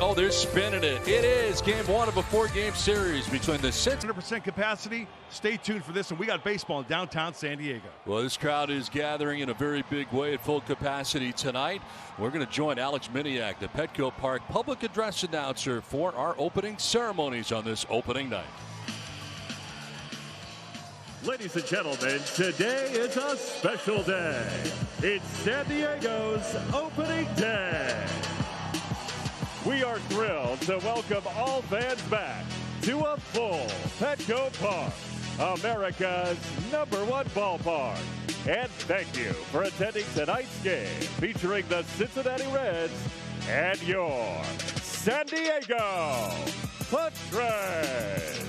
Oh, they're spinning it. It is game one of a four-game series between the 100% capacity. Stay tuned for this, and we got baseball in downtown San Diego. Well, this crowd is gathering in a very big way at full capacity tonight. We're going to join Alex Miniak, the Petco Park public address announcer, for our opening ceremonies on this opening night. Ladies and gentlemen, today is a special day. It's San Diego's opening day. We are thrilled to welcome all fans back to a full Petco Park, America's #1 ballpark. And thank you for attending tonight's game featuring the Cincinnati Reds and your San Diego Padres.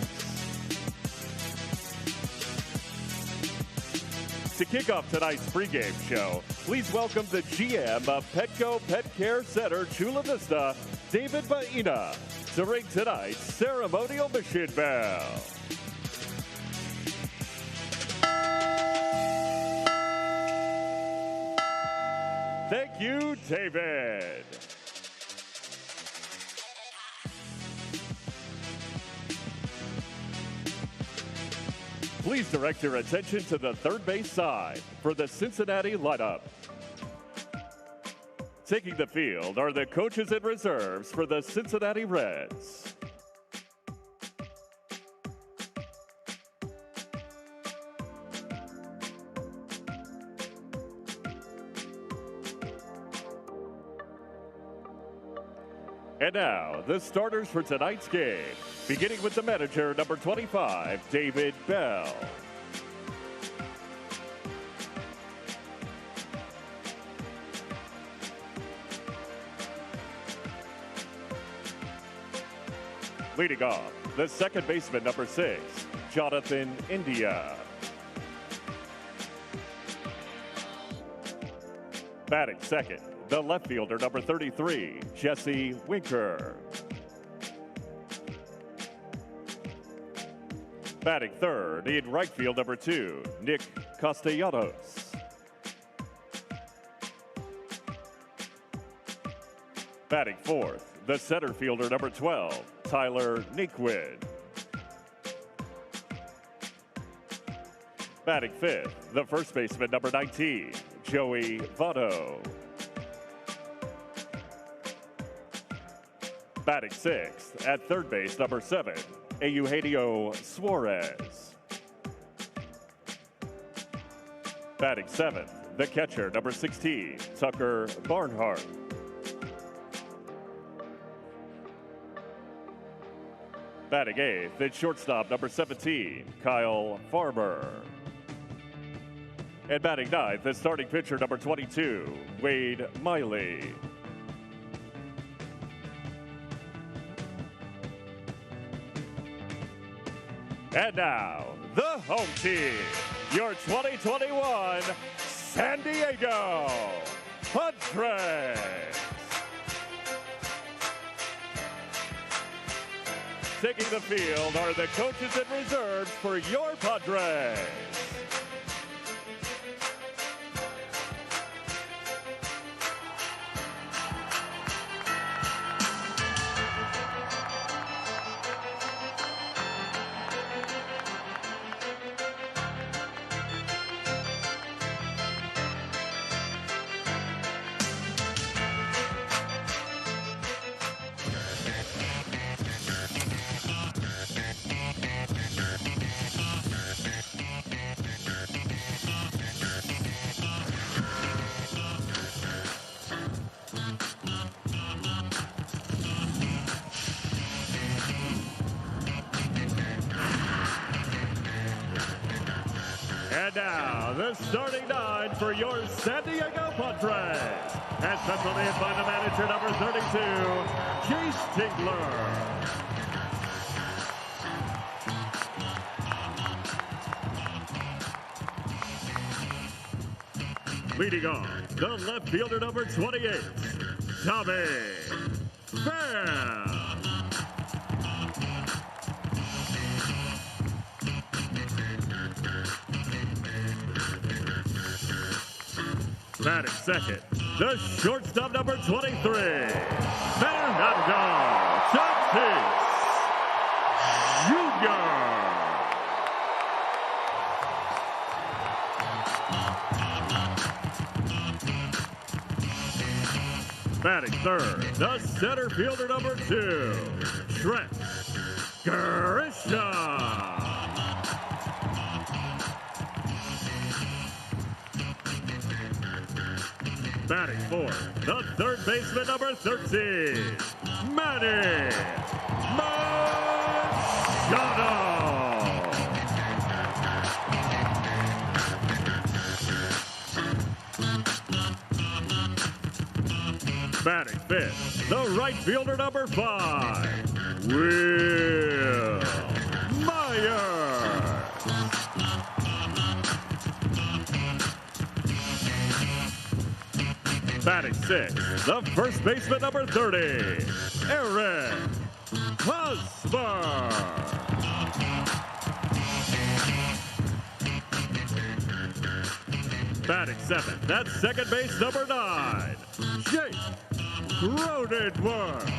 To kick off tonight's pregame show, please welcome the GM of Petco Pet Care Center, Chula Vista, David Baina, to ring tonight's ceremonial mission bell. Thank you, David. Please direct your attention to the third base side for the Cincinnati lineup. Taking the field are the coaches and reserves for the Cincinnati Reds. And now, the starters for tonight's game, beginning with the manager, number 25, David Bell. Leading off, the second baseman, number 6, Jonathan India. Batting second, the left fielder, number 33, Jesse Winker. Batting third, in right field, number 2, Nick Castellanos. Batting fourth, the center fielder, number 12, Tyler Naquin. Batting fifth, the first baseman, number 19, Joey Votto. Batting sixth, at third base, number 7, Eugenio Suarez. Batting seventh, the catcher, number 16, Tucker Barnhart. Batting eighth, at shortstop, number 17, Kyle Farmer. And batting ninth, the starting pitcher, number 22, Wade Miley. And now, the home team, your 2021 San Diego Padres. Taking the field are the coaches and reserves for your Padres. And now, the starting nine for your San Diego Padres. As penciled in by the manager, number 32, Jay Stigler. Leading on, the left fielder, number 28, Tommy Bell. Batting second, the shortstop, number 23, Fernando Batting third, the center fielder number 2, Trent Grisham. Batting fourth, the third baseman number 13, Manny Machado. Batting fifth, the right fielder number 5, Will Myers. Batting sixth, the first baseman number 30, Eric Hosmer. Batting seventh, at second base number 9, Jake Cronenworth.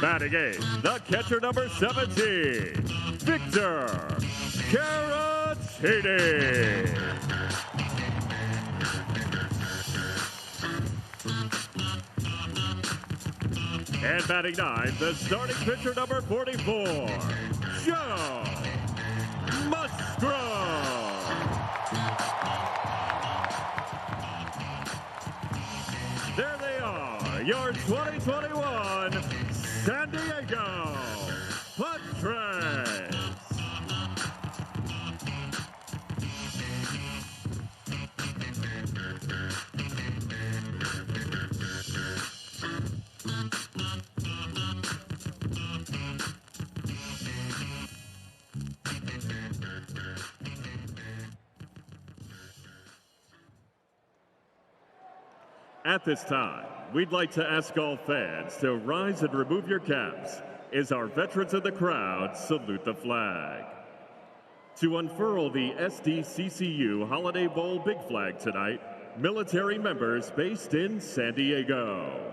Batting eighth, the catcher number 17, Victor Caratini. And batting ninth, the starting pitcher number 44, Joe Musgrove. There they are, your 2021 San Diego Padres. At this time, we'd like to ask all fans to rise and remove your caps as our veterans in the crowd salute the flag. To unfurl the SDCCU Holiday Bowl Big Flag tonight, military members based in San Diego.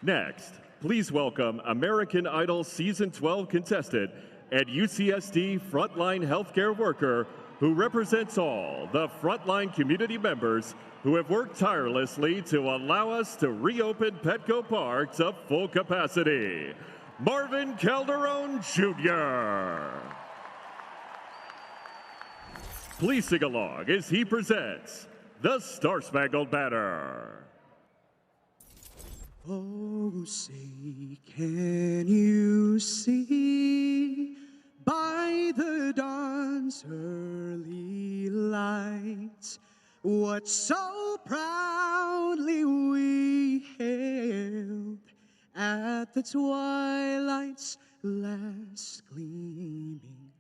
Next, please welcome American Idol Season 12 contestant and UCSD frontline healthcare worker who represents all the frontline community members who have worked tirelessly to allow us to reopen Petco Park to full capacity, Marvin Calderon Jr. Please sing along as he presents the Star Spangled Banner. Oh, say, can you see by the dawn's early light what so proudly we hailed at the twilight's last gleaming,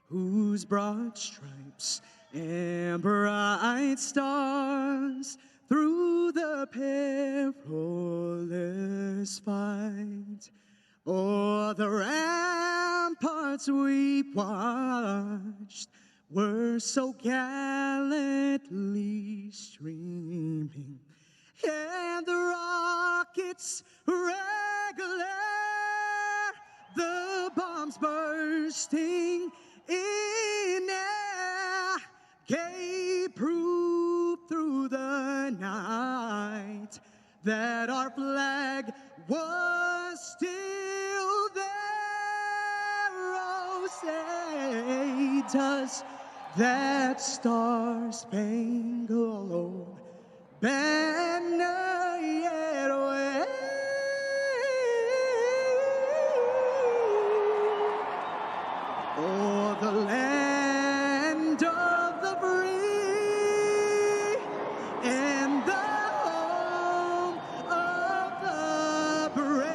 whose broad stripes and bright stars through the perilous fight o'er the ramparts we watched were so gallantly streaming, and the rockets regular, the bombs bursting in air, gave proof through the night that our flag was still there. Oh, say, does that star-spangled banner yet wave o'er the land of the free and the home of the brave?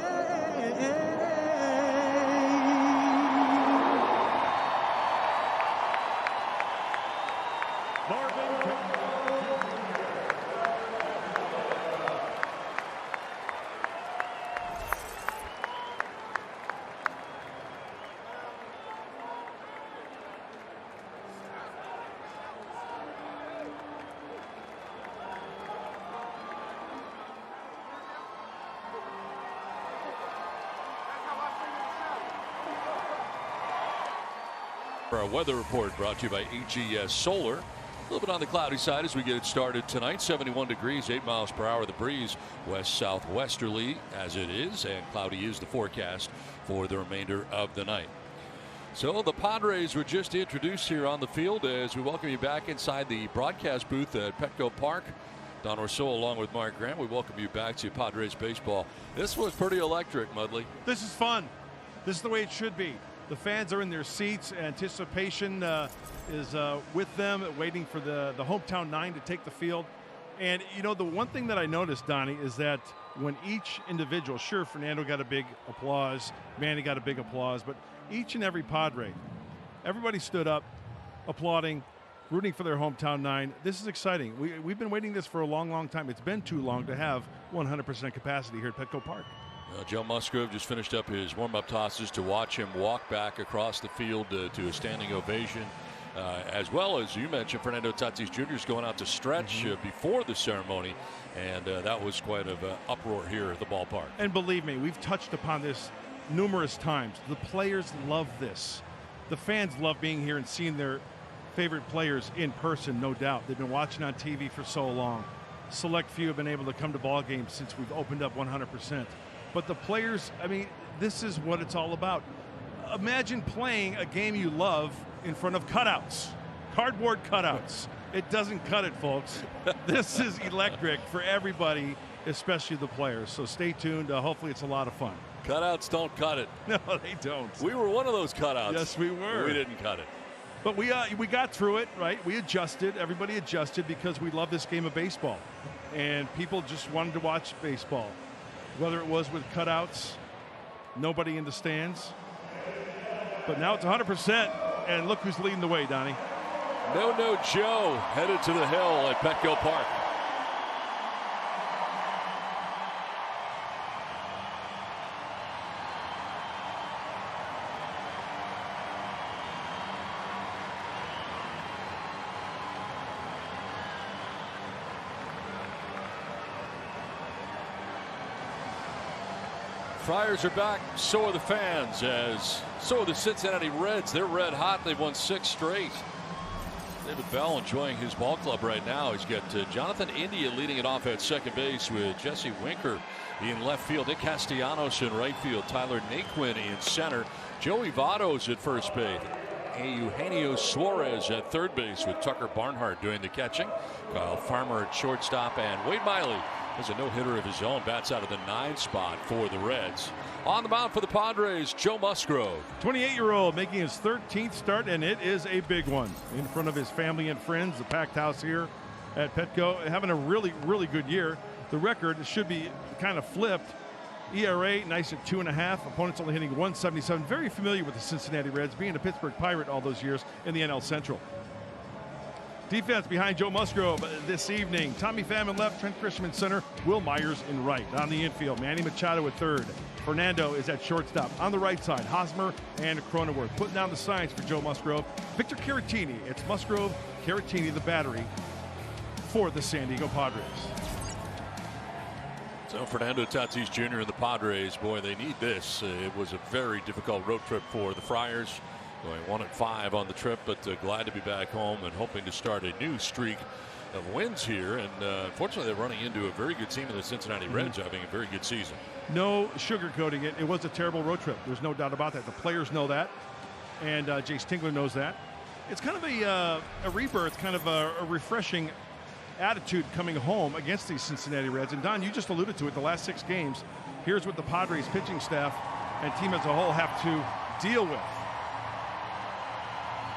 Our weather report brought to you by AGS Solar. A little bit on the cloudy side as we get it started tonight. 71 degrees, 8 miles per hour. The breeze west southwesterly as it is, and cloudy is the forecast for the remainder of the night. So the Padres were just introduced here on the field as we welcome you back inside the broadcast booth at Petco Park. Don Orsillo along with Mark Graham. We welcome you back to Padres baseball. This was pretty electric, Mudley. This is fun. This is the way it should be. The fans are in their seats. Anticipation is with them, waiting for the hometown nine to take the field. And, you know, the one thing that I noticed, Donnie, is that when each individual, sure, Fernando got a big applause, Manny got a big applause, but each and every Padre, everybody stood up, applauding, rooting for their hometown nine. This is exciting. We've been waiting this for a long, long time. It's been too long to have 100% capacity here at Petco Park. Joe Musgrove just finished up his warm-up tosses to watch him walk back across the field to a standing ovation. As well as you mentioned, Fernando Tatis Jr. is going out to stretch before the ceremony, and that was quite an uproar here at the ballpark. And believe me, we've touched upon this numerous times. The players love this. The fans love being here and seeing their favorite players in person, no doubt. They've been watching on TV for so long. Select few have been able to come to ball games since we've opened up 100%. But the players, I mean, this is what it's all about. Imagine playing a game you love in front of cutouts, cardboard cutouts. It doesn't cut it, folks. This is electric for everybody, especially the players. So stay tuned. Hopefully it's a lot of fun. Cutouts don't cut it. No, they don't. We were one of those cutouts. Yes, we were. We didn't cut it. But we got through it, right? We adjusted. Everybody adjusted because we love this game of baseball. And people just wanted to watch baseball. Whether it was with cutouts, nobody in the stands. But now it's 100%, and look who's leading the way, Donnie. No Joe headed to the hill at Petco Park. Friars are back, so are the fans, so are the Cincinnati Reds. They're red hot. They've won 6 straight. David Bell enjoying his ball club right now. He's got Jonathan India leading it off at second base with Jesse Winker in left field. Nick Castellanos in right field. Tyler Naquin in center. Joey Votto's at first base. Eugenio Suarez at third base with Tucker Barnhart doing the catching. Kyle Farmer at shortstop, and Wade Miley has a no-hitter of his own. Bats out of the 9 spot for the Reds. On the mound for the Padres, Joe Musgrove. 28-year-old making his 13th start, and it is a big one. In front of his family and friends, the packed house here at Petco, having a really, really good year. The record should be kind of flipped. ERA nice at 2.5. Opponents only hitting 177. Very familiar with the Cincinnati Reds, being a Pittsburgh Pirate all those years in the NL Central. Defense behind Joe Musgrove this evening. Tommy Pham in left, Trent Grisham in center, Will Myers in right. On the infield, Manny Machado at third. Fernando is at shortstop. On the right side, Hosmer and Cronenworth. Putting down the signs for Joe Musgrove. Victor Caratini. It's Musgrove, Caratini, the battery for the San Diego Padres. So Fernando Tatis Jr. and the Padres, boy, they need this. It was a very difficult road trip for the Friars. Going 1-5 on the trip, but glad to be back home and hoping to start a new streak of wins here. And unfortunately, they're running into a very good team in the Cincinnati Reds, having a very good season. No sugarcoating it. It was a terrible road trip. There's no doubt about that. The players know that, and Jace Tingler knows that. It's kind of a rebirth, kind of a refreshing attitude coming home against these Cincinnati Reds. And Don, you just alluded to it, the last 6 games. Here's what the Padres pitching staff and team as a whole have to deal with.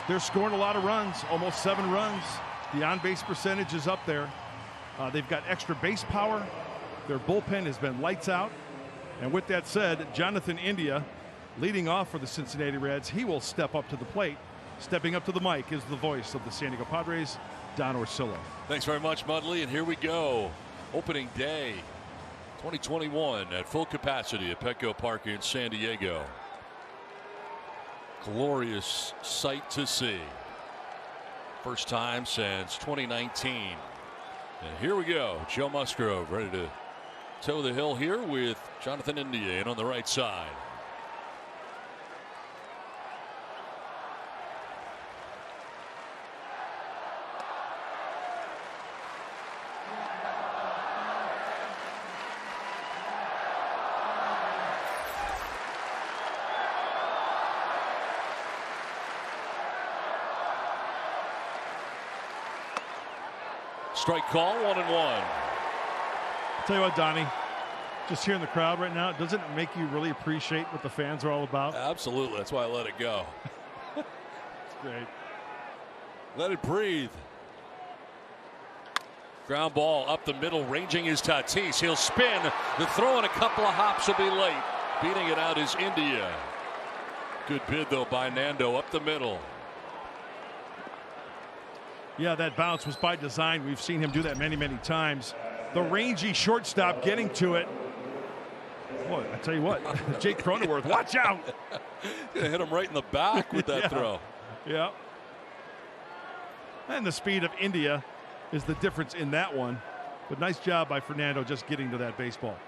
They're scoring a lot of runs, almost 7 runs. The on-base percentage is up there. They've got extra base power. Their bullpen has been lights out. And with that said, Jonathan India leading off for the Cincinnati Reds. He will step up to the plate. Stepping up to the mic is the voice of the San Diego Padres, Don Orsillo. Thanks very much, Mudley. And here we go. Opening day 2021 at full capacity at Petco Park in San Diego. Glorious sight to see. First time since 2019. And here we go. Joe Musgrove ready to toe the hill here with Jonathan India in on the right side. Strike call, 1-1. I'll tell you what, Donnie, just hearing the crowd right now, doesn't it make you really appreciate what the fans are all about? Absolutely. That's why I let it go. It's great. Let it breathe. Ground ball up the middle, ranging is Tatis. He'll spin. The throw and a couple of hops will be late. Beating it out is India. Good bid, though, by Nando up the middle. Yeah, that bounce was by design. We've seen him do that many, many times. The rangy shortstop getting to it. Boy, I tell you what, Jake Cronenworth, watch out. Hit him right in the back with that throw. Yeah. And the speed of India is the difference in that one. But nice job by Fernando just getting to that baseball.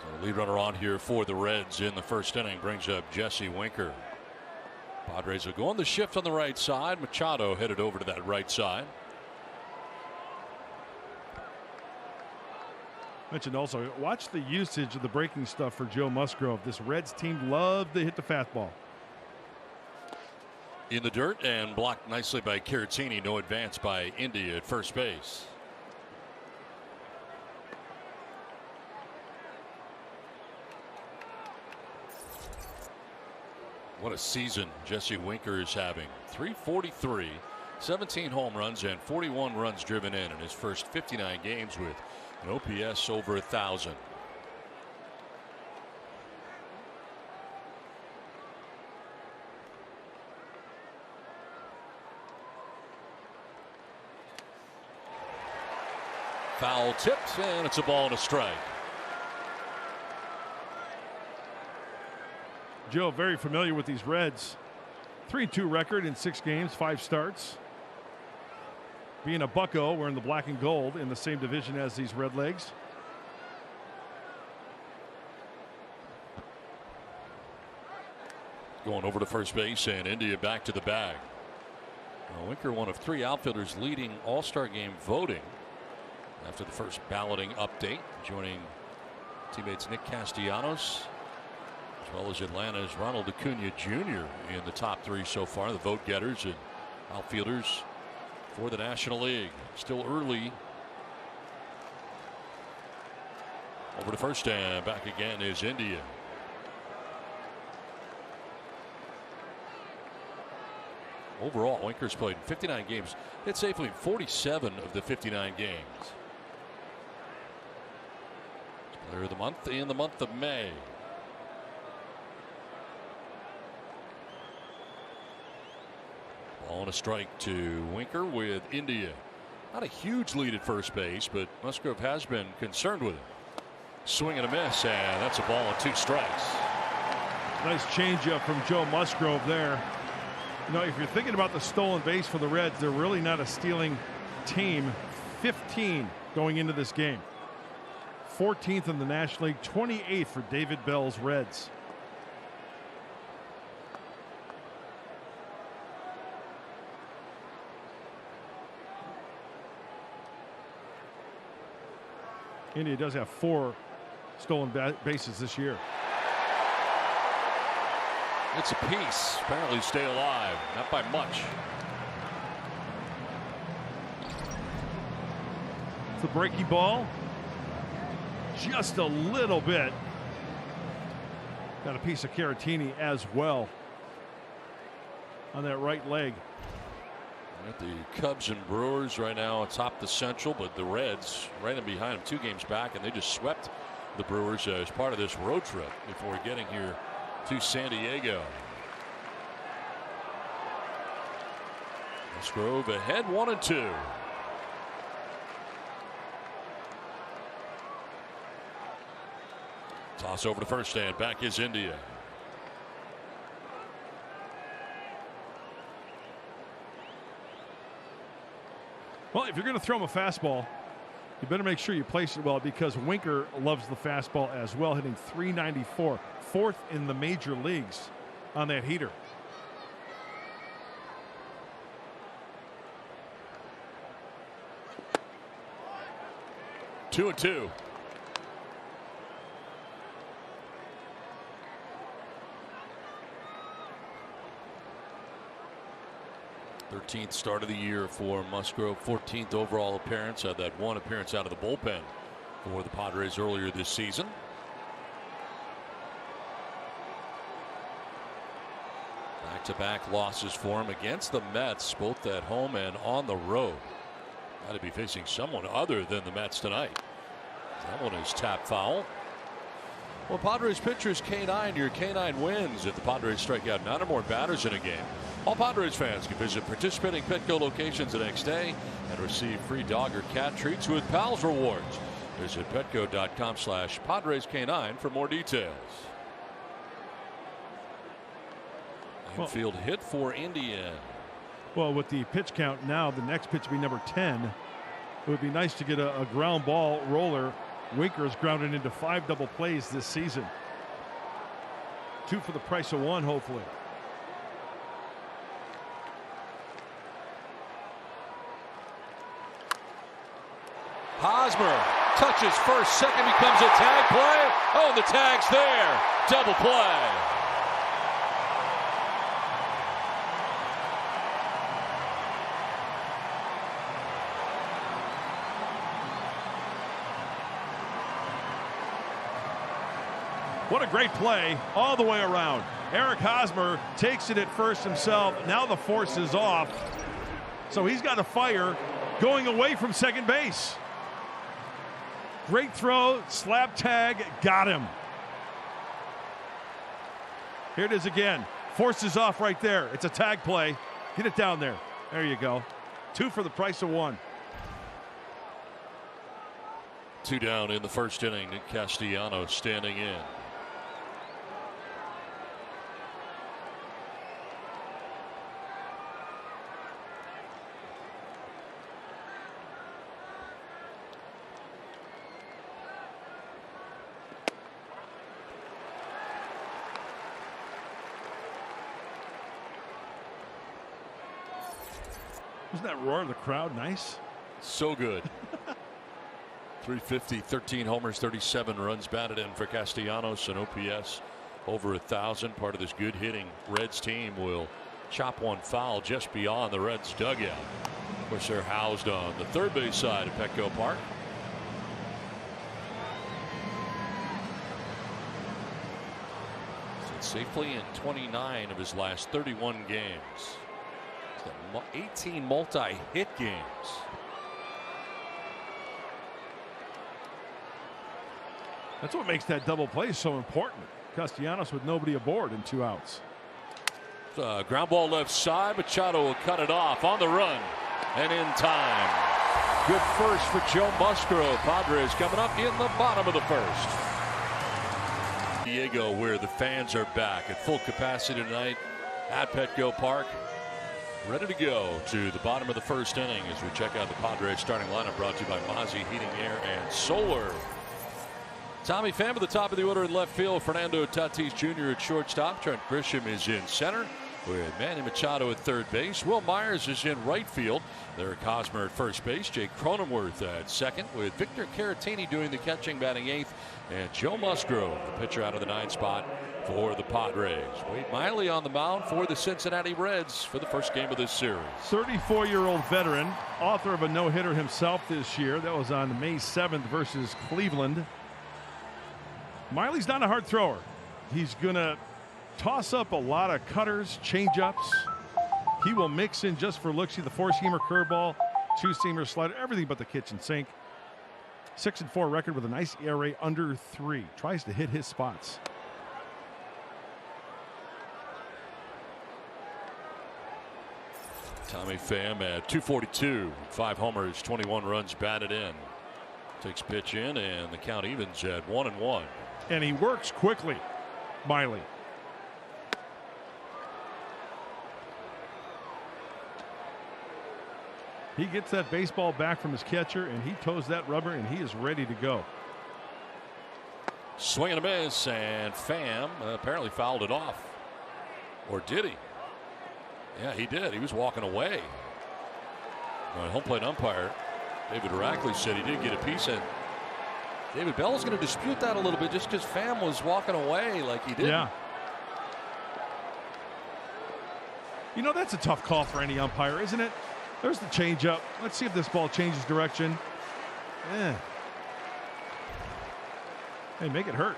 So lead runner on here for the Reds in the first inning brings up Jesse Winker. Padres will go on the shift on the right side. Machado headed over to that right side. Mentioned also, watch the usage of the breaking stuff for Joe Musgrove. This Reds team loved to hit the fastball. In the dirt and blocked nicely by Caratini. No advance by India at first base. What a season Jesse Winker is having. 343, 17 home runs and 41 runs driven in his first 59 games with an OPS over 1,000. Foul tipped, and it's a ball and a strike. Joe, very familiar with these Reds. 3-2 record in 6 games, 5 starts. Being a Bucko, we're in the black and gold in the same division as these Redlegs. Going over to first base, and India back to the bag. Winker, one of 3 outfielders leading All-Star game voting after the first balloting update, joining teammates Nick Castellanos as well as Atlanta's Ronald Acuna Jr. in the top 3 so far, the vote getters and outfielders for the National League. Still early. Over to first, and back again is India. Overall, Winker's played 59 games. Hit safely in 47 of the 59 games. Player of the month in the month of May. Ball and a strike to Winker with India. Not a huge lead at first base, but Musgrove has been concerned with it. Swing and a miss, and that's a ball and 2 strikes. Nice changeup from Joe Musgrove there. You know, if you're thinking about the stolen base for the Reds, they're really not a stealing team. 15 going into this game. 14th in the National League, 28th for David Bell's Reds. India does have 4 stolen bases this year. It's a piece. Apparently stay alive. Not by much. It's a breaking ball. Just a little bit. Got a piece of Caratini as well on that right leg. At the Cubs and Brewers right now atop the Central, but the Reds right in behind them 2 games back, and they just swept the Brewers as part of this road trip before getting here to San Diego. Musgrove ahead 1-2. Toss over to first, and back is India. Well, if you're going to throw him a fastball, you better make sure you place it well, because Winker loves the fastball as well, hitting .394, 4th in the major leagues on that heater. Two and two. 13th start of the year for Musgrove. 14th overall appearance. Had that one appearance out of the bullpen for the Padres earlier this season. Back-to-back losses for him against the Mets, both at home and on the road. Got to be facing someone other than the Mets tonight. That one is tap foul. Well, Padres pitchers K9, your K9 wins if the Padres strike out 9 or more batters in a game. All Padres fans can visit participating Petco locations the next day and receive free dog or cat treats with Pals rewards. Visit petco.com/PadresK9 for more details. Infield hit for India. Well, with the pitch count now, the next pitch will be number 10. It would be nice to get a ground ball roller. Winker's grounded into 5 double plays this season. 2 for the price of 1, hopefully. Hosmer touches first, second becomes a tag play. Oh, the tag's there. Double play. What a great play all the way around. Eric Hosmer takes it at first himself. Now the force is off. So he's got a fire going away from second base. Great throw, slap tag, got him. Here it is again. Force is off right there. It's a tag play. Get it down there. There you go. 2 for the price of 1. 2 down in the first inning. Nick Castellanos standing in. Wasn't that roar of the crowd nice? So good. 350, 13 homers, 37 runs batted in for Castellanos, and OPS over 1,000. Part of this good hitting Reds team will chop one foul just beyond the Reds dugout. Of course, they're housed on the third base side of Petco Park. Safely in 29 of his last 31 games. 18 multi-hit games. That's what makes that double play so important. Castellanos with nobody aboard and 2 outs. Ground ball left side. Machado will cut it off on the run and in time. Good first for Joe Musgrove. Padres coming up in the bottom of the first. Diego, where the fans are back at full capacity tonight at Petco Park. Ready to go to the bottom of the first inning as we check out the Padres starting lineup, brought to you by Mozzie Heating, Air, and Solar. Tommy Pham at the top of the order in left field. Fernando Tatis Jr. at shortstop. Trent Grisham is in center with Manny Machado at third base. Will Myers is in right field. Eric Hosmer at first base. Jake Cronenworth at second, with Victor Caratini doing the catching, batting 8th. And Joe Musgrove, the pitcher, out of the 9th spot for the Padres. Wade Miley on the mound for the Cincinnati Reds for the first game of this series. 34-year-old veteran, author of a no-hitter himself this year. That was on May 7th versus Cleveland. Miley's not a hard thrower. He's going to toss up a lot of cutters, changeups. He will mix in just for looks. The 4-seamer, curveball, 2-seamer, slider, everything but the kitchen sink. 6-4 record with a nice ERA under 3. Tries to hit his spots. Tommy Pham at 242, 5 homers, 21 runs batted in. Takes pitch in, and the count evens at 1-1. And he works quickly, Miley. He gets that baseball back from his catcher, and he toes that rubber, and he is ready to go. Swing and a miss, and Pham apparently fouled it off. Or did he? Yeah, he did. He was walking away. Home plate umpire David Rackley said he did get a piece in. David Bell's going to dispute that a little bit, just because Pham was walking away like he did. Yeah. You know, that's a tough call for any umpire, isn't it? There's the changeup. Let's see if this ball changes direction. Hey, make it hurt.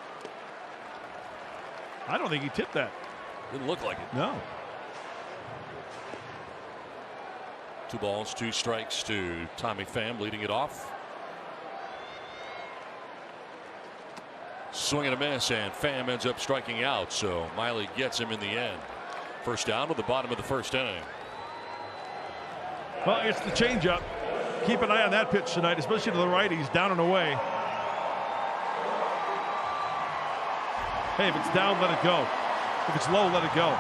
I don't think he tipped that. Didn't look like it. No. 2 balls, 2 strikes to Tommy Pham, leading it off. Swing and a miss, and Pham ends up striking out, so Miley gets him in the end. First down to the bottom of the first inning. Well, it's the changeup. Keep an eye on that pitch tonight, especially to the righties, down and away. Hey, if it's down, let it go. If it's low, let it go.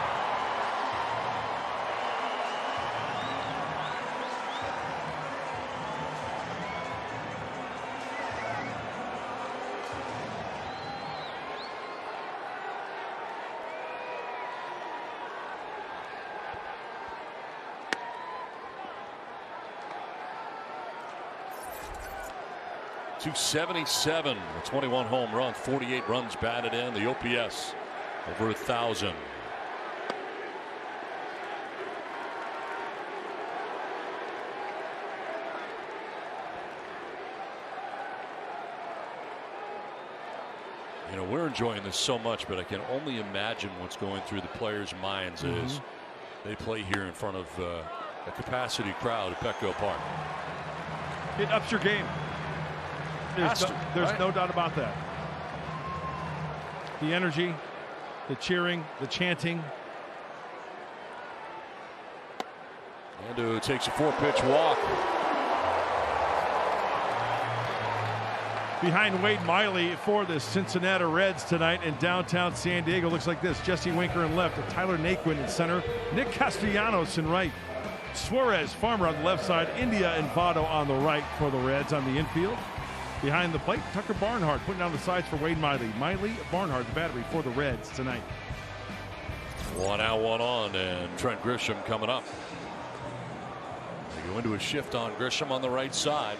.277, 21 home runs, 48 runs batted in. The OPS over 1,000. You know, we're enjoying this so much, but I can only imagine what's going through the players' minds as they play here in front of a capacity crowd at Petco Park. It ups your game. There's no doubt about that. The energy, the cheering, the chanting. Ando takes a 4-pitch walk. Behind Wade Miley for the Cincinnati Reds tonight in downtown San Diego. Looks like this. Jesse Winker in left. Tyler Naquin in center. Nick Castellanos in right. Suarez, Farmer on the left side. India and Votto on the right for the Reds on the infield. Behind the plate, Tucker Barnhart putting down the sides for Wade Miley. Miley, Barnhart, the battery for the Reds tonight. 1 out, 1 on, and Trent Grisham coming up. They go into a shift on Grisham on the right side.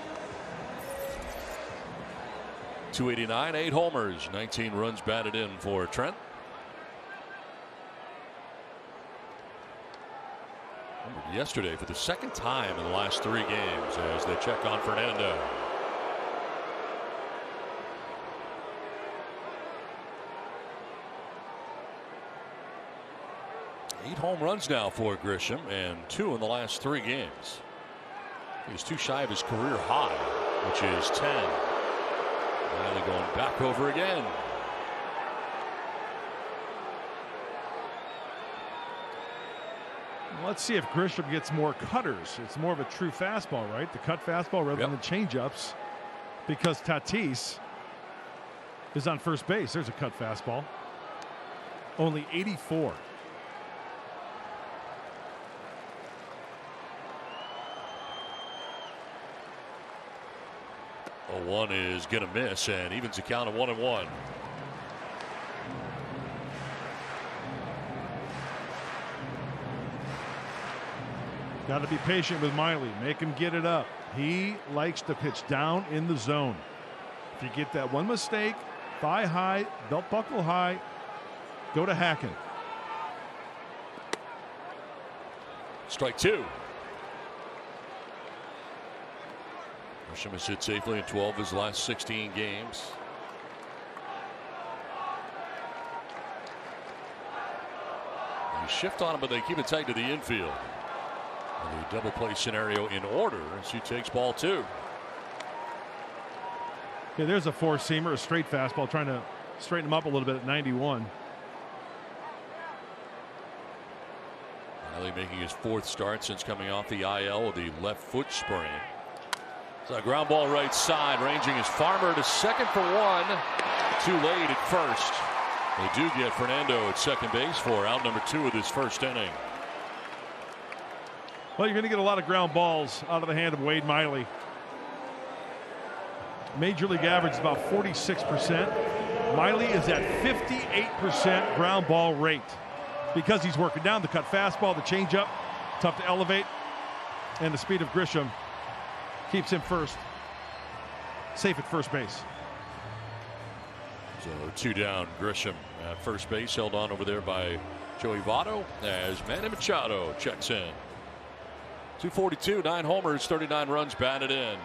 289, 8 homers, 19 runs batted in for Trent. Yesterday for the second time in the last 3 games as they check on Fernando. Eight home runs now for Grisham, and 2 in the last 3 games. He's 2 shy of his career high, which is 10. Miley going back over again. Let's see if Grisham gets more cutters. It's more of a true fastball, right? The cut fastball rather than the changeups, because Tatis is on first base. There's a cut fastball. Only 84. A 1 is going to miss and evens the count of 1-1. Got to be patient with Miley. Make him get it up. He likes to pitch down in the zone. If you get that one mistake, thigh high, belt buckle high, go to hacking. Strike 2. Grisham has hit safely in 12 of his last 16 games. They shift on him, but they keep it tight to the infield. And the double play scenario in order as he takes ball 2. Okay, there's a 4-seamer, a straight fastball, trying to straighten him up a little bit at 91. Miley making his 4th start since coming off the IL with the left foot sprain. So a ground ball right side, ranging as Farmer to second for 1. Too late at first. They do get Fernando at second base for out number 2 of this first inning. Well, you're going to get a lot of ground balls out of the hand of Wade Miley. Major league average is about 46%. Miley is at 58% ground ball rate because he's working down the cut fastball, the changeup, tough to elevate, and the speed of Grisham keeps him safe at first base. So 2 down. Grisham at first base, held on over there by Joey Votto as Manny Machado checks in. 242, 9 homers, 39 runs batted in.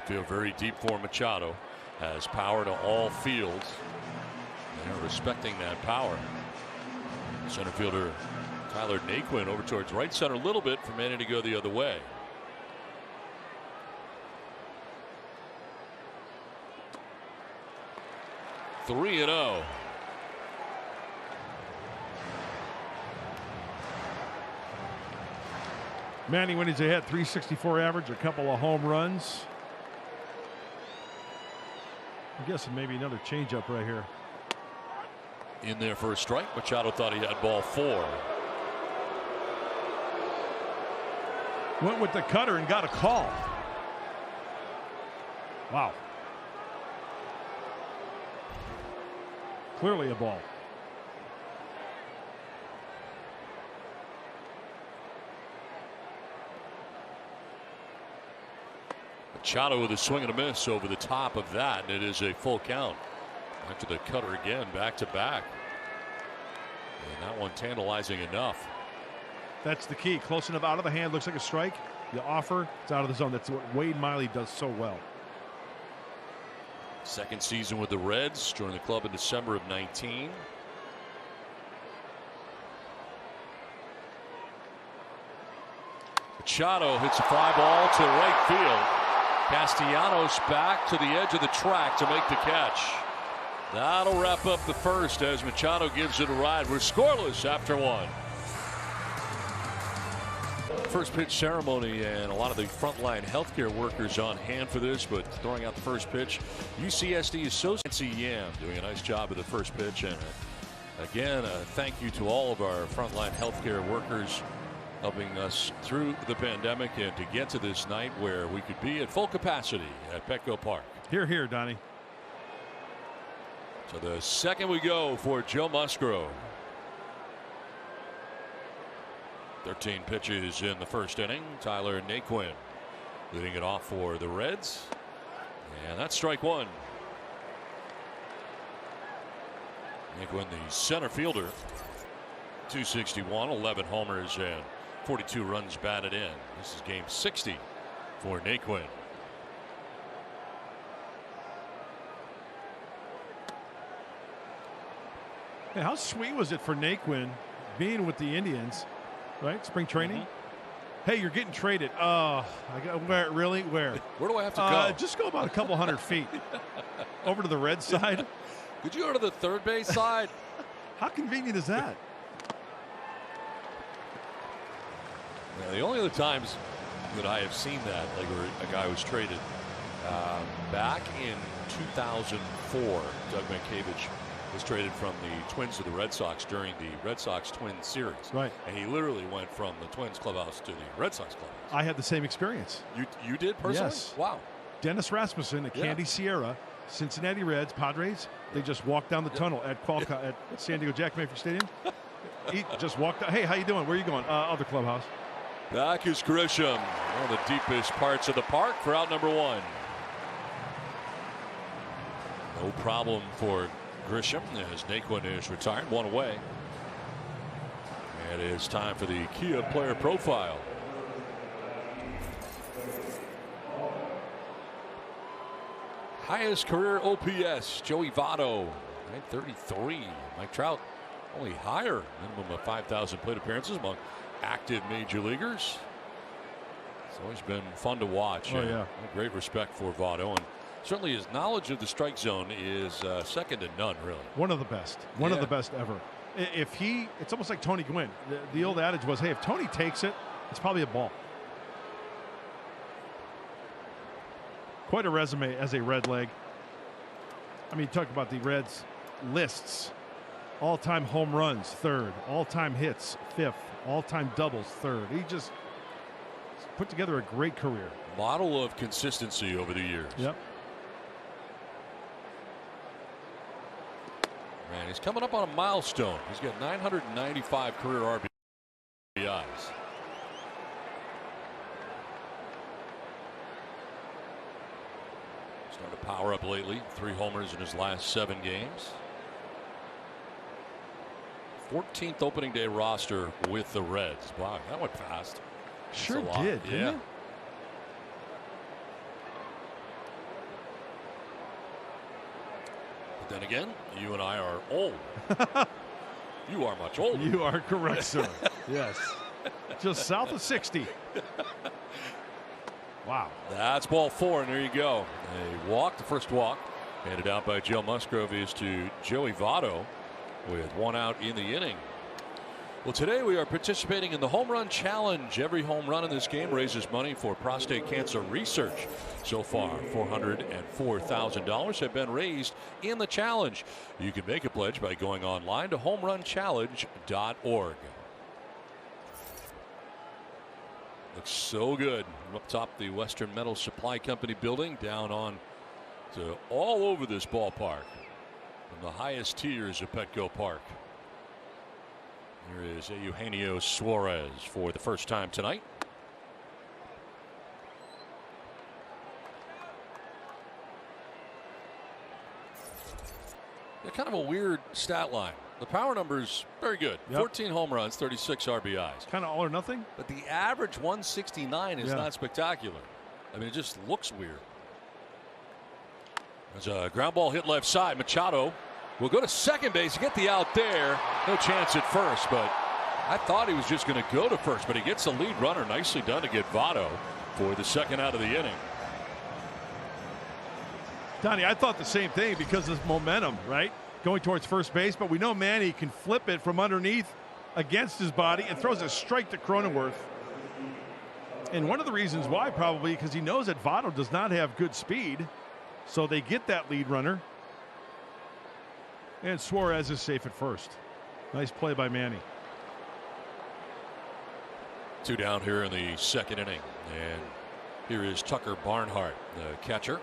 Feel very deep for Machado. Has power to all fields. They're respecting that power. Center fielder Tyler Naquin over towards right center a little bit for Manny to go the other way. Three and 0. Manny, when he's ahead, 364 average, a couple of home runs. I'm guessing maybe another changeup right here. In there for a strike. Machado thought he had ball 4. Went with the cutter and got a call. Wow. Clearly a ball. Machado with a swing and a miss over the top of that, and it is a full count. After the cutter again, back to back. And that one tantalizing enough. That's the key. Close enough out of the hand, looks like a strike. You offer, it's out of the zone. That's what Wade Miley does so well. Second season with the Reds, joined the club in December of 19. Machado hits a fly ball to right field. Castellanos back to the edge of the track to make the catch. That'll wrap up the first as Machado gives it a ride. We're scoreless after 1. First pitch ceremony, and a lot of the frontline healthcare workers on hand for this, but throwing out the first pitch. UCSD Associate Yam doing a nice job of the first pitch. And again, thank you to all of our frontline healthcare workers helping us through the pandemic and to get to this night where we could be at full capacity at Petco Park. Here, here, Donnie. So the second we go for Joe Musgrove. 13 pitches in the first inning. Tyler Naquin leading it off for the Reds. And that's strike 1. Naquin, the center fielder. 261, 11 homers, and 42 runs batted in. This is game 60 for Naquin. Hey, how sweet was it for Naquin being with the Indians, right? Spring training. Hey, you're getting traded. Where, really? Where? Where do I have to go? Just go about a couple hundred feet over to the red side. Could you go to the third base side? How convenient is that? Yeah, the only other times that I have seen that, like where a guy was traded back in 2004, Doug Mankiewicz was traded from the Twins to the Red Sox during the Red Sox Twins series. Right. And he literally went from the Twins clubhouse to the Red Sox clubhouse. I had the same experience. You did personally? Yes. Wow. Dennis Rasmussen at Candy Sierra, Cincinnati Reds, Padres. They just walked down the tunnel at San Diego Jack Mayfield Stadium. He just walked out. Hey, how you doing? Where are you going? Other clubhouse. Back is Grisham. One of the deepest parts of the park for out number 1. No problem for Grisham as Naquin is retired. 1 away. And it is time for the Kia player profile. Highest career OPS, Joey Votto, 933. Mike Trout, only higher, minimum of 5,000 plate appearances among active major leaguers. It's always been fun to watch. Oh, yeah. Great respect for Votto, and certainly his knowledge of the strike zone is second to none, really. One of the best. One of the best ever. It's almost like Tony Gwynn. The old adage was, hey, if Tony takes it, it's probably a ball. Quite a resume as a Red leg. I mean, talk about the Reds lists. All-time home runs, 3rd. All-time hits, 5th. All-time doubles, 3rd. He just put together a great career. Model of consistency over the years. Yep. And he's coming up on a milestone. He's got 995 career RBIs. Started to power up lately. 3 homers in his last 7 games. 14th opening day roster with the Reds. Wow, that went fast. Sure That's a lot. did. Didn't Yeah. it? But then again, you and I are old. You are much older. You are correct, sir. Yes. Just south of 60. Wow. That's ball 4, and there you go. A walk, the first walk, handed out by Joe Musgrove is to Joey Votto with 1 out in the inning. Well, today we are participating in the Home Run Challenge. Every home run in this game raises money for prostate cancer research. So far, $404,000 have been raised in the challenge. You can make a pledge by going online to homerunchallenge.org. Looks so good up top the Western Metal Supply Company building, down on to all over this ballpark from the highest tiers of Petco Park. Here is Eugenio Suarez for the first time tonight. Yeah, kind of a weird stat line. The power numbers very good. Yep. 14 home runs, 36 RBIs. Kind of all or nothing. But the average 169 is not spectacular. I mean, it just looks weird. There's a ground ball hit left side. Machado will go to second base, get the out there. No chance at first, but I thought he was just going to go to first, but he gets the lead runner. Nicely done to get Votto for the second out of the inning. Donnie, I thought the same thing because of momentum, right? Going towards first base, but we know Manny can flip it from underneath against his body and throws a strike to Cronenworth. And one of the reasons why, probably because he knows that Votto does not have good speed, so they get that lead runner. And Suarez is safe at first. Nice play by Manny. 2 down here in the second inning, and here is Tucker Barnhart, the catcher.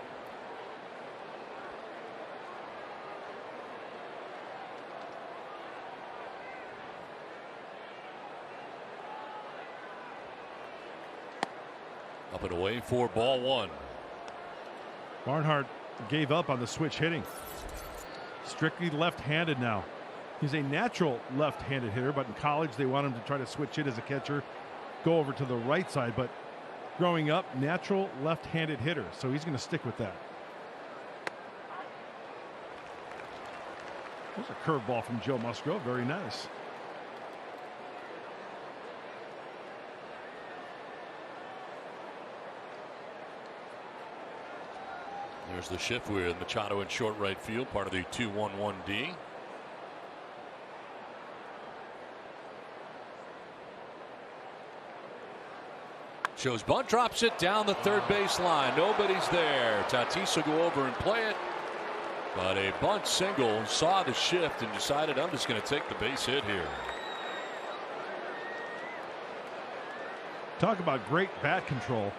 Up and away for ball 1. Barnhart gave up on the switch hitting. Strictly left-handed now. He's a natural left-handed hitter, but in college they want him to try to switch hit as a catcher, go over to the right side. But growing up, natural left-handed hitter, so he's going to stick with that. There's a curveball from Joe Musgrove. Very nice. There's the shift with Machado in short right field, part of the 2-1-1-D. Shows bunt, drops it down the third base line. Nobody's there. Tatis will go over and play it. But a bunt single, saw the shift and decided, I'm just going to take the base hit here. Talk about great bat control.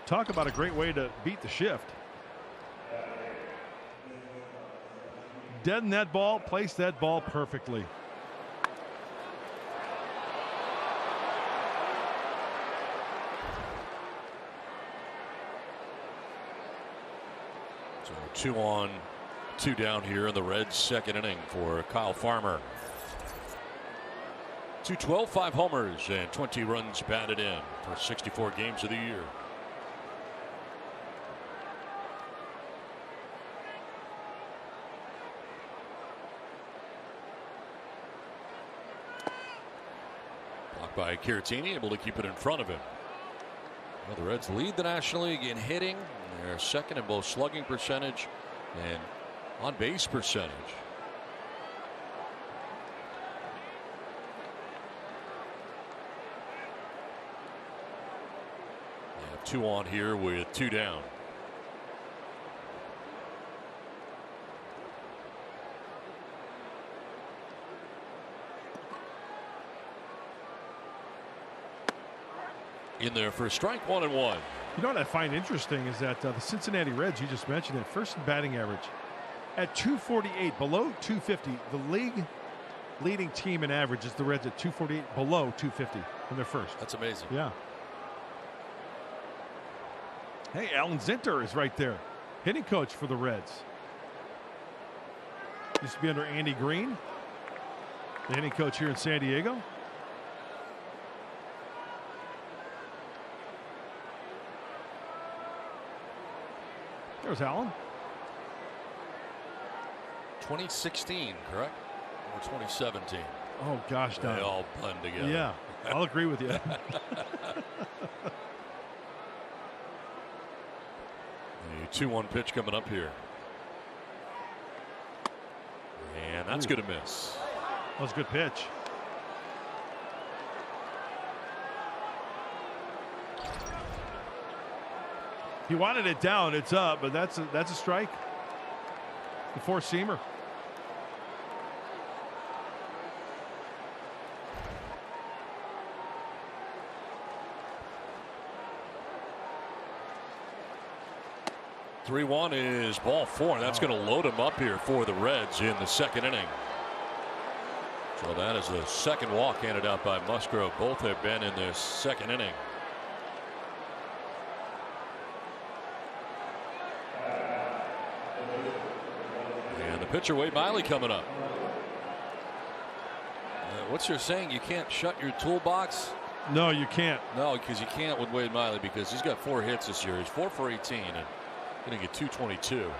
Talk about a great way to beat the shift. Deaden that ball, place that ball perfectly. So 2 on, 2 down here in the Reds' second inning for Kyle Farmer. 212, 5 homers, and 20 runs batted in for 64 games of the year. Blocked by Caratini, able to keep it in front of him. Well, the Reds lead the National League in hitting. They're second in both slugging percentage and on base percentage. They have 2 on here with 2 down. in there for a strike, 1-1. You know what I find interesting is that the Cincinnati Reds, you just mentioned it, first in batting average at 248, below 250. The league leading team in average is the Reds at 248, below 250 in their first. That's amazing. Yeah. Hey, Alan Zinter is right there, hitting coach for the Reds. Used to be under Andy Green, the hitting coach here in San Diego. There's Alan. 2016, correct? Or 2017? Oh, gosh, They all blend together. Yeah, I'll agree with you. The 2-1 pitch coming up here. And that's going to miss. That was a good pitch. He wanted it down. It's up, but that's a strike. The four-seamer. Three-one is ball four. That's going to load him up here for the Reds in the second inning. So that is the second walk handed out by Musgrove. Both have been in this second inning. And the pitcher Wade Miley coming up. What's your saying? You can't shut your toolbox? No, you can't. No, because you can't with Wade Miley, because he's got 4 hits this year. He's 4 for 18 and going to get 222.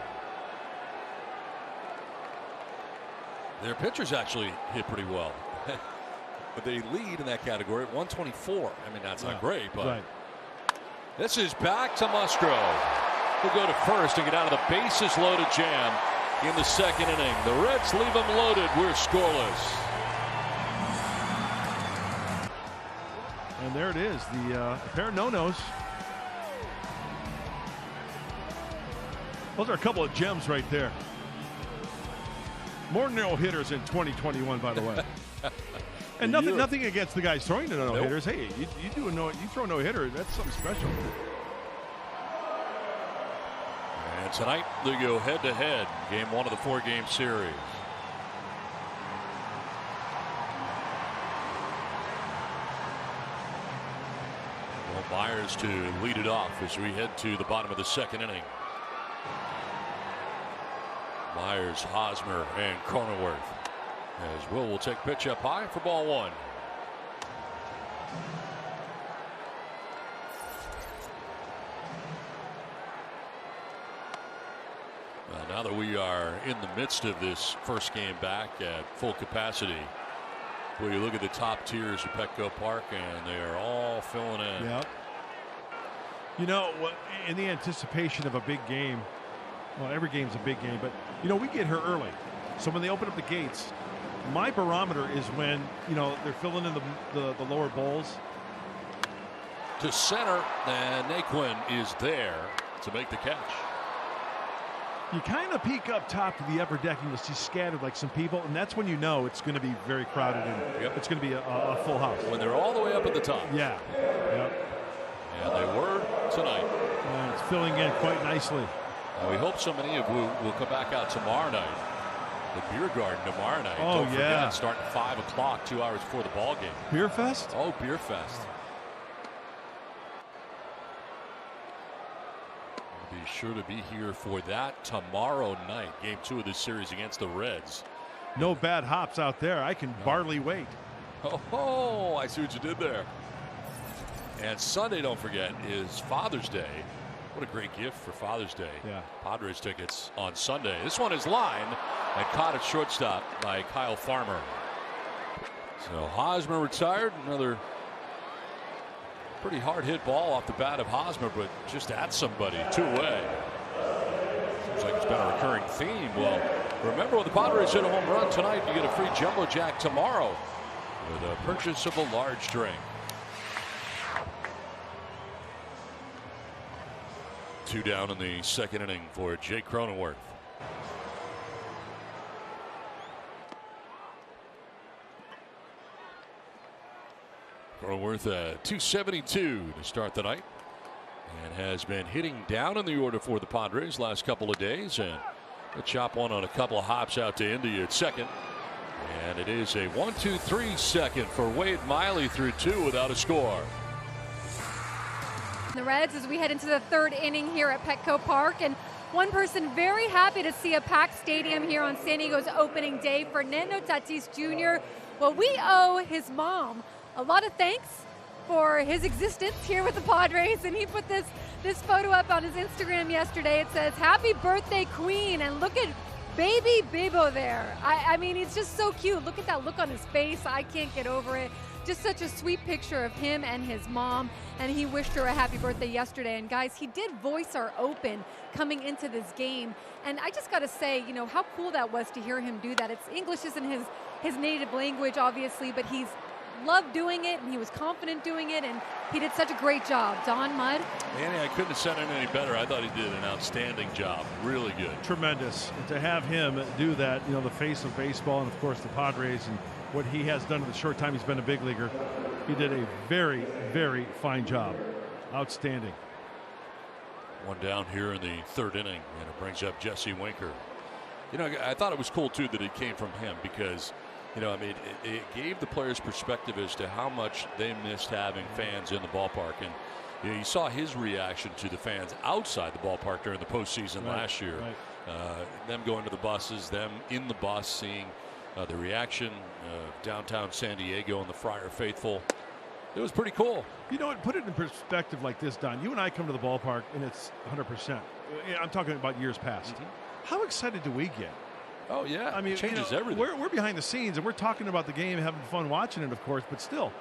Their pitchers actually hit pretty well. But they lead in that category at 124. I mean, that's not great, but right. This is back to Musgrove. He'll go to first and get out of the bases loaded jam in the second inning. The Reds leave them loaded. We're scoreless. And there it is, the pair of no-nos. Those are a couple of gems right there. More no-hitters in 2021, by the way. And nothing against the guys throwing the no-hitters. Nope. Hey, you throw a no-hitter, that's something special. And tonight they go head-to-head, game 1 of the 4-game series. Myers to lead it off as we head to the bottom of the second inning. Myers, Hosmer, and Cronenworth. As will take pitch up high for ball 1. Now that we are in the midst of this first game back at full capacity, well, you look at the top tiers of Petco Park, and they are all filling in. Yep. You know, in the anticipation of a big game, well, every game's a big game, but, you know, we get here early. So when they open up the gates, my barometer is when, you know, they're filling in the lower bowls. To center, and Naquin is there to make the catch. You kind of peek up top to the upper deck and you'll see scattered like some people, and that's when you know it's going to be very crowded and it's going to be a full house. When they're all the way up at the top. Yeah. Yep. And they were tonight. And it's filling in quite nicely. And we hope so many of you will come back out tomorrow night. The Beer Garden tomorrow night. Oh, Don't forget, starting at 5 o'clock, 2 hours before the ball game. Beer Fest? Oh, Beer Fest. Be sure to be here for that tomorrow night. Game 2 of this series against the Reds. No bad hops out there. I can barley wait. Oh, I see what you did there. And Sunday, don't forget, is Father's Day. What a great gift for Father's Day. Yeah. Padres tickets on Sunday. This one is lined and caught at shortstop by Kyle Farmer. So Hosmer retired. Another pretty hard hit ball off the bat of Hosmer, but just at somebody. 2-away. Seems like it's been a recurring theme. Well, remember, when the Padres hit a home run tonight, you get a free Jumbo Jack tomorrow with a purchase of a large drink. 2 down in the second inning for Jake Cronenworth. Cronenworth 272 to start the night, and has been hitting down in the order for the Padres last couple of days, and a chop one on a couple of hops out to India at second. And it is a 1-2-3 second for Wade Miley through 2 without a score. The Reds as we head into the third inning here at Petco Park, and one person very happy to see a packed stadium here on San Diego's opening day, Fernando Tatis Jr. Well, we owe his mom a lot of thanks for his existence here with the Padres, and he put this photo up on his Instagram yesterday. It says, "Happy birthday, Queen," and look at baby Bebo there. I mean, he's just so cute. Look at that look on his face. I can't get over it. Just such a sweet picture of him and his mom, and he wished her a happy birthday yesterday. And guys, he did voice our open coming into this game, and I just got to say, you know, how cool that was to hear him do that. English isn't his native language, obviously, but he's loved doing it, and he was confident doing it, and he did such a great job. Don Mudd? Annie, I couldn't have said it any better. I thought he did an outstanding job. Really good. Tremendous. And to have him do that, you know, the face of baseball, and of course the Padres, and what he has done in the short time he's been a big leaguer, he did a very, very fine job. Outstanding. One down here in the third inning, and it brings up Jesse Winker. You know, I thought it was cool too that it came from him, because, you know, I mean, it gave the players perspective as to how much they missed having fans in the ballpark. And you know, you saw his reaction to the fans outside the ballpark during the postseason last year. Them going to the buses, them in the bus, seeing the reaction of downtown San Diego and the Friar faithful. It was pretty cool. You know what? Put it in perspective like this, Don. You and I come to the ballpark, and it's 100%. I'm talking about years past. How excited do we get? Oh, yeah. I mean, it changes everything. We're behind the scenes, and we're talking about the game, having fun watching it, of course, but still,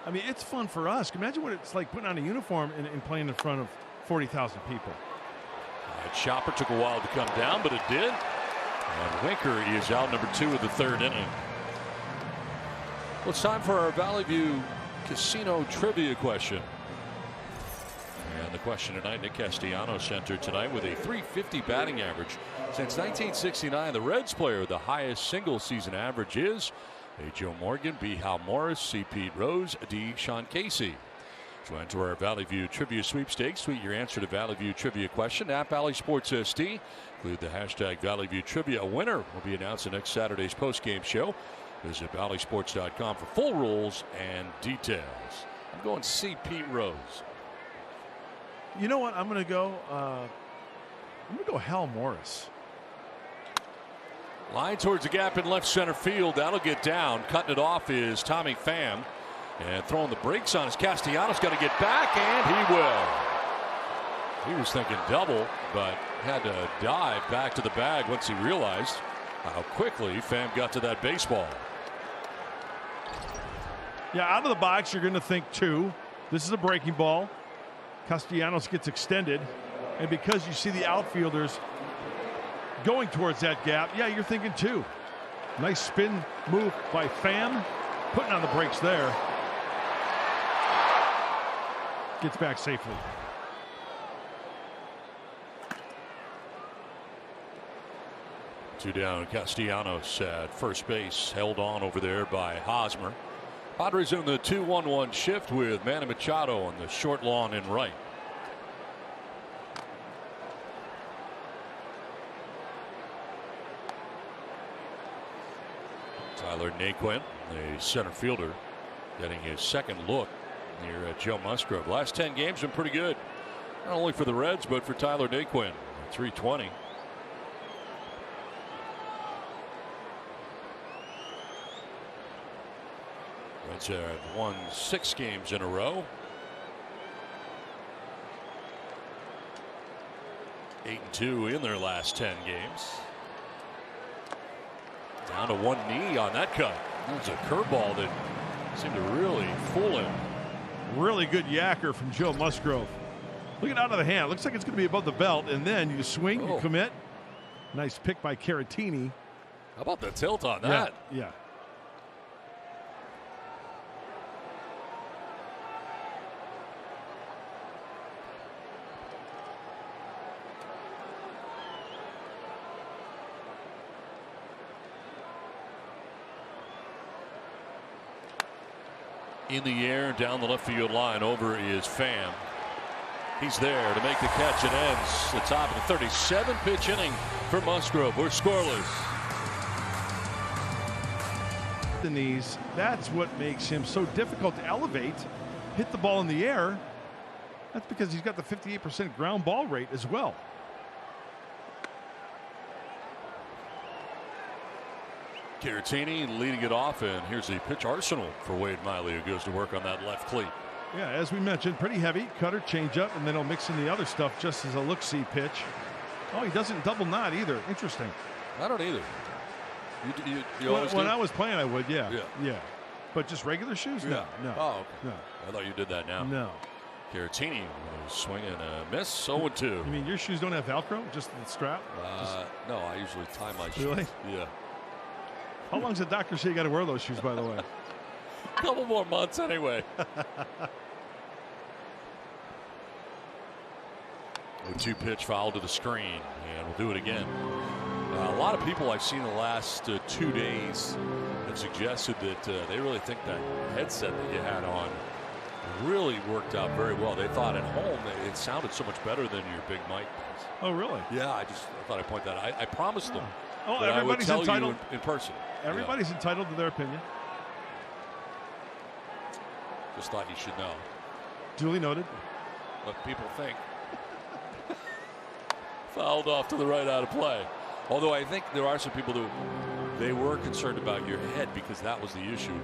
I mean, it's fun for us. Imagine what it's like putting on a uniform and playing in front of 40,000 people. Chopper took a while to come down, but it did. And Winker is out, number 2 of the third inning. Well, it's time for our Valley View Casino trivia question. And the question tonight, Nick Castellanos entered tonight with a .350 batting average. Since 1969, the Reds player with the highest single season average is A. Joe Morgan, B. Hal Morris, C. Pete Rose, D. Sean Casey. To enter our Valley View Trivia Sweepstakes, tweet your answer to Valley View Trivia question at Valley Sports ST. Include the hashtag Valley View Trivia. A winner will be announced in next Saturday's postgame show. Visit valleysports.com for full rules and details. I'm going C. Pete Rose. You know what? I'm going to go Hal Morris. Line towards the gap in left center field. That'll get down. Cutting it off is Tommy Pham. And throwing the brakes on is Castellanos. Got to get back, and he will. He was thinking double, but had to dive back to the bag once he realized how quickly Pham got to that baseball. Yeah, out of the box, you're going to think 2. This is a breaking ball. Castellanos gets extended, and because you see the outfielders going towards that gap, yeah, you're thinking 2. Nice spin move by Pham, putting on the brakes there. Gets back safely. Two down. Castellanos at first base, held on over there by Hosmer. Padres in the 2-1-1 shift with Manny Machado on the short lawn in right. Tyler Naquin, the center fielder, getting his second look near Joe Musgrove. Last 10 games been pretty good, not only for the Reds but for Tyler Naquin. 320. Reds have won 6 games in a row. 8-2 in their last 10 games. Down to one knee on that cut. That's a curveball that seemed to really fool him. Really good yacker from Joe Musgrove. Look at out of the hand. Looks like it's going to be above the belt, and then you swing, you commit. Nice pick by Caratini. How about the tilt on that? Yeah. In the air down the left field line. Over is Pham. He's there to make the catch. It ends the top of the 37 pitch inning for Musgrove. We're scoreless. The knees, that's what makes him so difficult to elevate, hit the ball in the air. That's because he's got the 58% ground ball rate as well. Caratini leading it off, and here's the pitch arsenal for Wade Miley, who goes to work on that left cleat. Yeah, as we mentioned, pretty heavy cutter, changeup, and then he'll mix in the other stuff just as a look-see pitch. Oh, he doesn't double knot either. Interesting. I don't either. You always when do? I was playing, I would. Yeah. Yeah. Yeah. But just regular shoes? Yeah. No. Oh, okay. No. I thought you did that now. No. Caratini swing and a miss. 0-2. You mean your shoes don't have Velcro? Just the strap? No, I usually tie my shoes. Really? Yeah. How long does the doctor say you got to wear those shoes, by the way? A couple more months anyway. 0-2 pitch foul to the screen, and we'll do it again. A lot of people I've seen the last 2 days have suggested that they really think that headset that you had on really worked out very well. They thought at home it sounded so much better than your big mic does. Oh, really? Yeah, I thought I'd point that out. I promised them. Oh, that everybody's I would tell entitled. you in person. Everybody's entitled to their opinion. Just thought you should know. Duly noted. What people think. Fouled off to the right out of play. Although I think there are some people who they were concerned about your head because that was the issue.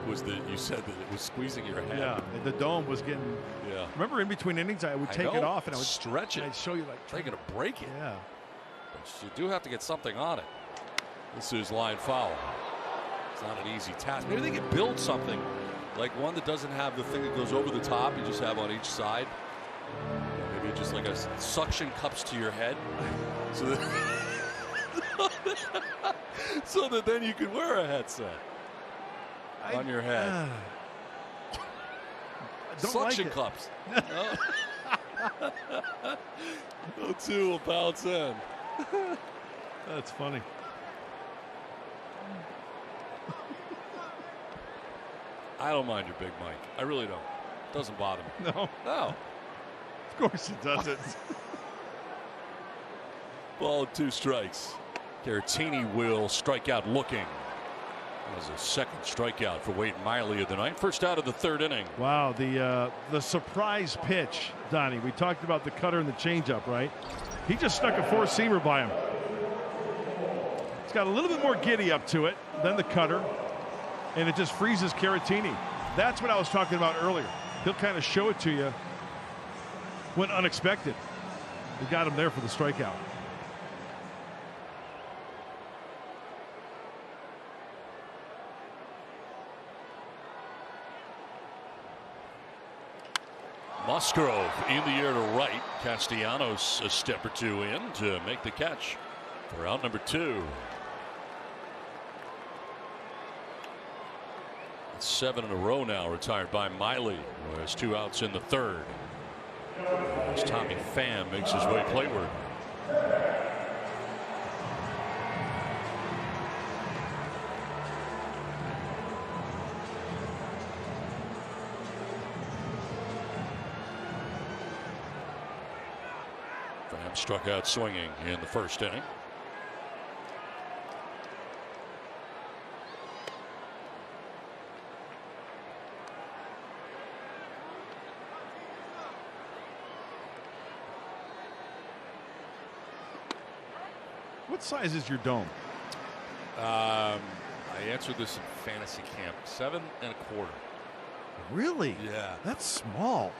You said that it was squeezing your head. Yeah, the dome was getting. Yeah. Remember, in between innings, I would take it off and I would stretch it. I'd show you like trying to break it. Yeah. But you do have to get something on it. This is line foul. It's not an easy task. Maybe they could build something like one that doesn't have the thing that goes over the top. You just have on each side. Maybe just like a suction cups to your head, so that so that then you can wear a headset on your head. Suction cups. 0-2 will bounce in. That's funny. I don't mind your big mic. I really don't. It doesn't bother me. No. No. Of course it doesn't. Ball 2 strikes. Caratini will strike out looking. That was a second strikeout for Wade Miley of the night. First out of the 3rd inning. Wow, the surprise pitch, Donnie. We talked about the cutter and the changeup, right? He just stuck a 4-seamer by him. It's got a little bit more giddy up to it than the cutter, and it just freezes Caratini. That's what I was talking about earlier. He'll kind of show it to you when unexpected. We got him there for the strikeout. Musgrove in the air to right. Castellanos a step or two in to make the catch for out number 2. 7 in a row now retired by Miley, who has 2 outs in the 3rd. As Tommy Pham makes his way playward. Pham struck out swinging in the 1st inning. What size is your dome? I answered this in fantasy camp. 7 1/4. Really? Yeah. That's small.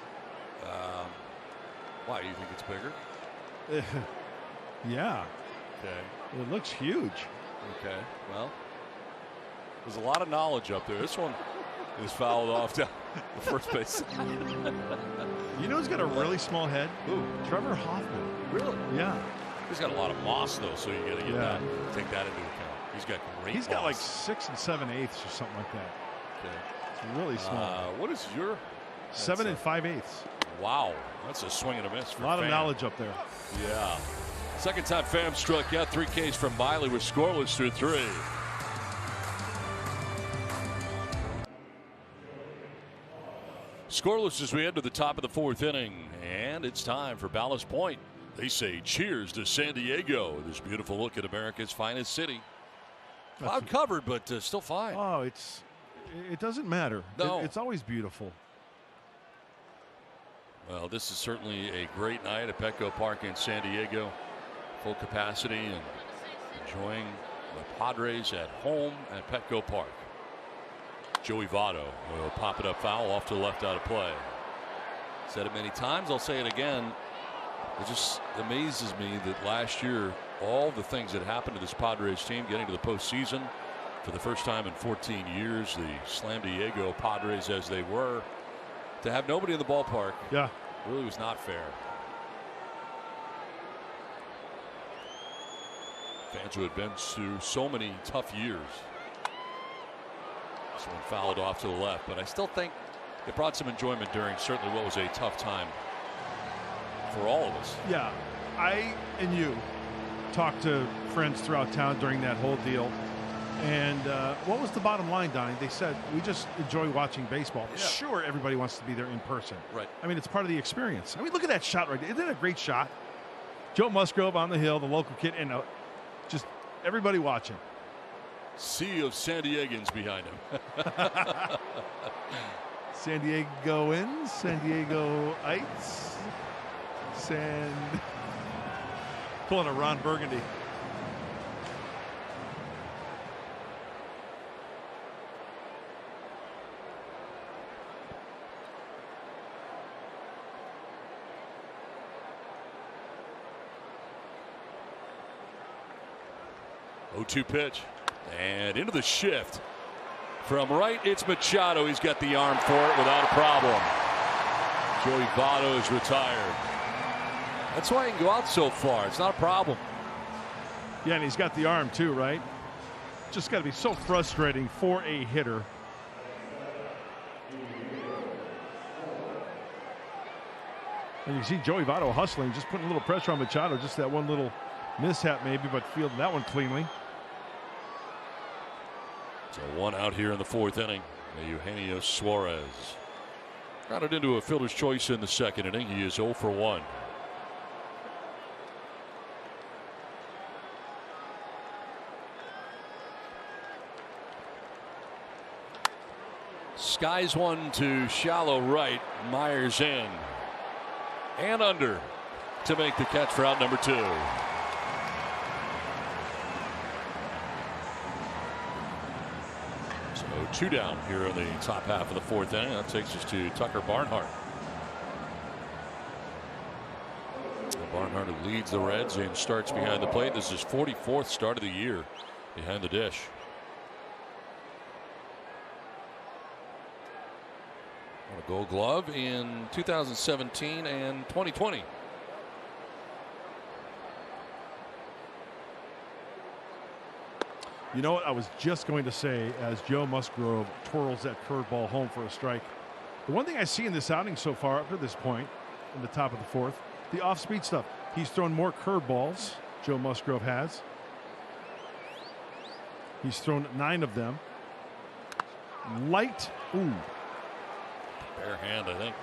Why, you think it's bigger? Yeah. Okay. It looks huge. Okay. Well, there's a lot of knowledge up there. This one is fouled off down the first base. You know who's got a really small head? Who? Trevor Hoffman. Really? Yeah. He's got a lot of moss, though, so you got to get that. Take that into account. He's got great He's moss. got like 6 7/8 or something like that. Okay. It's really small. What is your 7 5/8? Wow, that's a swing and a miss for A lot Pham. of knowledge up there. Yeah. Second time Pham struck out. 3 Ks from Miley with scoreless through 3. Scoreless as we head to the top of the 4th inning, and it's time for Ballast Point. They say cheers to San Diego, this beautiful look at America's finest city. Cloud covered, but still fine. Oh, it doesn't matter. No. It's always beautiful. Well, this is certainly a great night at Petco Park in San Diego. Full capacity and enjoying the Padres at home at Petco Park. Joey Votto will pop it up foul off to the left out of play. Said it many times, I'll say it again. It just amazes me that last year, all the things that happened to this Padres team getting to the postseason for the first time in 14 years, the Slam Diego Padres as they were, to have nobody in the ballpark really was not fair. Fans who had been through so many tough years. This one fouled off to the left, but I still think it brought some enjoyment during certainly what was a tough time for all of us. Yeah, I and you talked to friends throughout town during that whole deal. And what was the bottom line, Donnie? They said, we just enjoy watching baseball. Yeah. Sure, everybody wants to be there in person. Right. I mean, it's part of the experience. I mean, look at that shot right there. Isn't it a great shot? Joe Musgrove on the hill, the local kid, and just everybody watching. Sea of San Diegans behind him. San Diegoans, San Diegoites, pulling a Ron Burgundy. Oh-2 pitch and into the shift from right. It's Machado. He's got the arm for it without a problem. Joey Votto is retired. That's why he can go out so far. It's not a problem. Yeah, and he's got the arm too, right? Just got to be so frustrating for a hitter. And you see Joey Votto hustling, just putting a little pressure on Machado. Just that one little mishap maybe, but fielding that one cleanly. So one out here in the 4th inning. Eugenio Suarez got it into a fielder's choice in the 2nd inning. He is 0 for 1. Skies one to shallow right. Myers in and under to make the catch for out number 2. So 2 down here in the top half of the 4th inning. That takes us to Tucker Barnhart. Barnhart who leads the Reds and starts behind the plate. This is his 44th start of the year behind the dish. A Gold Glove in 2017 and 2020. You know what I was just going to say as Joe Musgrove twirls that curveball home for a strike. The one thing I see in this outing so far up to this point in the top of the 4th, the off-speed stuff. He's thrown more curveballs, Joe Musgrove has. He's thrown 9 of them. Light, Bare hand, I think.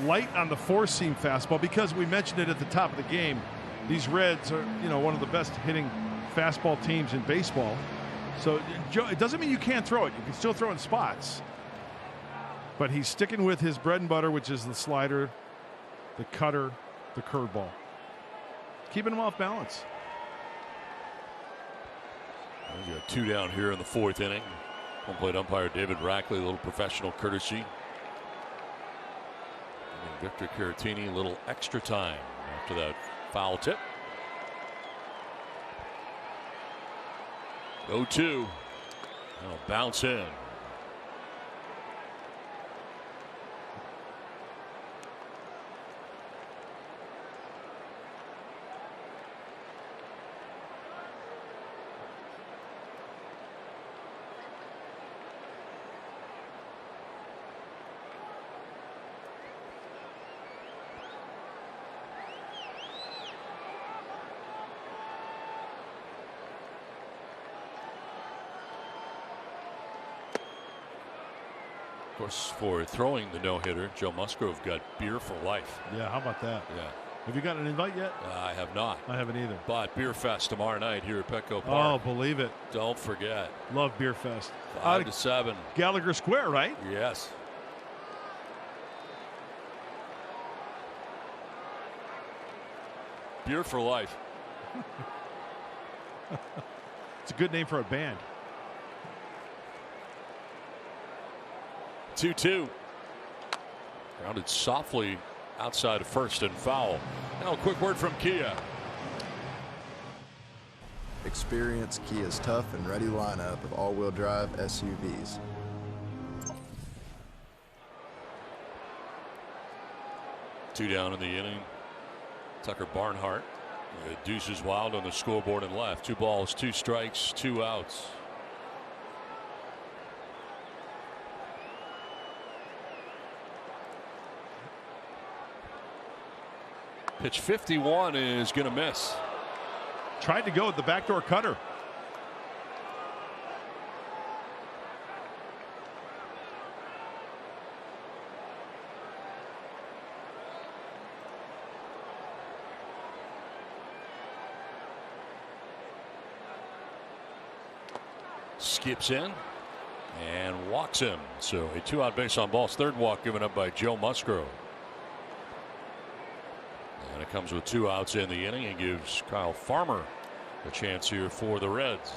Light on the 4-seam fastball, because we mentioned it at the top of the game. These Reds are, one of the best hitting fastball teams in baseball. So Joe, it doesn't mean you can't throw it. You can still throw in spots. But he's sticking with his bread and butter, which is the slider, the cutter, the curveball. Keeping him off balance. We got 2 down here in the 4th inning. Home plate umpire David Rackley, a little professional courtesy. And Victor Caratini, a little extra time after that foul tip. 0-2. That'll bounce in. Of course, for throwing the no-hitter, Joe Musgrove got beer for life. Yeah, how about that? Yeah. Have you gotten an invite yet? I have not. I haven't either. But Beer Fest tomorrow night here at Petco Park. Oh, believe it. Don't forget. Love Beer Fest. 5 to 7. Gallagher Square, right? Yes. Beer for life. It's a good name for a band. 2-2. Grounded softly outside of first and foul. Now a quick word from Kia. Experience Kia's tough and ready lineup of all-wheel drive SUVs. Two down in the inning. Tucker Barnhart deuces wild on the scoreboard and left. 2 balls, 2 strikes, 2 outs. Pitch 51 is going to miss. Tried to go with the backdoor cutter. Skips in and walks him. So a 2-out base on balls. 3rd walk given up by Joe Musgrove. And it comes with 2 outs in the inning and gives Kyle Farmer a chance here for the Reds.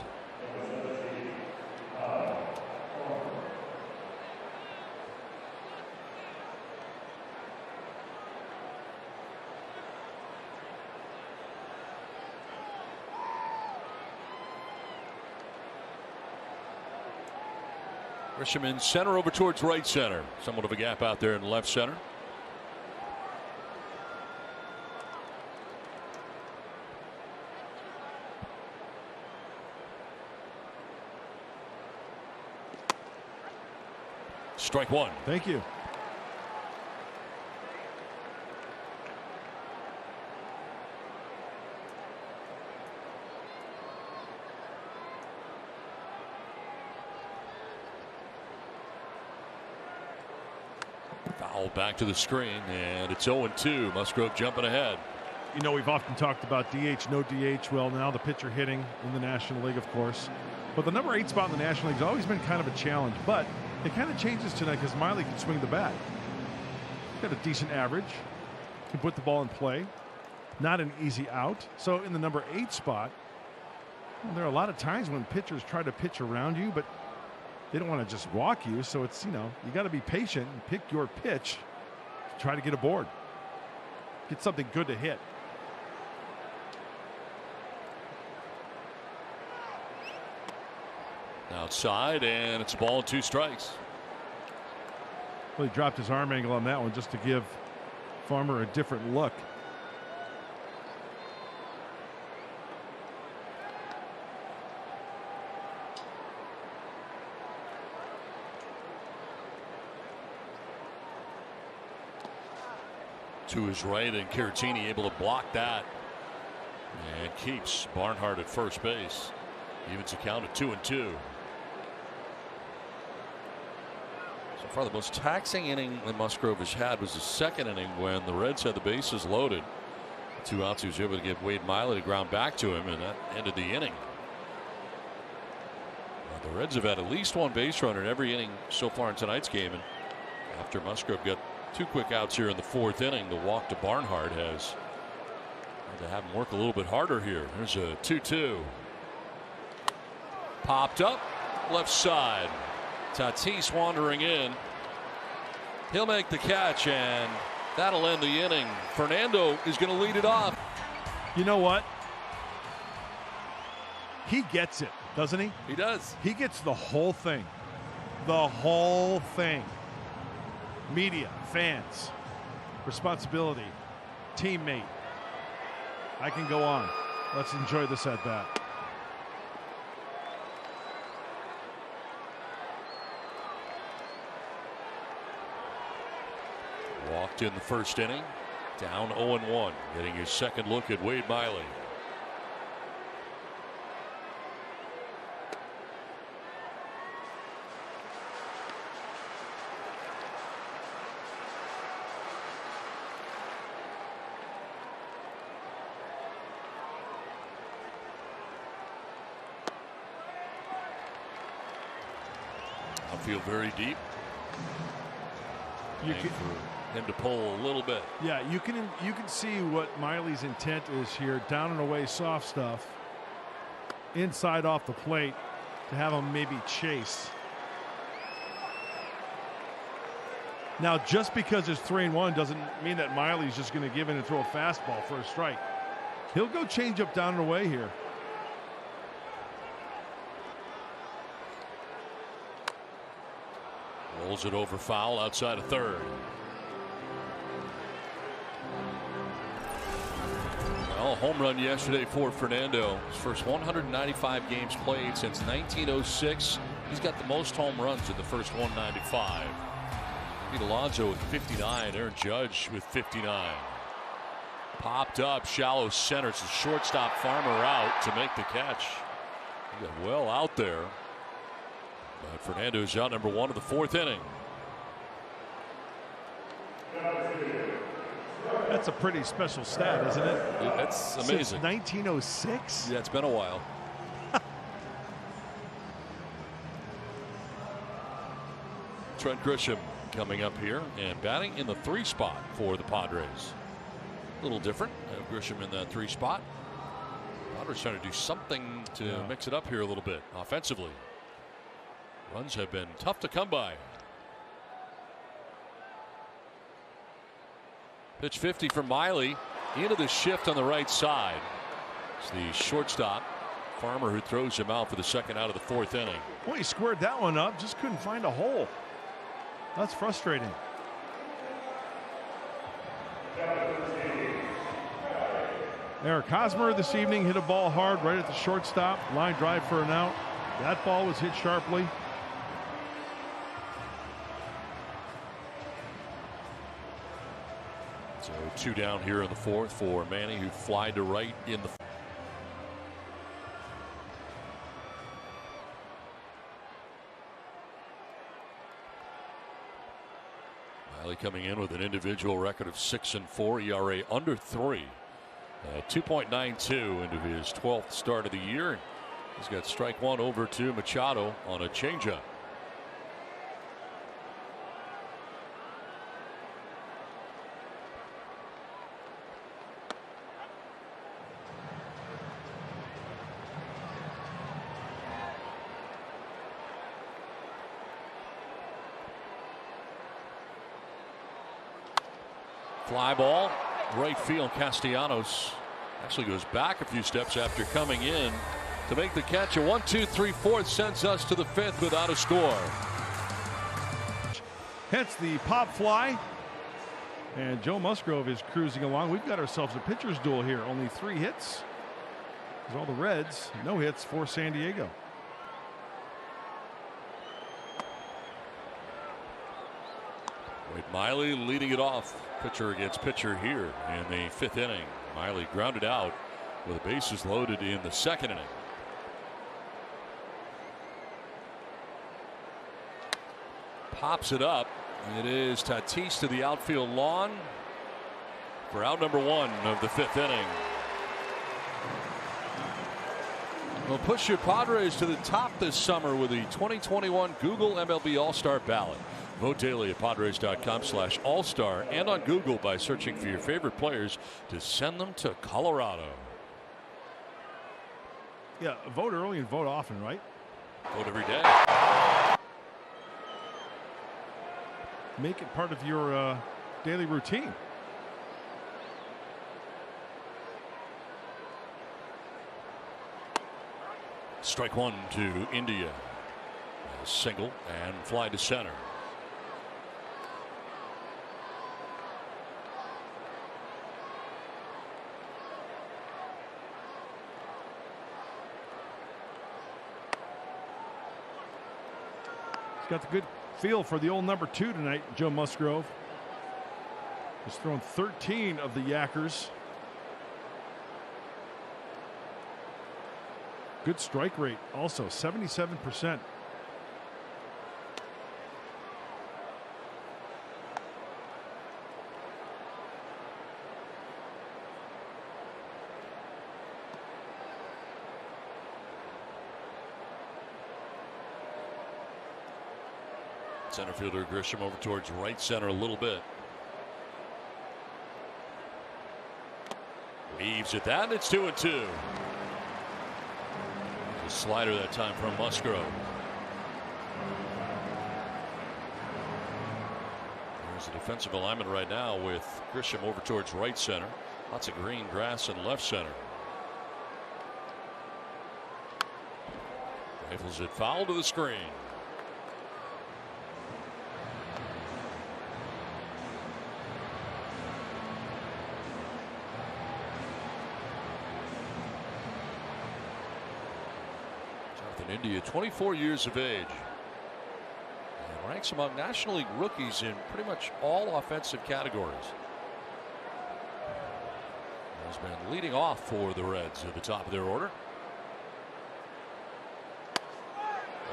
Grisham in center over towards right center. Somewhat of a gap out there in left center. Strike 1. Thank you. Foul back to the screen, and it's 0-2. Musgrove jumping ahead. You know, we've often talked about DH, no DH. Well, now the pitcher hitting in the National League, of course. But the number 8 spot in the National League has always been kind of a challenge. But it kind of changes tonight because Miley can swing the bat. Got a decent average. Can put the ball in play. Not an easy out. So in the number 8 spot, well, there are a lot of times when pitchers try to pitch around you, but they don't want to just walk you. So it's, you know, you got to be patient and pick your pitch to try to get aboard. Get something good to hit. Outside, and it's a ball and 2 strikes. Well, he dropped his arm angle on that one just to give Farmer a different look. To his right, and Caratini able to block that and keeps Barnhart at first base. Evens the count at 2-2. So far, the most taxing inning that Musgrove has had was the 2nd inning when the Reds had the bases loaded. 2 outs, he was able to get Wade Miley to ground back to him, and that ended the inning. The Reds have had at least 1 base runner in every inning so far in tonight's game, and after Musgrove got 2 quick outs here in the 4th inning, the walk to Barnhart has had to have him work a little bit harder here. There's a 2-2. Popped up left side. Tatis wandering in. He'll make the catch, and that'll end the inning. Fernando is going to lead it off. You know what? He gets it, doesn't he? He does. He gets the whole thing. The whole thing. Media, fans, responsibility, teammate. I can go on. Let's enjoy this at bat. Walked in the 1st inning, down 0-1, getting his 2nd look at Wade Miley. Outfield very deep. You And for him to pull a little bit. Yeah, you can see what Miley's intent is here. Down and away soft stuff. Inside off the plate to have him maybe chase. Now, just because it's 3-1 doesn't mean that Miley's just going to give in and throw a fastball for a strike. He'll go change up down and away here. Rolls it over foul outside of third. Well, home run yesterday for Fernando. His first 195 games played since 1906. He's got the most home runs in the first 195. Pete Alonso with 59. Aaron Judge with 59. Popped up, shallow center. It's a shortstop Farmer out to make the catch. He got well out there. But Fernando's out number 1 of the 4th inning. That's a pretty special stat, isn't it? That's amazing. Since 1906? Yeah, it's been a while. Trent Grisham coming up here and batting in the 3 spot for the Padres. A little different. Grisham in that 3 spot. Padres trying to do something to mix it up here a little bit offensively. Runs have been tough to come by. Pitch 50 from Miley into the shift on the right side. It's the shortstop Farmer who throws him out for the 2nd out of the 4th inning. Well, he squared that one up, just couldn't find a hole. That's frustrating. Eric Hosmer this evening hit a ball hard right at the shortstop. Line drive for an out. That ball was hit sharply. So 2 down here in the 4th for Manny, who fly to right in the. Miley coming in with an individual record of 6-4, ERA under 3. 2.92 into his 12th start of the year. He's got strike 1 over to Machado on a changeup. Fly ball, right field. Castellanos actually goes back a few steps after coming in to make the catch. A 1-2-3-4 sends us to the 5th without a score. Hence the pop fly. And Joe Musgrove is cruising along. We've got ourselves a pitcher's duel here. Only 3 hits. There's all the Reds. No hits for San Diego. Wade Miley leading it off. Pitcher against pitcher here in the 5th inning. Miley grounded out with the bases loaded in the 2nd inning. Pops it up. It is Tatis to the outfield lawn for out number 1 of the 5th inning. We'll push your Padres to the top this summer with the 2021 Google MLB All-Star Ballot. Vote daily at Padres.com/All-Star and on Google by searching for your favorite players to send them to Colorado. Yeah, vote early and vote often, right? Vote every day. Make it part of your daily routine. Strike 1 to India. A single and fly to center. Got the good feel for the old number 2 tonight, Joe Musgrove. He's thrown 13 of the Yackers. Good strike rate also, 77%. Center fielder Grisham over towards right center a little bit. Weaves at that, and it's 2-2. A slider that time from Musgrove. There's a defensive alignment right now with Grisham over towards right center. Lots of green grass in left center. Rifles it foul to the screen. India, 24 years of age, and ranks among National League rookies in pretty much all offensive categories. Has been leading off for the Reds at the top of their order.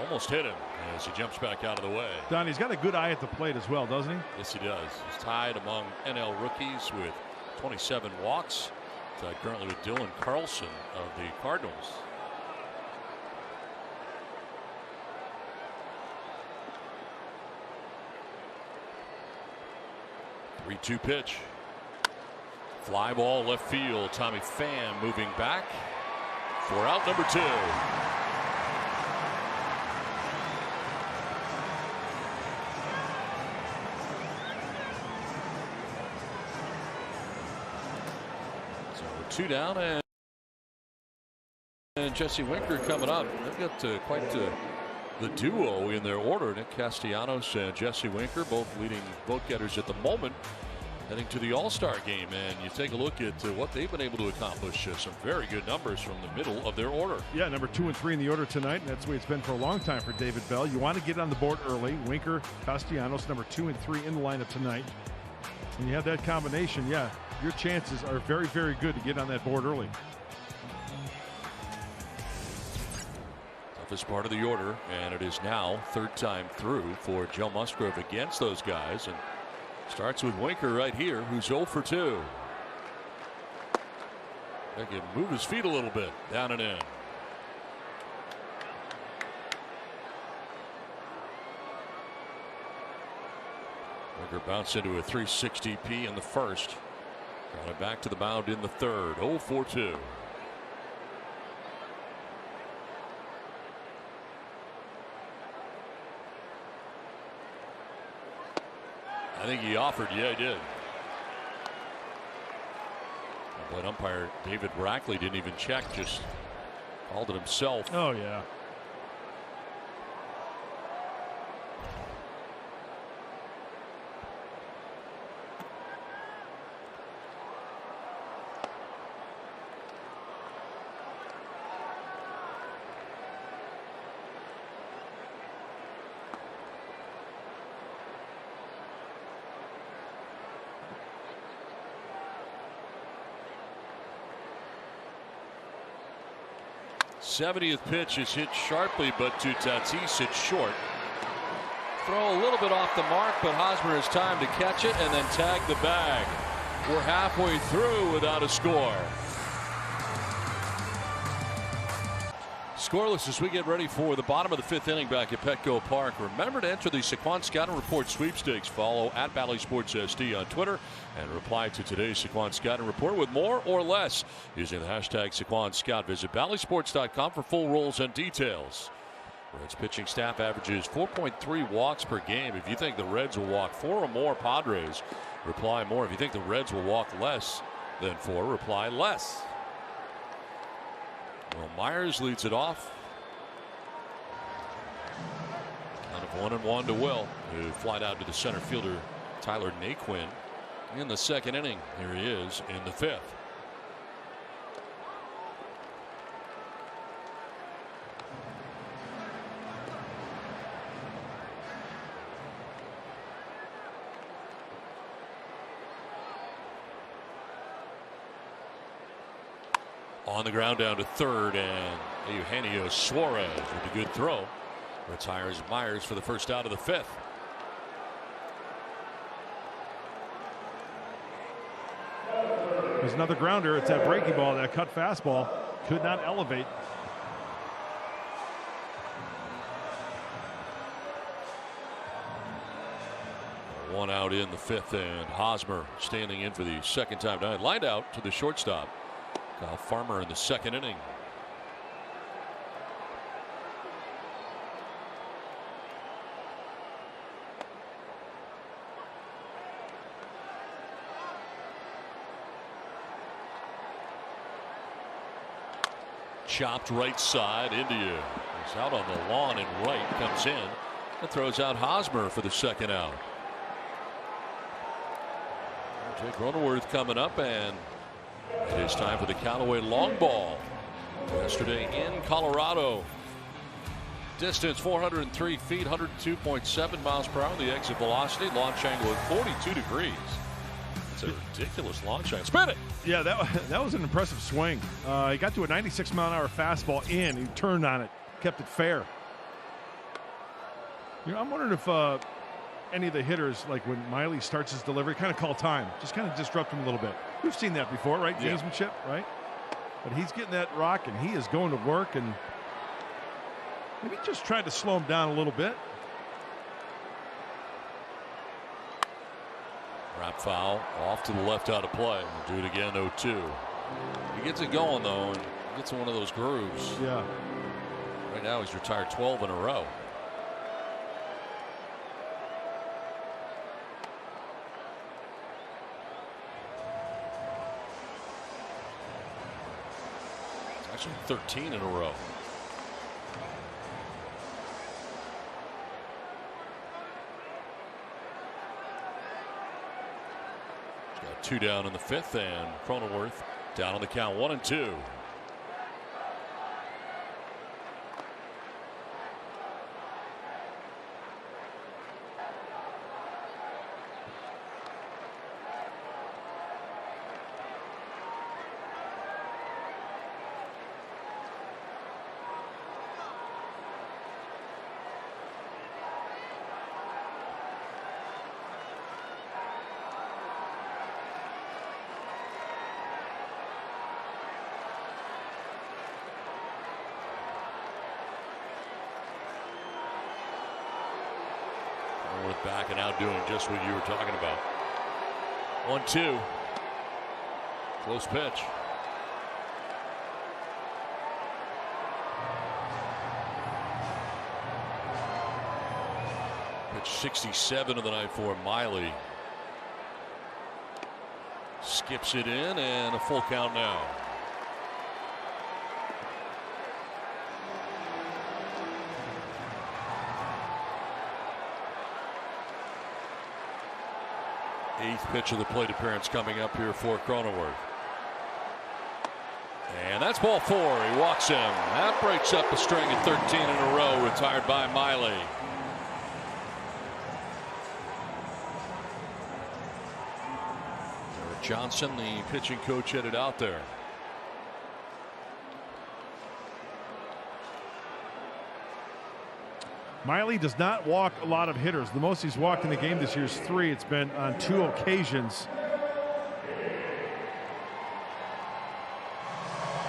Almost hit him as he jumps back out of the way. Don, he's got a good eye at the plate as well, doesn't he? Yes, he does. He's tied among NL rookies with 27 walks. Tied currently with Dylan Carlson of the Cardinals. 3-2 pitch. Fly ball left field. Tommy Pham moving back for out number 2. So 2 down, and Jesse Winker coming up. They've got quite the duo in their order. Nick Castellanos and Jesse Winker, both leading vote getters at the moment, heading to the All-Star game. And you take a look at what they've been able to accomplish. Some very good numbers from the middle of their order. Yeah, number 2 and 3 in the order tonight, and that's the way it's been for a long time for David Bell. You want to get on the board early. Winker, Castellanos, number 2 and 3 in the lineup tonight. When you have that combination, yeah, your chances are very, very good to get on that board early. Toughest part of the order, and it is now third time through for Joe Musgrove against those guys, and starts with Winker right here, who's 0 for 2. They can move his feet a little bit, down and in. Winker bounced into a 360p in the first. Got it back to the mound in the third. 0 for 2. I think he offered. Yeah, he did. But umpire David Brackley didn't even check, just called it himself. Oh, yeah. '70th pitch is hit sharply, but to Tatis it's short. Throw a little bit off the mark, but Hosmer has time to catch it and then tag the bag. We're halfway through without a score. Scoreless as we get ready for the bottom of the 5th inning back at Petco Park. Remember to enter the Saquon Scouting Report sweepstakes. Follow at Valley Sports SD on Twitter and reply to today's Saquon Scouting Report with more or less using the hashtag Saquon Scout. Visit valleysports.com for full rules and details. Reds pitching staff averages 4.3 walks per game. If you think the Reds will walk 4 or more Padres, reply more. If you think the Reds will walk less than 4, reply less. Well, Myers leads it off. Count of 1-1 to Will, who flied out to the center fielder Tyler Naquin in the 2nd inning. Here he is in the 5th. On the ground down to third, and Eugenio Suarez with a good throw retires Myers for the first out of the 5th. There's another grounder. It's that breaking ball, that cut fastball. Could not elevate. One out in the fifth, and Hosmer standing in for the second time tonight. Lined out to the shortstop, Kyle Farmer, in the second inning. Chopped right side. India is out on the lawn, and right comes in and throws out Hosmer for the second out. Jake Cronenworth coming up, and it is time for the Callaway long ball. Yesterday in Colorado. Distance 403 feet, 102.7 miles per hour. The exit velocity, launch angle at 42 degrees. It's a ridiculous launch angle. Spin it! Yeah, that was an impressive swing. He got to a 96-mile-an-hour fastball in. He turned on it, kept it fair. You know, I'm wondering if any of the hitters, like when Miley starts his delivery, kind of call time, just kind of disrupt him a little bit. We've seen that before, right? Yeah. Gamesmanship, right? But he's getting that rock, and he is going to work, and maybe just tried to slow him down a little bit. Wrap foul off to the left out of play. We'll do it again, 0-2. He gets it going, though, and gets in one of those grooves. Yeah. Right now he's retired 12 in a row. It's actually 13 in a row. Two down in the fifth, and Cronenworth down on the count, 1-2. Back and out doing just what you were talking about. 1-2. Close pitch. Pitch 67 of the night for Miley. Skips it in, and a full count now. Eighth pitch of the plate appearance coming up here for Cronenworth. And that's ball four. He walks him. That breaks up a string of 13 in a row, retired by Miley. Eric Johnson, the pitching coach, headed out there. Miley does not walk a lot of hitters. The most he's walked in the game this year is 3. It's been on 2 occasions.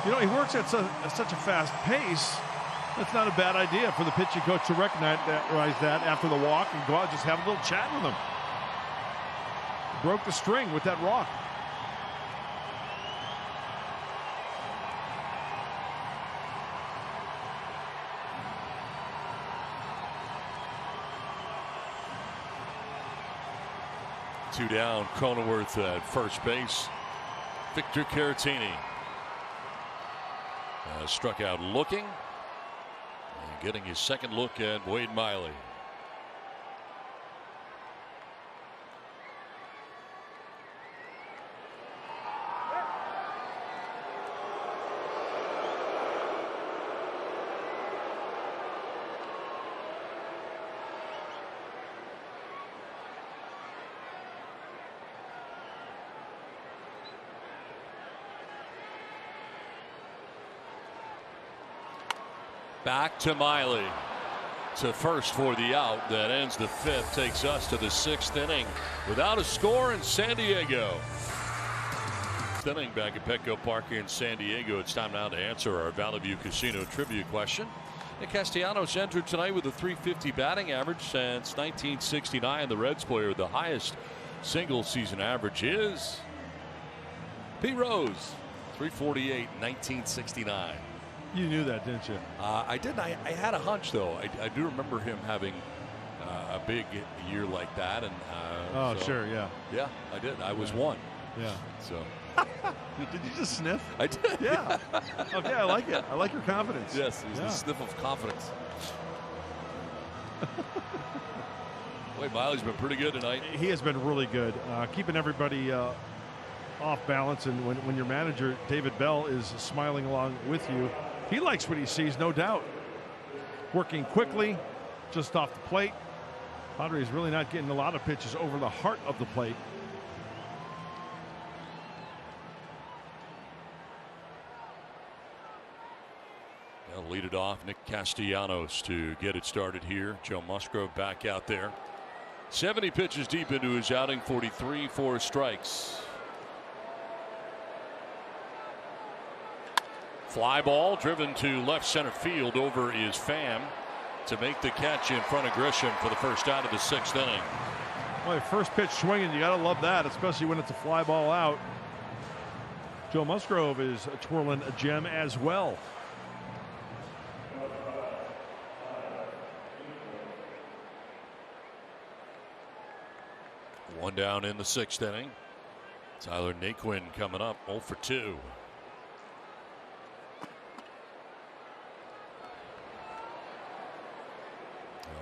You know, he works at such a fast pace. That's not a bad idea for the pitching coach to recognize that after the walk and go out and just have a little chat with him. Broke the string with that walk. Two down, Cronenworth at first base. Victor Caratini struck out looking and getting his second look at Wade Miley. Back to Miley, to first for the out. That ends the fifth, takes us to the sixth inning without a score in San Diego. Sixth inning back at Petco Park here in San Diego. It's time now to answer our Valley View Casino trivia question. Nick Castellanos entered tonight with a .350 batting average since 1969. The Reds player, the highest single season average is Pete Rose, .348, 1969. You knew that, didn't you? I didn't. I had a hunch, though. I do remember him having a big year like that. And oh, so, sure, yeah. Yeah, I did. I was one. Yeah. So. Did you just sniff? I did. Yeah. Okay, I like it. I like your confidence. Yes, it was the sniff of confidence. Boy, Miley's been pretty good tonight. He has been really good, keeping everybody off balance. And when your manager, David Bell, is smiling along with you, he likes what he sees, no doubt. Working quickly, just off the plate. Padres really not getting a lot of pitches over the heart of the plate. They'll lead it off. Nick Castellanos to get it started here. Joe Musgrove back out there. 70 pitches deep into his outing, 43, 4 strikes. Fly ball driven to left center field. Over is Pham to make the catch in front of Grisham for the first out of the 6th inning. Boy, first pitch swinging, you got to love that, especially when it's a fly ball out. Joe Musgrove is twirling a gem as well. One down in the 6th inning. Tyler Naquin coming up, 0 for 2.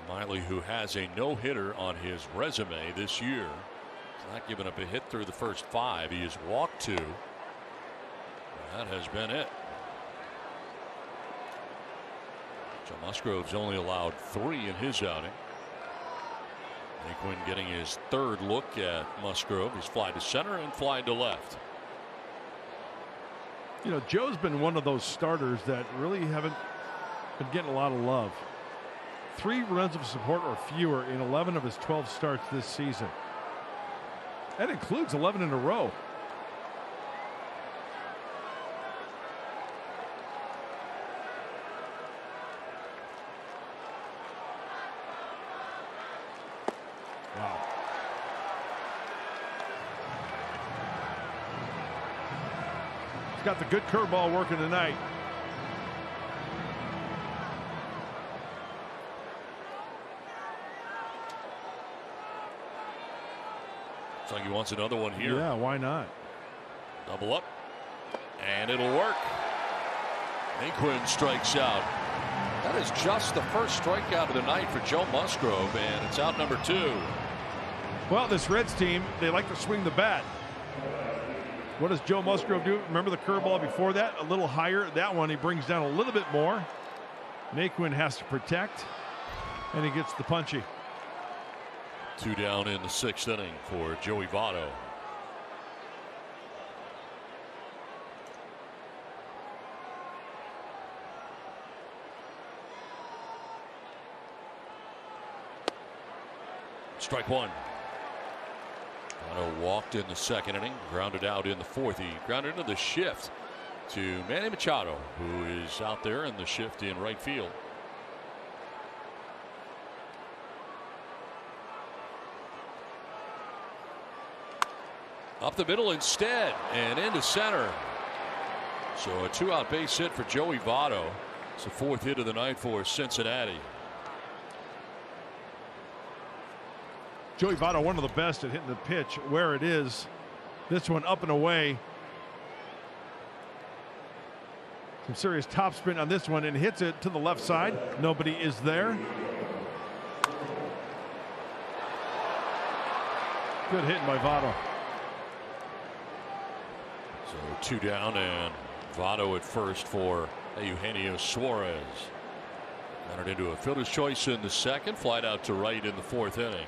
Miley, who has a no-hitter on his resume this year, has not given up a hit through the first 5. He has walked 2. That has been it. Joe Musgrove's only allowed 3 in his outing. Naquin getting his 3rd look at Musgrove. He's fly to center and fly to left. You know, Joe's been one of those starters that really haven't been getting a lot of love. 3 runs of support or fewer in 11 of his 12 starts this season. That includes 11 in a row. Wow. He's got the good curveball working tonight. Looks like he wants another one here. Yeah, why not? Double up, and it'll work. Naquin strikes out. That is just the first strikeout of the night for Joe Musgrove, and it's out number 2. Well, this Reds team, they like to swing the bat. What does Joe Musgrove do? Remember the curveball before that? A little higher. That one he brings down a little bit more. Naquin has to protect, and he gets the punchy. 2 down in the 6th inning for Joey Votto. Strike 1. Votto walked in the 2nd inning, grounded out in the 4th. He grounded into the shift to Manny Machado, who is out there in the shift in right field. Up the middle instead and into center. So a 2-out base hit for Joey Votto. It's the 4th hit of the night for Cincinnati. Joey Votto, one of the best at hitting the pitch where it is. This one up and away. Some serious topspin on this one, and hits it to the left side. Nobody is there. Good hitting by Votto. So 2 down, and Votto at first for Eugenio Suarez. Got it into a fielder's choice in the 2nd, flied out to right in the 4th inning.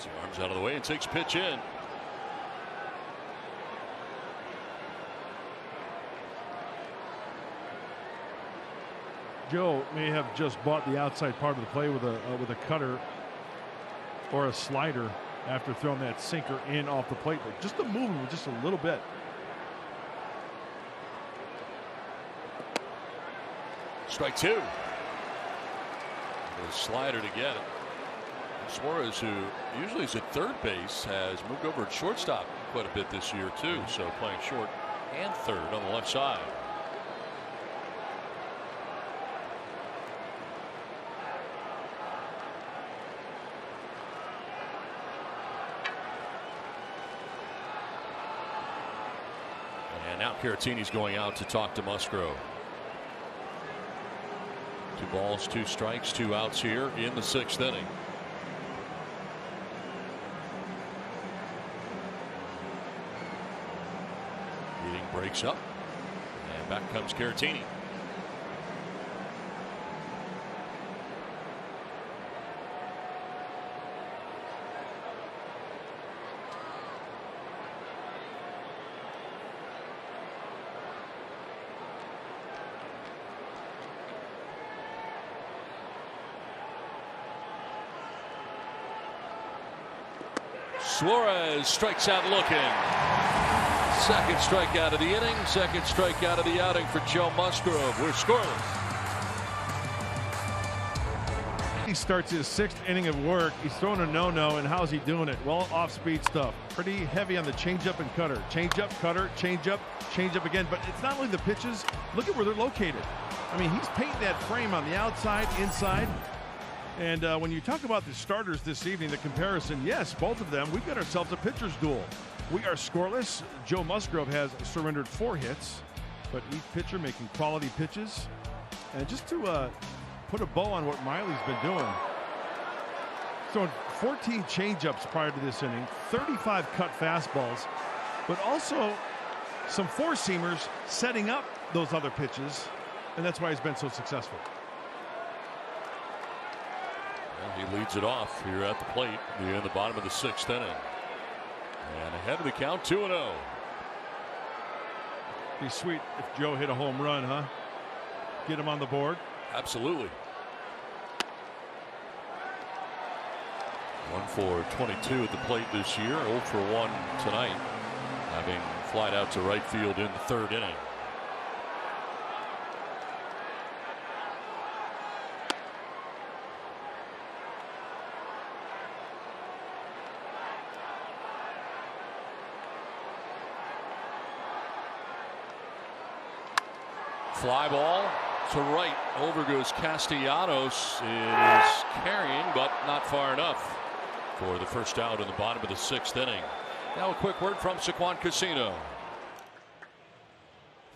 His arms out of the way and takes pitch in. Joe may have just bought the outside part of the play with a cutter or a slider after throwing that sinker in off the plate, but just to move him just a little bit. Strike two. The slider to get it. Suarez, who usually is at third base, has moved over at shortstop quite a bit this year too, so playing short and third on the left side. And now Caratini's going out to talk to Musgrove. 2 balls, 2 strikes, 2 outs here in the 6th inning. Heating breaks up, and back comes Caratini. Suarez strikes out looking. 2nd strikeout of the inning, 2nd strikeout of the outing for Joe Musgrove. We're scoreless. He starts his 6th inning of work. He's throwing a no-no, and how's he doing it? Well, off-speed stuff. Pretty heavy on the changeup and cutter. Changeup, cutter, changeup again. But it's not only the pitches. Look at where they're located. I mean, he's painting that frame on the outside, inside. And when you talk about the starters this evening, the comparison, yes, both of them, we've got ourselves a pitcher's duel. We are scoreless. Joe Musgrove has surrendered 4 hits, but each pitcher making quality pitches. And just to put a bow on what Miley's been doing, throwing 14 changeups prior to this inning, 35 cut fastballs, but also some 4-seamers setting up those other pitches, and that's why he's been so successful. He leads it off here at the plate in the bottom of the 6th inning. And ahead of the count, 2-0. Be sweet if Joe hit a home run, huh? Get him on the board. Absolutely. 1 for 22 at the plate this year. 0 for 1 tonight, having flied out to right field in the 3rd inning. Fly ball to right. Over goes Castellanos. It is carrying, but not far enough for the first out in the bottom of the 6th inning. Now a quick word from Sequan Casino.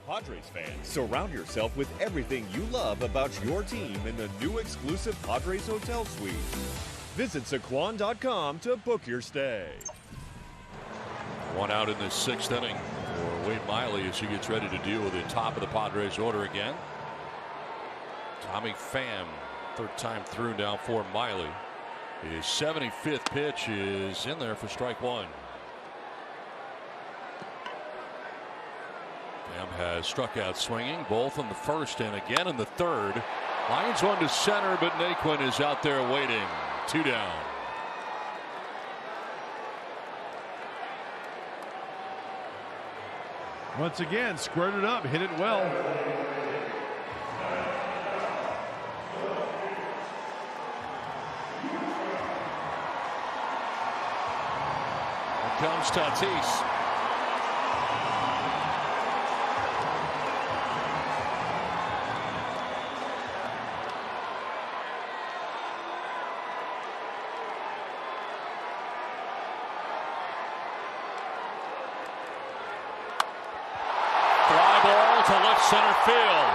Padres fans, surround yourself with everything you love about your team in the new exclusive Padres Hotel Suite. Visit Sequan.com to book your stay. 1 out in the 6th inning for Wade Miley as he gets ready to deal with the top of the Padres order again. Tommy Pham, 3rd time through now for Miley. His 75th pitch is in there for strike 1. Pham has struck out swinging both in the 1st and again in the 3rd. Lines one to center, but Naquin is out there waiting. 2 down. Once again, squared it up, hit it well. Here comes Tatis. To left center field.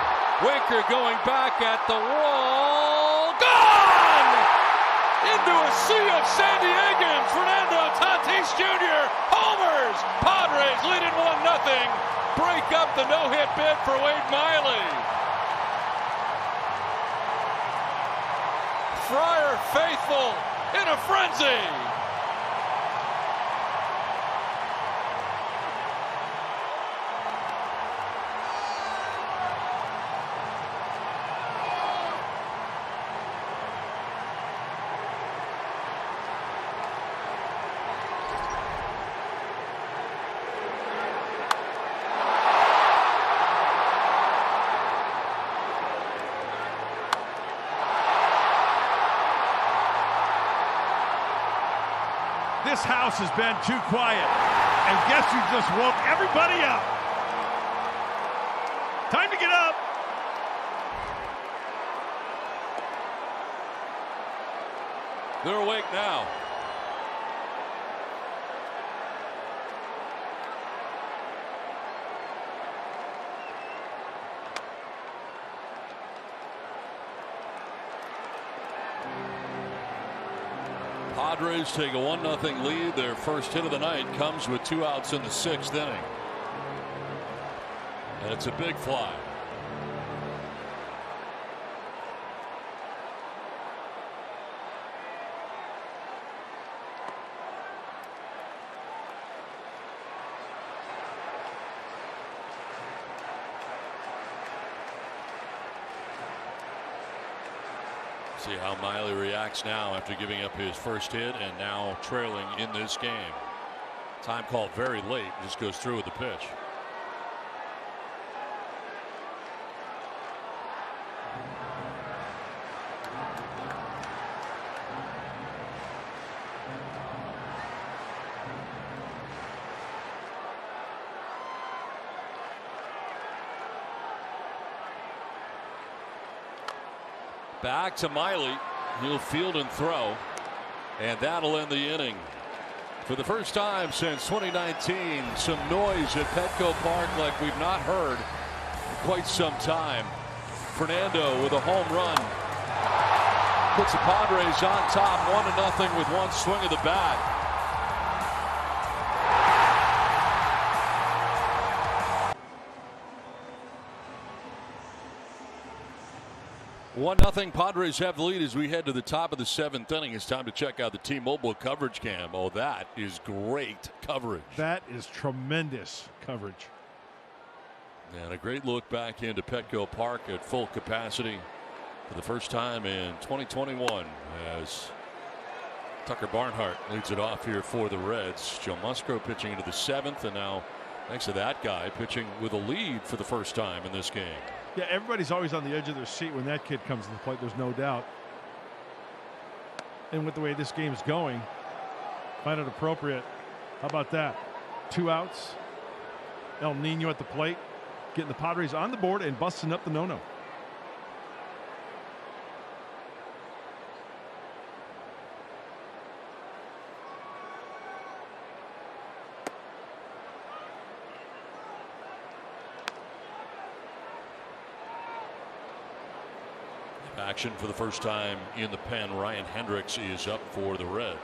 Winker going back at the wall. Gone! Into a sea of San Diegans. Fernando Tatis Jr. homers. Padres lead it 1-0. Break up the no-hit bid for Wade Miley. Friar faithful in a frenzy. This house has been too quiet. And guess who just woke everybody up? Time to get up. They're awake now. Padres take a 1-0 lead. Their first hit of the night comes with 2 outs in the 6th inning. And it's a big fly. See how Miley reacts now after giving up his first hit and now trailing in this game. Time called very late. Just goes through with the pitch. Back to Miley. He'll field and throw. And that'll end the inning. For the first time since 2019, some noise at Petco Park like we've not heard in quite some time. Fernando with a home run. Puts the Padres on top 1-0 with one swing of the bat. 1-0 Padres have the lead as we head to the top of the 7th inning. It's time to check out the T-Mobile coverage cam. Oh, that is great coverage. That is tremendous coverage. And a great look back into Petco Park at full capacity for the first time in 2021 as Tucker Barnhart leads it off here for the Reds. Joe Musgrove pitching into the 7th, and now thanks to that guy pitching with a lead for the first time in this game. Yeah, everybody's always on the edge of their seat when that kid comes to the plate. There's no doubt. And with the way this game's going, find it appropriate. How about that? 2 outs. El Nino at the plate, getting the Padres on the board and busting up the no-no. Action for the first time in the pen. Ryan Hendricks is up for the Reds.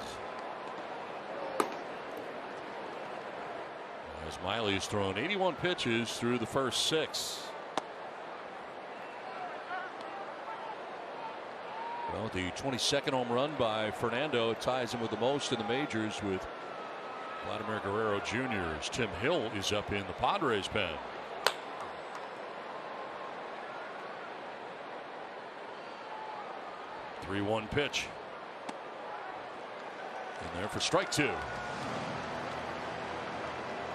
As Miley has thrown 81 pitches through the first 6. Well, the 22nd home run by Fernando ties him with the most in the majors with Vladimir Guerrero Jr. as Tim Hill is up in the Padres pen. 3-1 pitch. In there for strike 2.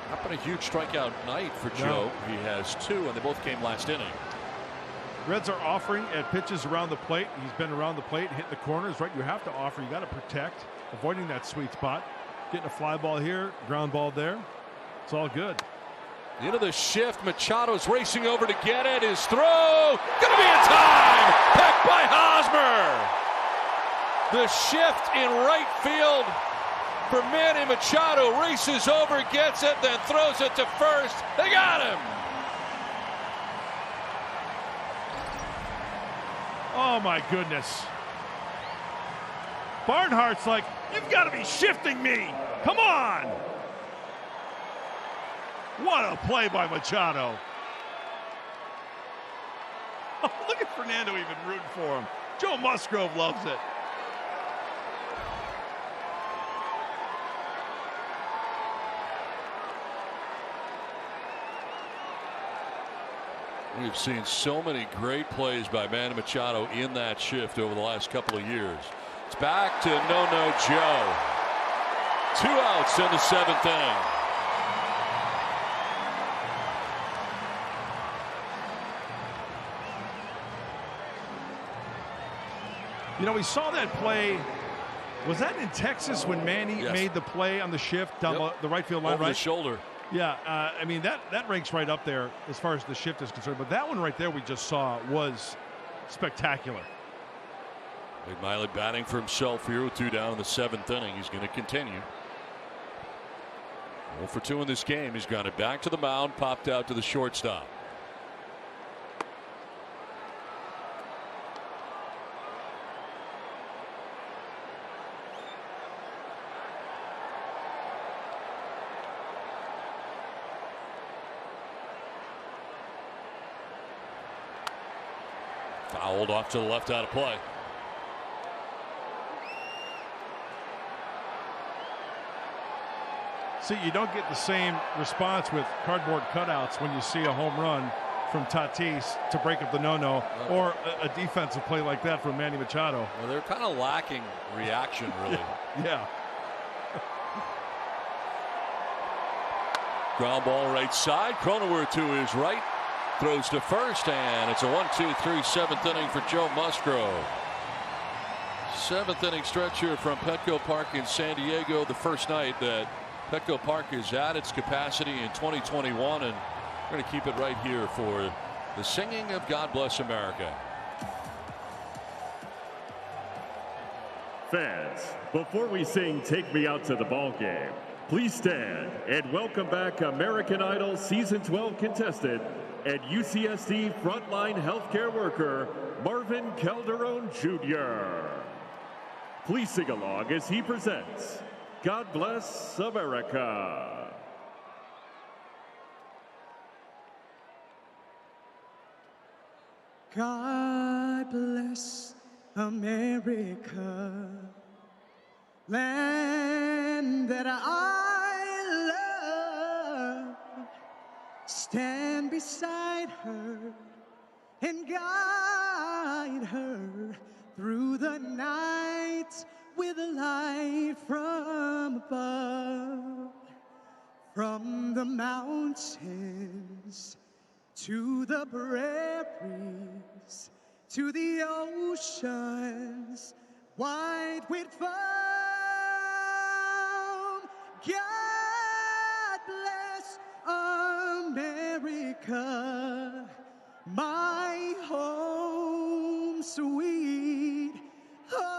Not been a huge strikeout night for Joe. He has 2, and they both came last inning. Reds are offering at pitches around the plate. He's been around the plate, hitting the corners. Right, you have to offer. You got to protect, avoiding that sweet spot. Getting a fly ball here, ground ball there. It's all good. Into the shift, Machado's racing over to get it. His throw, gonna be in time. Picked by Hosmer. The shift in right field for Manny Machado. Races over, gets it, then throws it to first. They got him. Oh my goodness. Barnhart's like, you've got to be shifting me. Come on. What a play by Machado. Oh, look at Fernando even rooting for him. Joe Musgrove loves it. We've seen so many great plays by Manny Machado in that shift over the last couple of years. It's back to No-No Joe. 2 outs in the 7th inning. You know, we saw that play Was that in Texas when Manny made the play on the shift down the right field line? Over the shoulder. Yeah, I mean, that ranks right up there as far as the shift is concerned. But that one right there we just saw was spectacular. Wade Miley batting for himself here with 2 down in the 7th inning. He's going to continue. 0 for 2 in this game. He's got it back to the mound, popped out to the shortstop. Fouled off to the left, out of play. See, you don't get the same response with cardboard cutouts when you see a home run from Tatis to break up the no-no, or a defensive play like that from Manny Machado. Well, they're kind of lacking reaction, really. Yeah. Ground ball right side. Cronenworth to his right. Throws to first, and it's a 1-2-3 7th inning for Joe Musgrove. 7th inning stretch here from Petco Park in San Diego. The first night that Petco Park is at its capacity in 2021, and we're going to keep it right here for the singing of God Bless America. Fans, before we sing Take Me Out to the Ball Game, please stand and welcome back American Idol Season 12 contestant and UCSD frontline healthcare worker, Marvin Calderon Jr. Please sing along as he presents God Bless America. God bless America, land that I love. Stand beside her and guide her through the night with a light from above. From the mountains to the prairies, to the oceans wide with foam. God bless America, my home sweet home.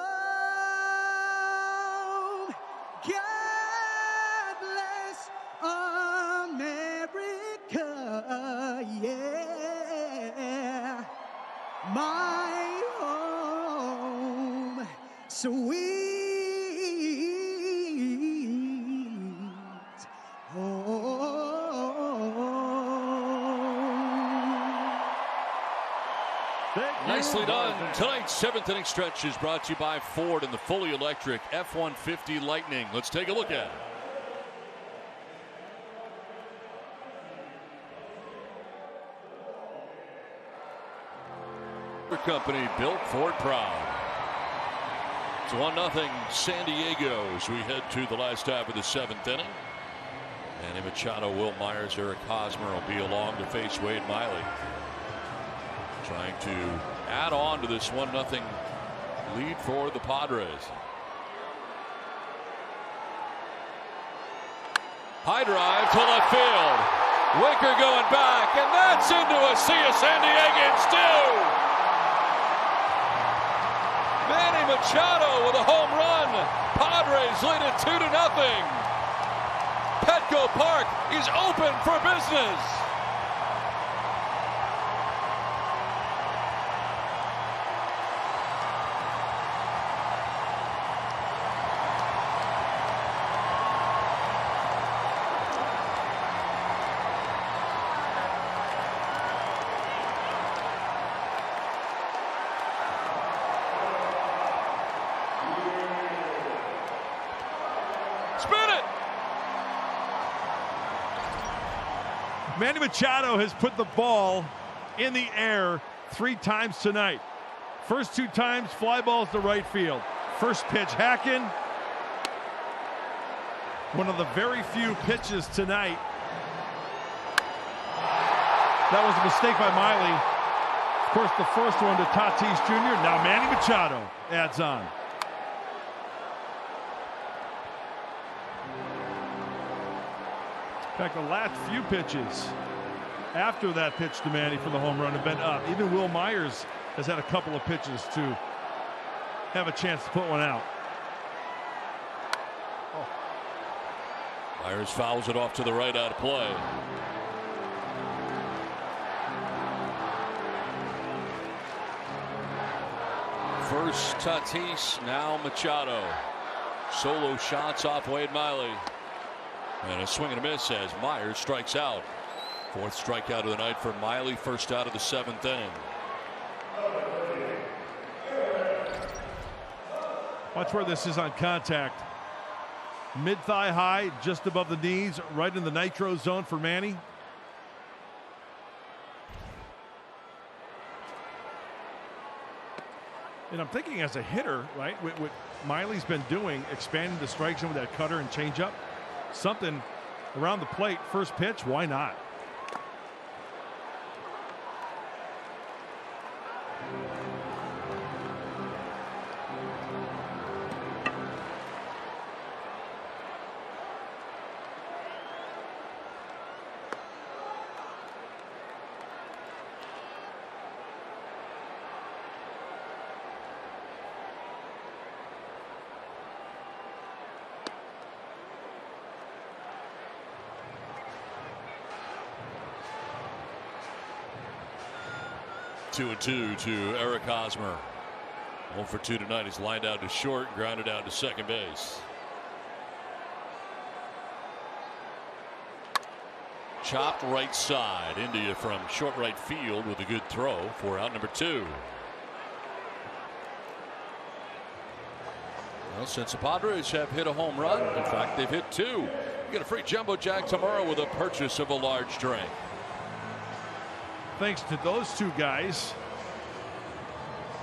God bless America, yeah, my home sweet home. Nicely done. Tonight's 7th inning stretch is brought to you by Ford and the fully electric F-150 Lightning. Let's take a look at it. Company built Ford proud. It's 1-0 San Diego as we head to the last half of the 7th inning. Manny Machado, Will Myers, Eric Hosmer will be along to face Wade Miley. Trying to add on to this 1-0 lead for the Padres. High drive to left field. Winker going back, and that's into a sea of San Diegans too. Manny Machado with a home run. Padres lead it 2-0. Petco Park is open for business. Manny Machado has put the ball in the air 3 times tonight. First 2 times, fly balls to right field. First pitch, hacking. One of the very few pitches tonight. That was a mistake by Miley. Of course, the first one to Tatis Jr. Now Manny Machado adds on. In fact, the last few pitches after that pitch to Manny for the home run have been up. Even Will Myers has had a couple of pitches to have a chance to put one out. Myers fouls it off to the right, out of play. First Tatis, now Machado. Solo shots off Wade Miley. And a swing and a miss as Myers strikes out. Fourth strikeout of the night for Miley, first out of the 7th inning. Watch where this is on contact. Mid-thigh high, just above the knees, right in the nitro zone for Manny. And I'm thinking as a hitter, right, what Miley's been doing, expanding the strike zone with that cutter and changeup, something around the plate, first pitch, why not? Two and two to Eric Hosmer. 1 for 2 tonight. He's lined out to short, grounded out to second base. Chopped right side. India from short right field with a good throw for out number 2. Well, since the Padres have hit a home run, in fact, they've hit 2. You get a free jumbo jack tomorrow with a purchase of a large drink. Thanks to those two guys.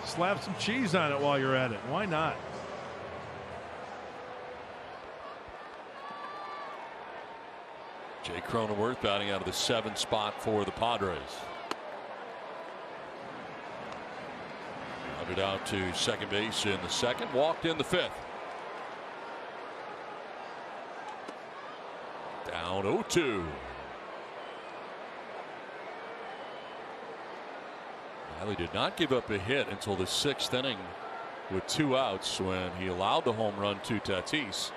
Slap some cheese on it while you're at it. Why not? Jay Cronenworth batting out of the 7th spot for the Padres. Grounded out to second base in the 2nd, walked in the 5th. Down 0-2. Miley did not give up a hit until the 6th inning with 2 outs when he allowed the home run to Tatis.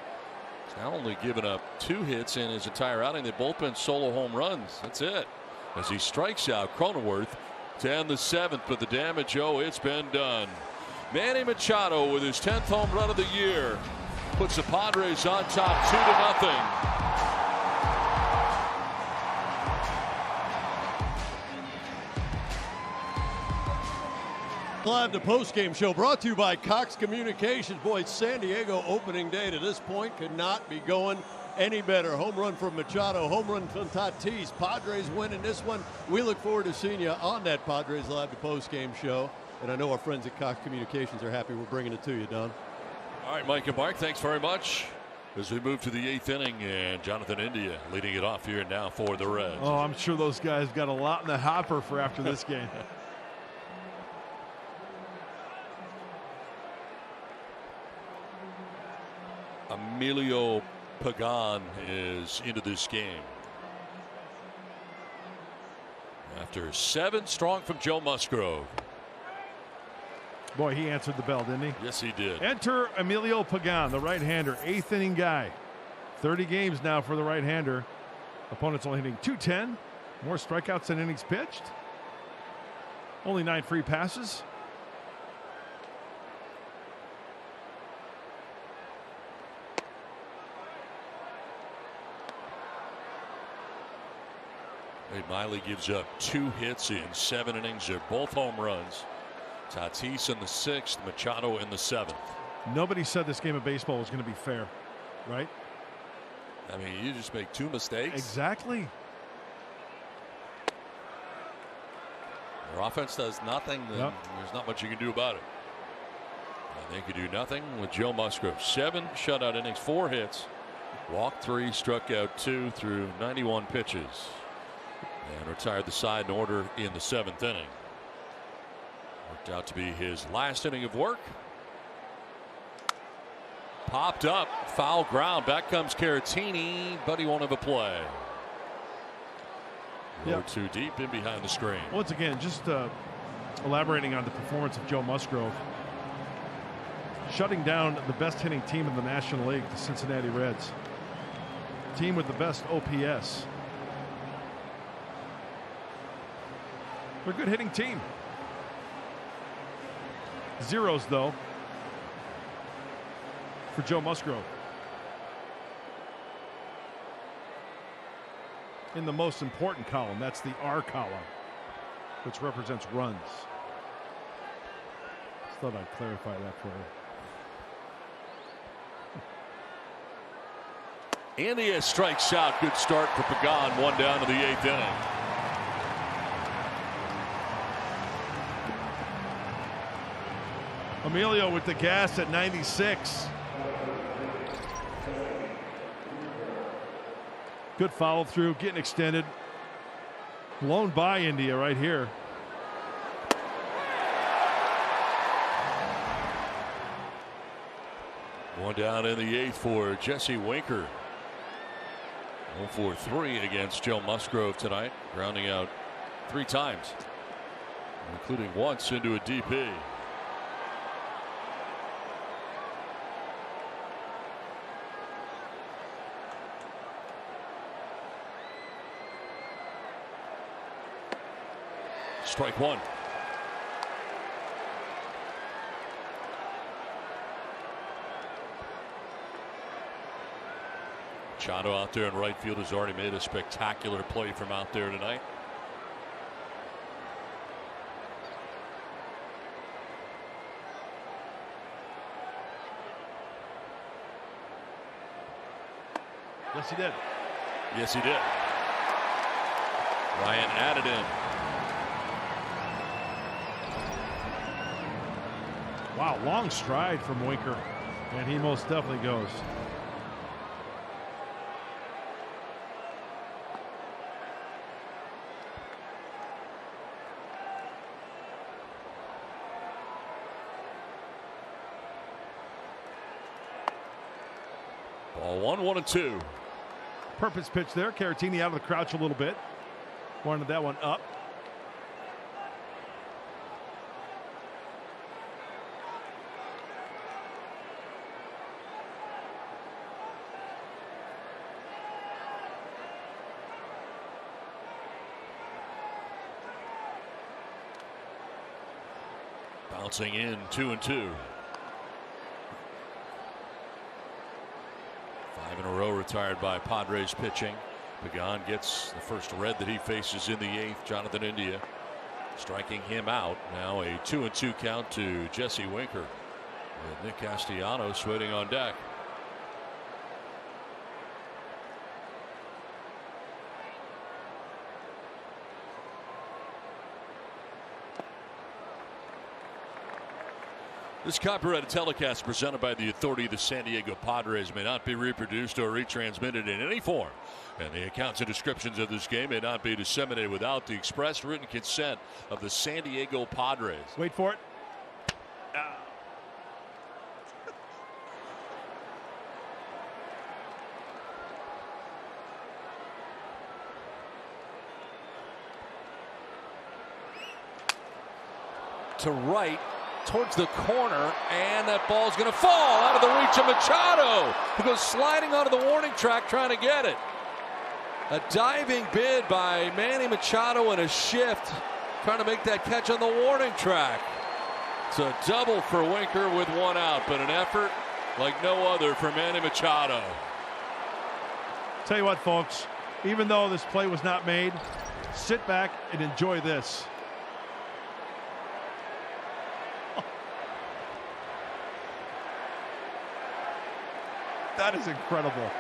He's now only given up 2 hits in his entire outing. They've both been solo home runs. That's it. As he strikes out Cronenworth to end the 7th, but the damage, it's been done. Manny Machado with his 10th home run of the year puts the Padres on top 2-0. Live, the post-game show brought to you by Cox Communications. Boy, San Diego opening day to this point could not be going any better. Home run from Machado, home run from Tatis. Padres winning this one. We look forward to seeing you on that Padres Live, the post-game show. And I know our friends at Cox Communications are happy we're bringing it to you, Don. All right, Mike and Mark, thanks very much. As we move to the 8th inning, and Jonathan India leading it off here now for the Reds. Oh, I'm sure those guys got a lot in the hopper for after this game. Emilio Pagan is into this game after 7 strong from Joe Musgrove. Boy, he answered the bell, didn't he? Yes, he did. Enter Emilio Pagan, the right-hander, 8th inning guy. 30 games now for the right-hander. Opponents only hitting .210. More strikeouts than innings pitched. Only 9 free passes. Wade Miley gives up 2 hits in 7 innings. They're both home runs. Tatis in the 6th, Machado in the 7th. Nobody said this game of baseball was going to be fair, right? I mean, you just make 2 mistakes. Exactly. Their offense does nothing, then there's not much you can do about it. And they could do nothing with Joe Musgrove. 7 shutout innings, 4 hits, walked 3, struck out 2 through 91 pitches, and retired the side in order in the 7th inning. Worked out to be his last inning of work. Popped up, foul ground. Back comes Caratini, but he won't have a play. Yep. 2 deep in behind the screen. Once again, just elaborating on the performance of Joe Musgrove. Shutting down the best hitting team in the National League, the Cincinnati Reds. Team with the best OPS. They're a good hitting team. Zeros, though, for Joe Musgrove. In the most important column, that's the R column, which represents runs. Just thought I'd clarify that for you. India strikes out. Good start for Pagan. 1 down to the 8th inning. Emilio with the gas at 96. Good follow through, getting extended. Blown by India right here. One down in the 8th for Jesse Winker. 0 for 3 against Joe Musgrove tonight, grounding out 3 times, including once into a DP. Strike 1. Machado out there in right field has already made a spectacular play from out there tonight. Yes, he did. Yes, he did. Ryan added in. Wow, long stride from Winker, and he most definitely goes. Ball 1, 1-2. Purpose pitch there. Caratini out of the crouch a little bit. Wanted that one up. Bouncing in 2-2. 5 in a row retired by Padres pitching. Pagan gets the first red that he faces in the 8th. Jonathan India striking him out. Now a 2-2 count to Jesse Winker, with Nick Castellanos waiting on deck. This copyrighted telecast presented by the authority of the San Diego Padres may not be reproduced or retransmitted in any form, and the accounts and descriptions of this game may not be disseminated without the express written consent of the San Diego Padres. Wait for it. To right. Towards the corner, and that ball's going to fall out of the reach of Machado, who goes sliding onto the warning track trying to get it. A diving bid by Manny Machado and a shift trying to make that catch on the warning track. It's a double for Winker with 1 out, but an effort like no other for Manny Machado. Tell you what, folks, even though this play was not made, sit back and enjoy this. That is incredible.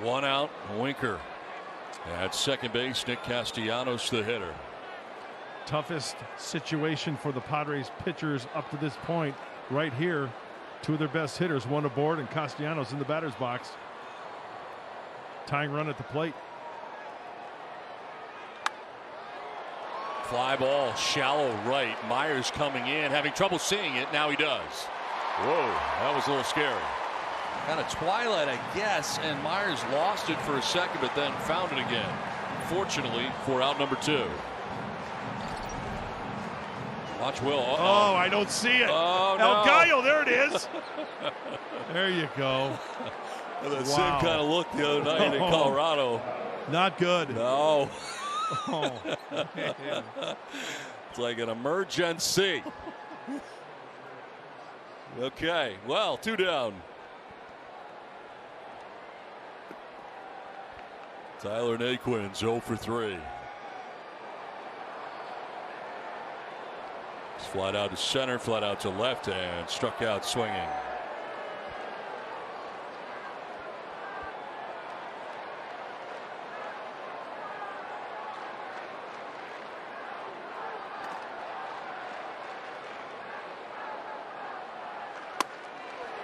One out, Winker. At second base, Nick Castellanos, the hitter. Toughest situation for the Padres pitchers up to this point right here. Two of their best hitters, one aboard, and Castellanos in the batter's box. Tying run at the plate. Fly ball, shallow right. Myers coming in, having trouble seeing it. Now he does. Whoa, that was a little scary. Kind of twilight, I guess, and Myers lost it for a second, but then found it again. Fortunately for out number 2. Watch Will. Oh, I don't see it. Oh, El no. Gallo, there it is. There you go. That same kind of look the other night in Colorado. Not good. No. Oh, man. It's like an emergency. Okay, well, 2 down. Tyler Naquin 0 for 3. He's flat out to center, flat out to left, and struck out swinging.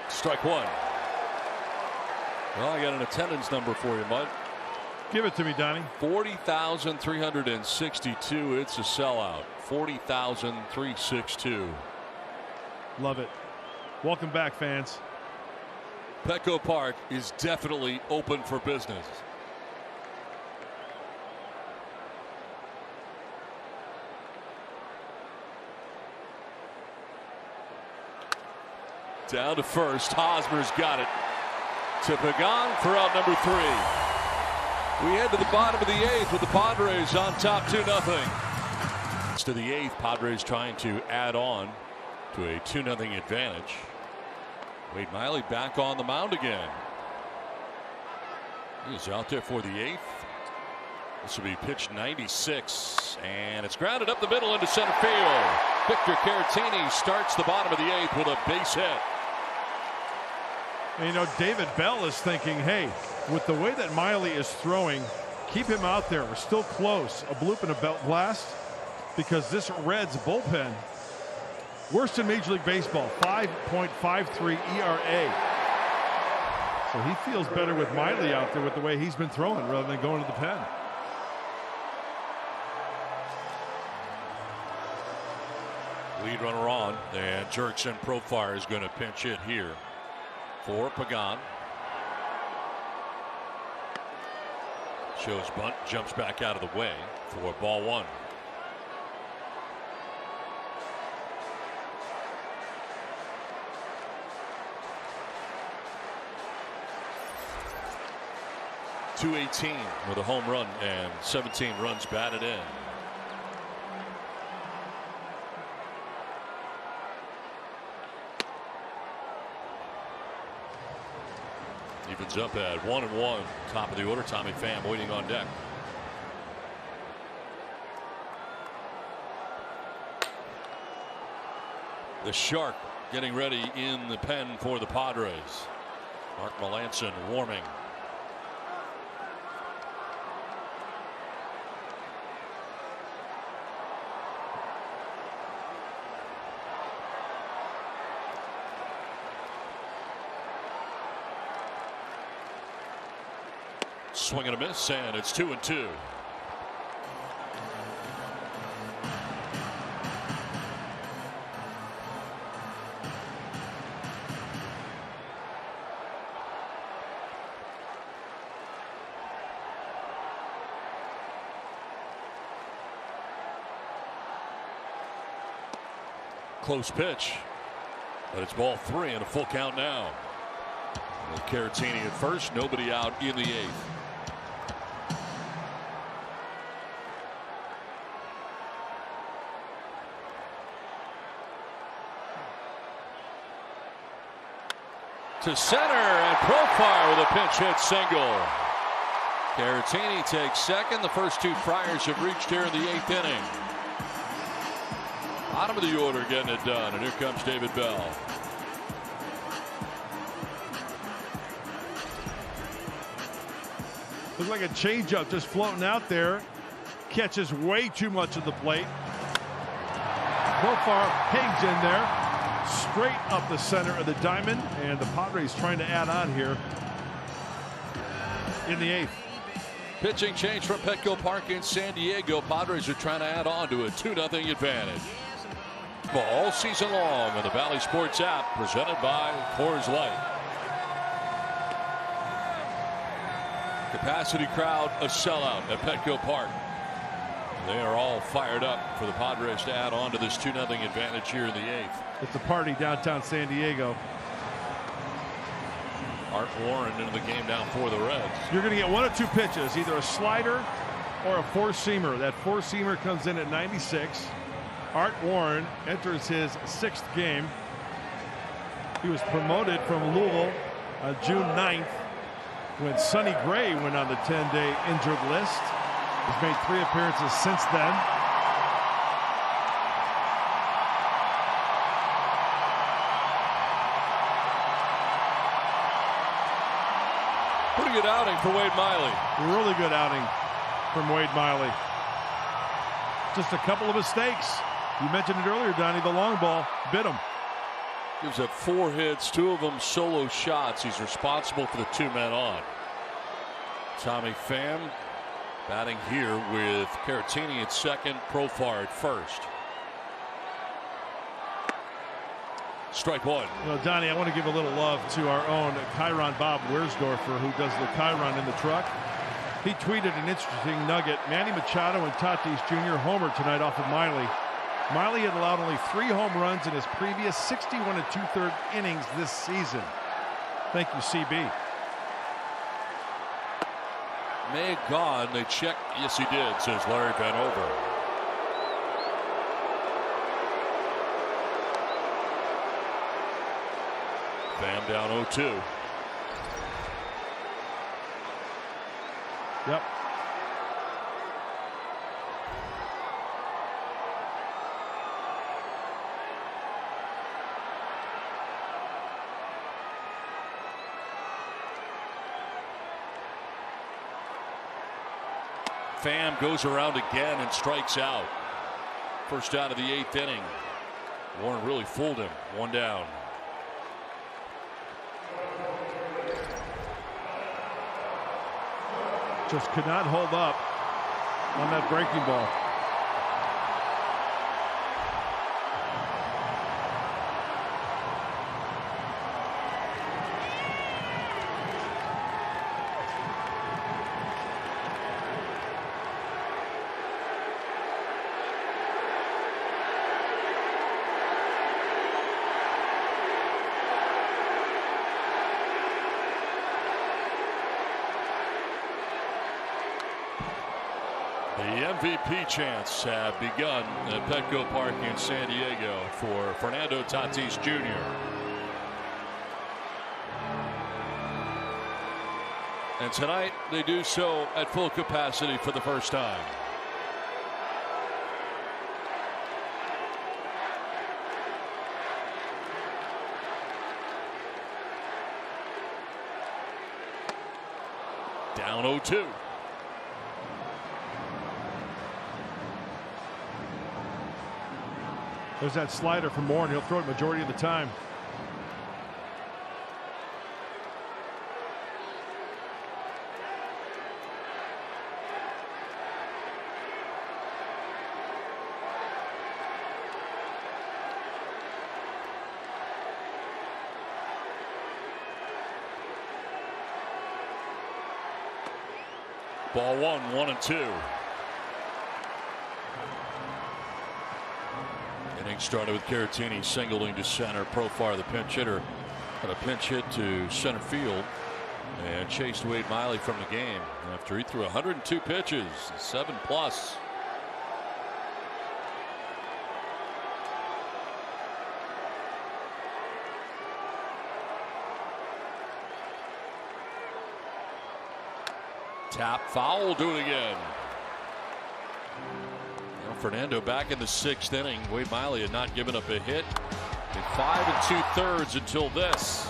Strike 1. Well, I got an attendance number for you, Mud. Give it to me, Donnie. 40,362. It's a sellout. 40,362. Love it. Welcome back, fans. Petco Park is definitely open for business. Down to first. Hosmer's got it. To Pagan for out number 3. We head to the bottom of the 8th with the Padres on top 2-0. To the 8th, Padres trying to add on to a 2-0 advantage. Wade Miley back on the mound again. He's out there for the 8th. This will be pitch 96, and it's grounded up the middle into center field. Victor Caratini starts the bottom of the 8th with a base hit. And, you know, David Bell is thinking, hey, with the way that Miley is throwing, keep him out there. We're still close. A bloop and a belt blast, because this Reds bullpen, worst in Major League Baseball, 5.53 ERA. So he feels better with Miley out there with the way he's been throwing rather than going to the pen. Lead runner on, and Jurickson Profar is going to pinch hit here for Pagan. Shows bunt, jumps back out of the way for ball 1. .218 with a home run and 17 runs batted in. Evens up at 1-1. Top of the order. Tommy Pham waiting on deck. The Shark getting ready in the pen for the Padres. Mark Melancon warming. Swing and a miss, and it's 2-2. Close pitch, but it's ball 3 and a full count now. With Caratini at first, nobody out in the 8th. To center, and Profar with a pinch hit single. Caratini takes second. The first 2 Friars have reached here in the 8th inning. Bottom of the order getting it done, and here comes David Bell. Looks like a changeup just floating out there. Catches way too much of the plate. Profar hangs in there. straight up the center of the diamond, and the Padres trying to add on here in the 8th. Pitching change from Petco Park in San Diego. Padres are trying to add on to a 2-0 advantage. All season long on the Valley Sports app, presented by Coors Light. Capacity crowd, a sellout at Petco Park. They are all fired up for the Padres to add on to this 2-0 advantage here in the 8th. It's a party downtown San Diego. Art Warren into the game now for the Reds. You're going to get 1 of 2 pitches, either a slider or a four-seamer. That four-seamer comes in at 96. Art Warren enters his 6th game. He was promoted from Louisville on June 9th when Sonny Gray went on the 10-day injured list. He's made 3 appearances since then. Pretty good outing for Wade Miley. Really good outing from Wade Miley. Just a couple of mistakes. You mentioned it earlier, Donnie, the long ball bit him. Gives up 4 hits, 2 of them solo shots. He's responsible for the 2 men on. Tommy Pham batting here with Caratini at second, Profar at first. Strike 1. Well, Donnie, I want to give a little love to our own Chiron Bob Wersdorfer, who does the Chiron in the truck. He tweeted an interesting nugget. Manny Machado and Tatis Jr. homer tonight off of Miley. Miley had allowed only 3 home runs in his previous 61 2/3 innings this season. Thank you, CB. May have gone. They checked. Yes, he did, says Larry Vanover. Pham down 0-2. Yep. Pham goes around again and strikes out. First out of the 8th inning. Warren really fooled him. 1 down. Just could not hold up on that breaking ball. The MVP chants have begun at Petco Park in San Diego for Fernando Tatis Jr. And tonight they do so at full capacity for the first time. Down 0-2. There's that slider from Warren. He'll throw it majority of the time. Ball 1, 1-2. Inning started with Caratini singling to center. Profar, the pinch hitter, had a pinch hit to center field and chased Wade Miley from the game after he threw 102 pitches, 7+. Tap, foul, do it again. Fernando back in the 6th inning. Wade Miley had not given up a hit in 5 2/3 until this.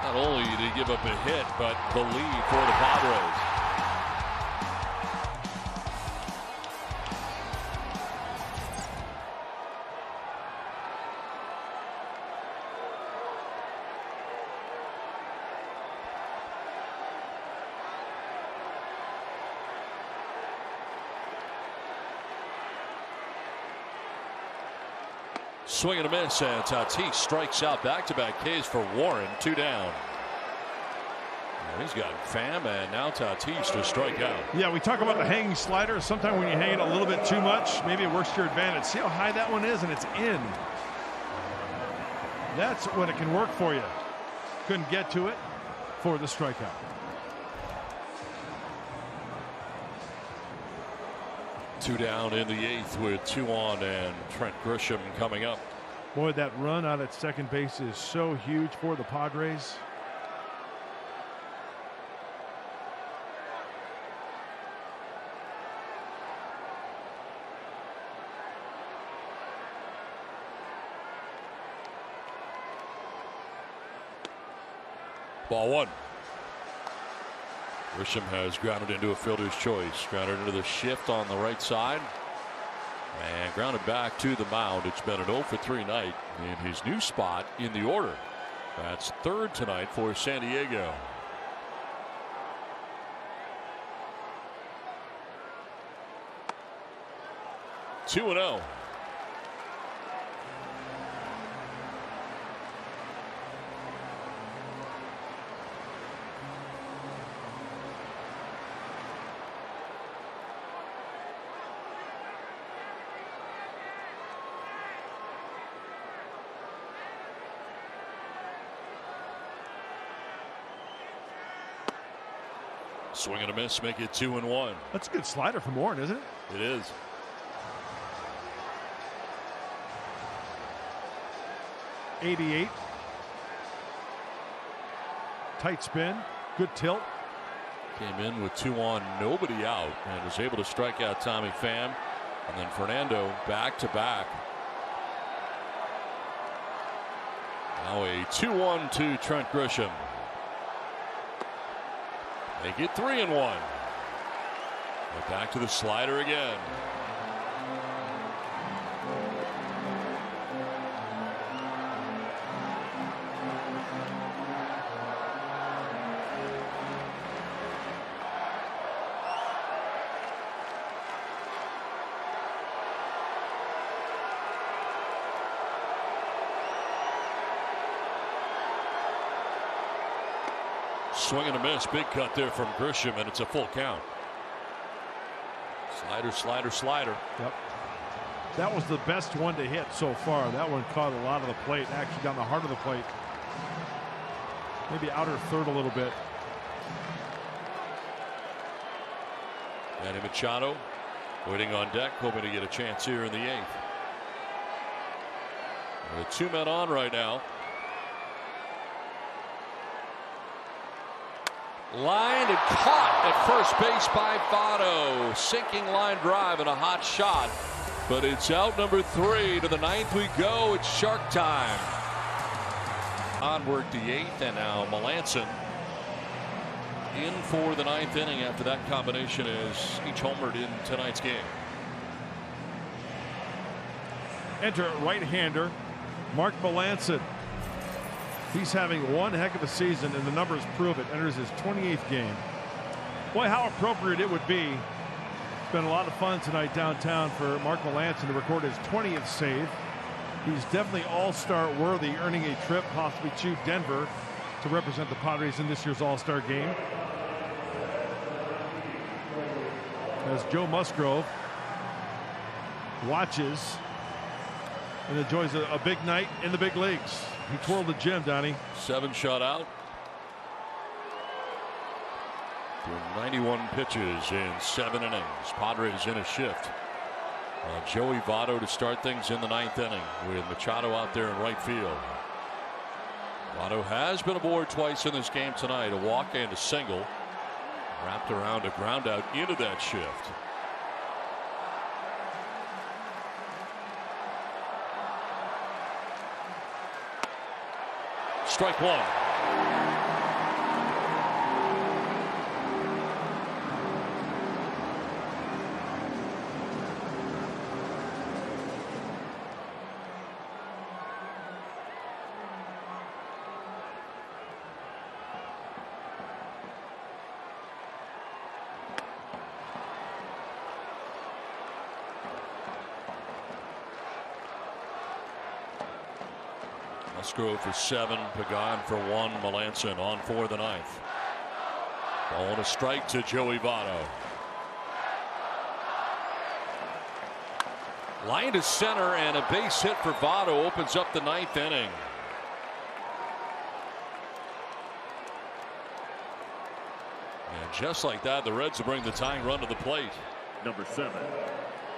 Not only did he give up a hit, but the lead for the Padres. Swing and a miss, and Tatis strikes out. Back-to-back Ks for Warren. 2 down. And he's got Pham and now Tatis to strike out. Yeah, we talk about the hanging slider. Sometimes when you hang it a little bit too much, maybe it works to your advantage. See how high that one is, and it's in. That's when it can work for you. Couldn't get to it for the strikeout. Two down in the 8th with 2 on, and Trent Grisham coming up. Boy, that run out at second base is so huge for the Padres. Ball 1. Grisham has grounded into a fielder's choice. Grounded into the shift on the right side. And grounded back to the mound. It's been an 0 for 3 night in his new spot in the order. That's 3rd tonight for San Diego. Two and 0. Swing and a miss, make it 2 and 1. That's a good slider from Warren, isn't it? It is. '88. Tight spin, good tilt. Came in with 2 on, nobody out, and was able to strike out Tommy Pham. And then Fernando back to back. Now a 2-1 to Trent Grisham. Make it 3 and 1. But back to the slider again. Swing and a miss, big cut there from Grisham, and it's a full count. Slider, slider, slider. Yep. That was the best one to hit so far. That one caught a lot of the plate, actually down the heart of the plate. Maybe outer third a little bit. Manny Machado waiting on deck, hoping to get a chance here in the 8th. With 2 men on right now. Lined and caught at first base by Votto. Sinking line drive and a hot shot. But it's out number 3. To the 9th we go. It's Shark time. Onward the 8th, and now Melanson in for the 9th inning after that combination is each homered in tonight's game. Enter right-hander Mark Melanson. He's having one heck of a season, and the numbers prove it. Enters his 28th game. Boy, how appropriate it would be. It's been a lot of fun tonight downtown for Mark Melanson to record his 20th save. He's definitely all-star worthy, earning a trip possibly to Denver to represent the Padres in this year's all-star game. As Joe Musgrove watches and enjoys a big night in the big leagues. He twirled the gym, Donnie. 7 shutout. Through 91 pitches in 7 innings. Padres in a shift. Joey Votto to start things in the 9th inning with Machado out there in right field. Votto has been aboard twice in this game tonight. A walk and a single. Wrapped around a ground out into that shift. Strike 1. Musgrove for 7, Pagan for 1, Melanson on for the 9th. Ball and a strike to Joey Votto. Line to center and a base hit for Votto opens up the 9th inning. And just like that, the Reds will bring the tying run to the plate. Number 7,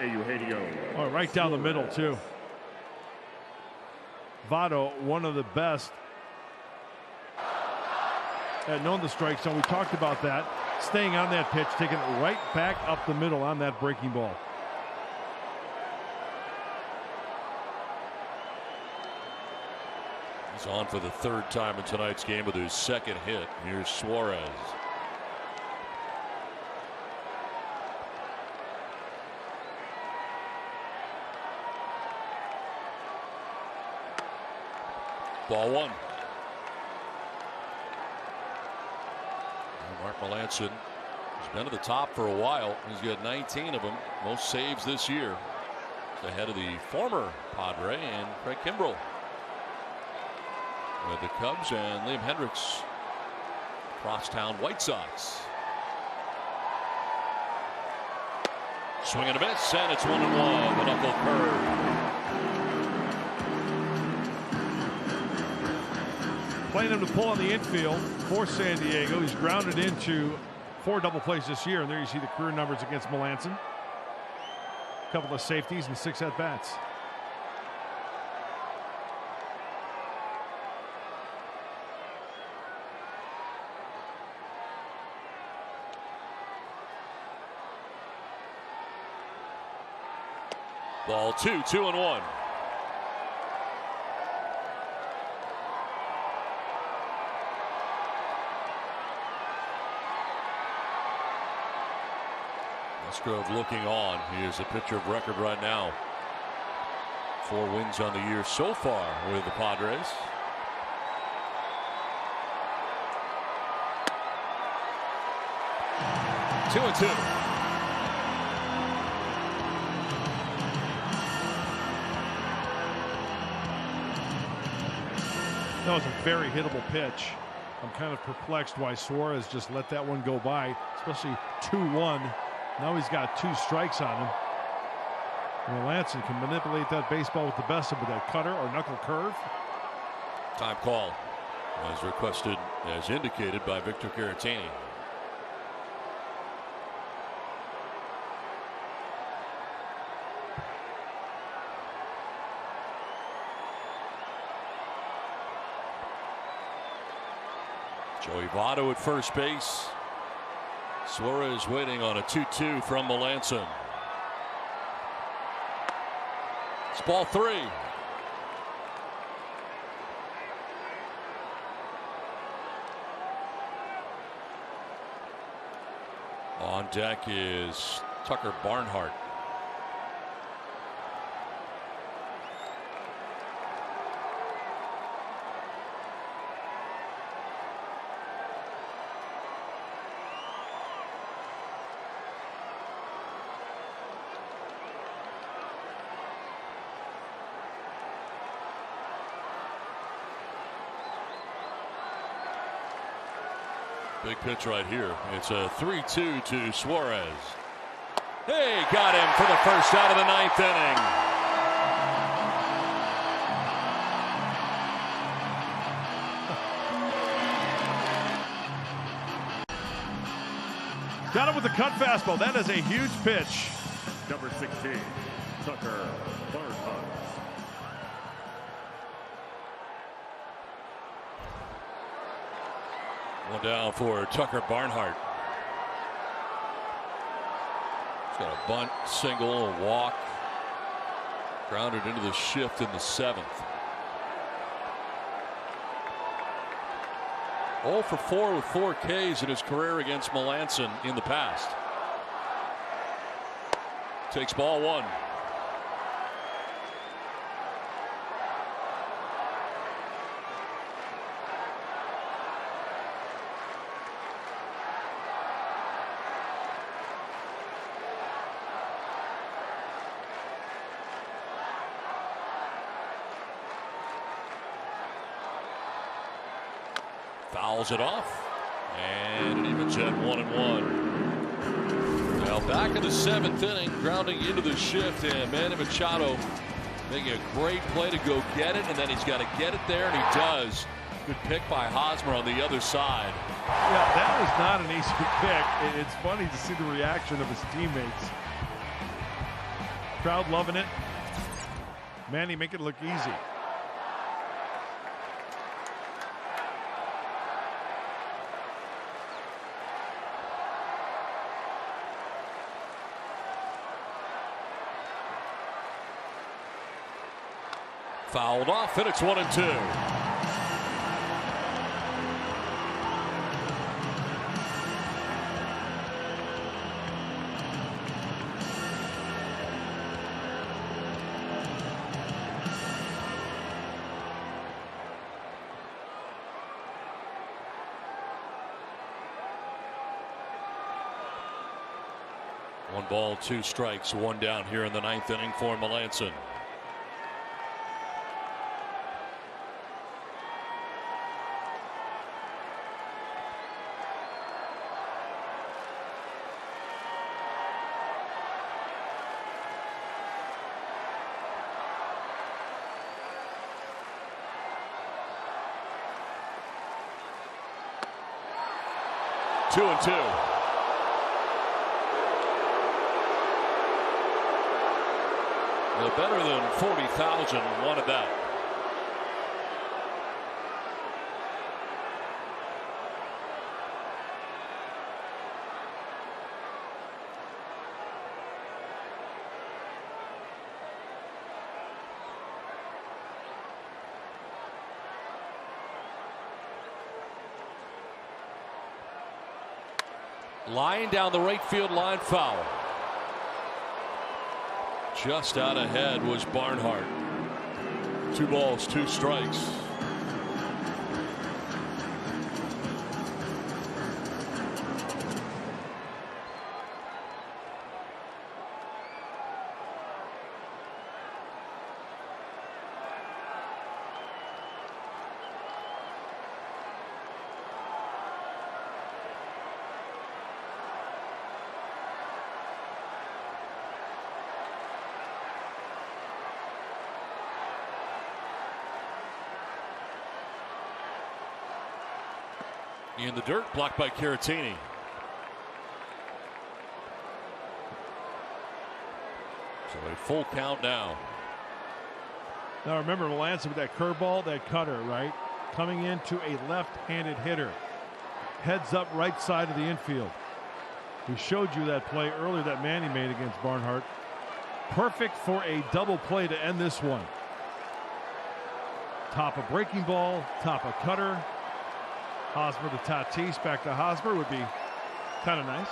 Eugenio. Oh, right down the middle, too. Votto, one of the best at knowing the strike zone. We talked about that. Staying on that pitch, taking it right back up the middle on that breaking ball. He's on for the 3rd time in tonight's game with his 2nd hit. Here's Suarez. Ball 1. Mark Melanson has been at the top for a while. He's got 19 of them, most saves this year. He's ahead of the former Padre and Craig Kimbrell with the Cubs, and Liam Hendricks, crosstown White Sox. Swing and a miss, and it's 1-1. The knuckle curve. Playing him to pull on the infield for San Diego. He's grounded into 4 double plays this year, and there you see the career numbers against Melanson. A couple of safeties and 6 at-bats. Ball 2, 2-1. Musgrove looking on. He is a pitcher of record right now. 4 wins on the year so far with the Padres. Two and 2. That was a very hittable pitch. I'm kind of perplexed why Suarez just let that one go by, especially 2-1. Now he's got 2 strikes on him. Melanson can manipulate that baseball with the best of it, that cutter or knuckle curve. Time call as requested, as indicated by Victor Caratini. Joey Votto at first base. Suarez waiting on a 2-2 from Melanson. It's ball 3. On deck is Tucker Barnhart. Big pitch right here. It's a 3-2 to Suarez. Hey, got him for the first out of the 9th inning. Got him with the cut fastball. That is a huge pitch. Number 16, Tucker Barnhart. One down for Tucker Barnhart. He's got a bunt, single, a walk. Grounded into the shift in the 7th. 0 for 4 with 4 Ks in his career against Melanson in the past. Takes ball 1. fouls it off, and it evens at 1-1. Now back in the 7th inning, grounding into the shift, and Manny Machado making a great play to go get it, and then he's got to get it there, and he does. Good pick by Hosmer on the other side. Yeah, that was not an easy pick. It's funny to see the reaction of his teammates. Crowd loving it. Manny make it look easy. Fouled off, and it's 1-2. One ball, 2 strikes, 1 down here in the 9th inning for Melanson. Two and two. Well, better than 40,000 wanted that. Line down the right field line, foul. Just out ahead was Barnhart. 2 balls, 2 strikes. In the dirt, blocked by Caratini. So a full count now. Now remember, Melanson with that curveball, that cutter, right? Coming into a left-handed hitter. Heads up right side of the infield. We showed you that play earlier that Manny made against Barnhart. Perfect for a double play to end this one. Top a breaking ball, top a cutter. Hosmer to Tatis, back to Hosmer would be kind of nice.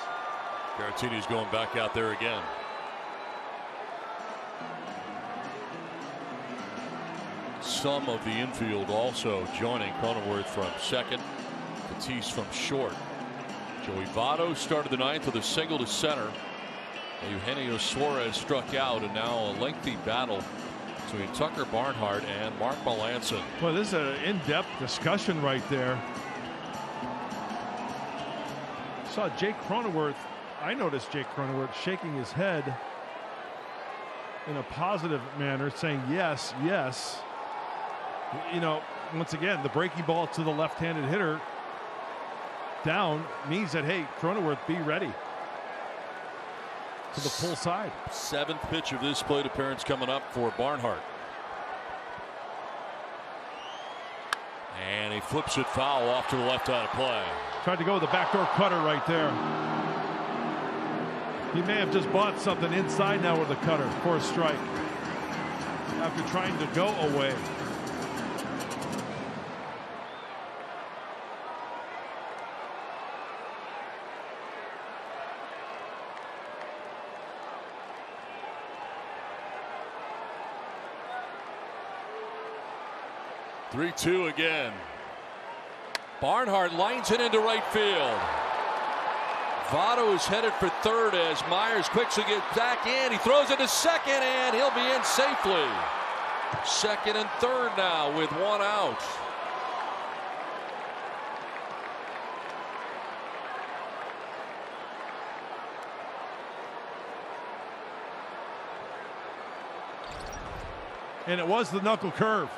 Caratini's going back out there again. Some of the infield also joining. Cronenworth from second, Tatis from short. Joey Votto started the 9th with a single to center. Eugenio Suarez struck out, and now a lengthy battle between Tucker Barnhart and Mark Melanson. Well, this is an in-depth discussion right there. Saw Jake Cronenworth. I noticed Jake Cronenworth shaking his head in a positive manner, saying yes, yes. You know, once again, the breaking ball to the left-handed hitter down means that, hey, Cronenworth, be ready to the full side. 7th pitch of this plate appearance coming up for Barnhart. And he flips it foul off to the left side of play. Tried to go with the backdoor cutter right there. He may have just bought something inside now with a cutter for a strike after trying to go away. Three-two again. Barnhart lines it into right field. Votto is headed for third as Myers quickly gets back in. He throws it to second, and he'll be in safely. Second and third now with 1 out. And it was the knuckle curve.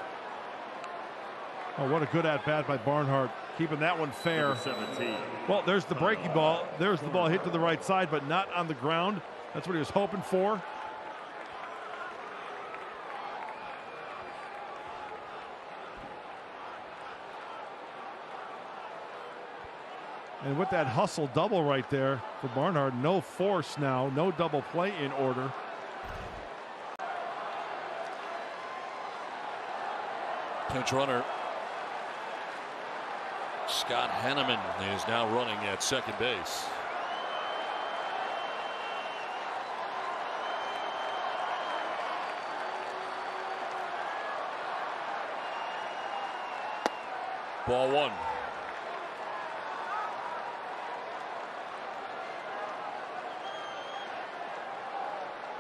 Oh, what a good at-bat by Barnhart, keeping that one fair. 17. Well, there's the breaking ball. There's the ball hit to the right side, but not on the ground. That's what he was hoping for. And with that hustle double right there for Barnhart, no force now, no double play in order. Pinch runner Scott Henneman is now running at second base. Ball one.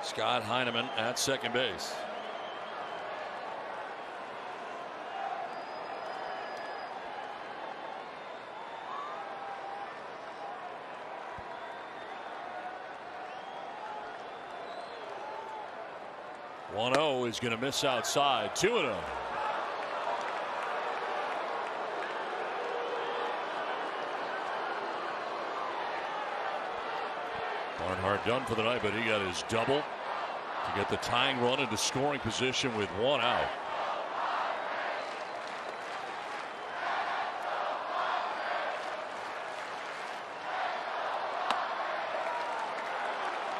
Scott Heineman at second base. One 0 is going to miss outside. 2-0. Barnhart done for the night, but he got his double to get the tying run into scoring position with one out.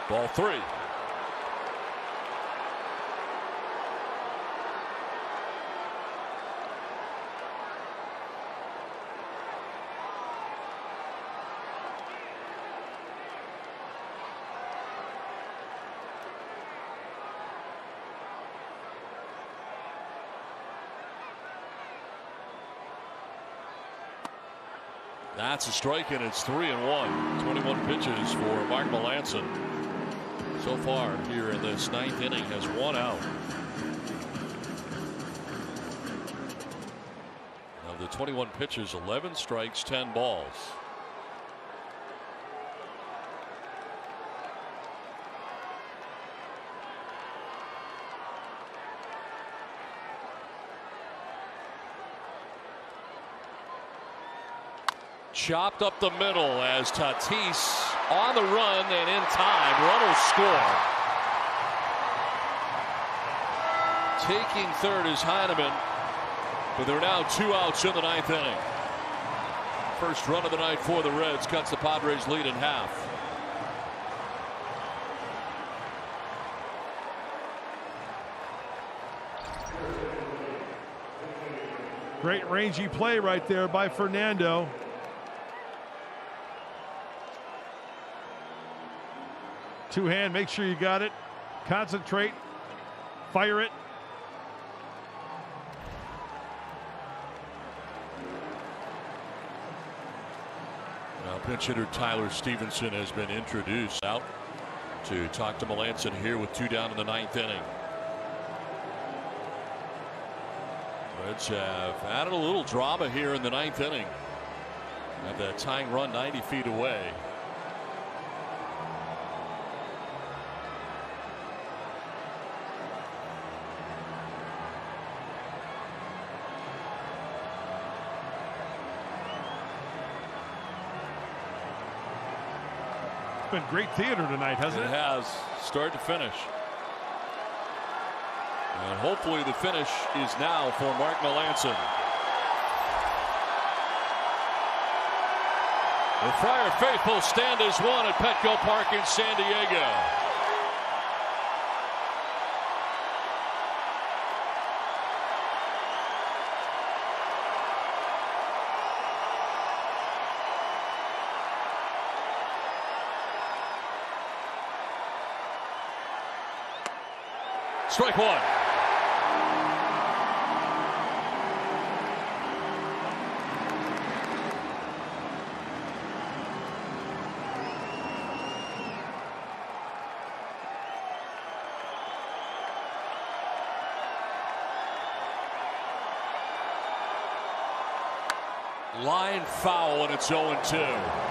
Ball three. That's a strike, and it's 3-1. 21 pitches for Mark Melancon. So far here in this ninth inning, has one out. Of the 21 pitches, 11 strikes, 10 balls. Chopped up the middle as Tatis on the run and in time. Run will score. Taking third is Heineman, but there are now 2 outs in the ninth inning. First run of the night for the Reds cuts the Padres lead in half. Great rangy play right there by Fernando. Two-hand, make sure you got it. Concentrate. Fire it. Now pinch hitter Tyler Stevenson has been introduced out to talk to Melancon here with 2 down in the ninth inning. Reds have added a little drama here in the ninth inning. Have that tying run 90 feet away. Been great theater tonight, hasn't it? It has, start to finish. And hopefully the finish is now for Mark Melancon. The Friar faithful stand as one at Petco Park in San Diego. Strike one. Line foul, and it's 0-2.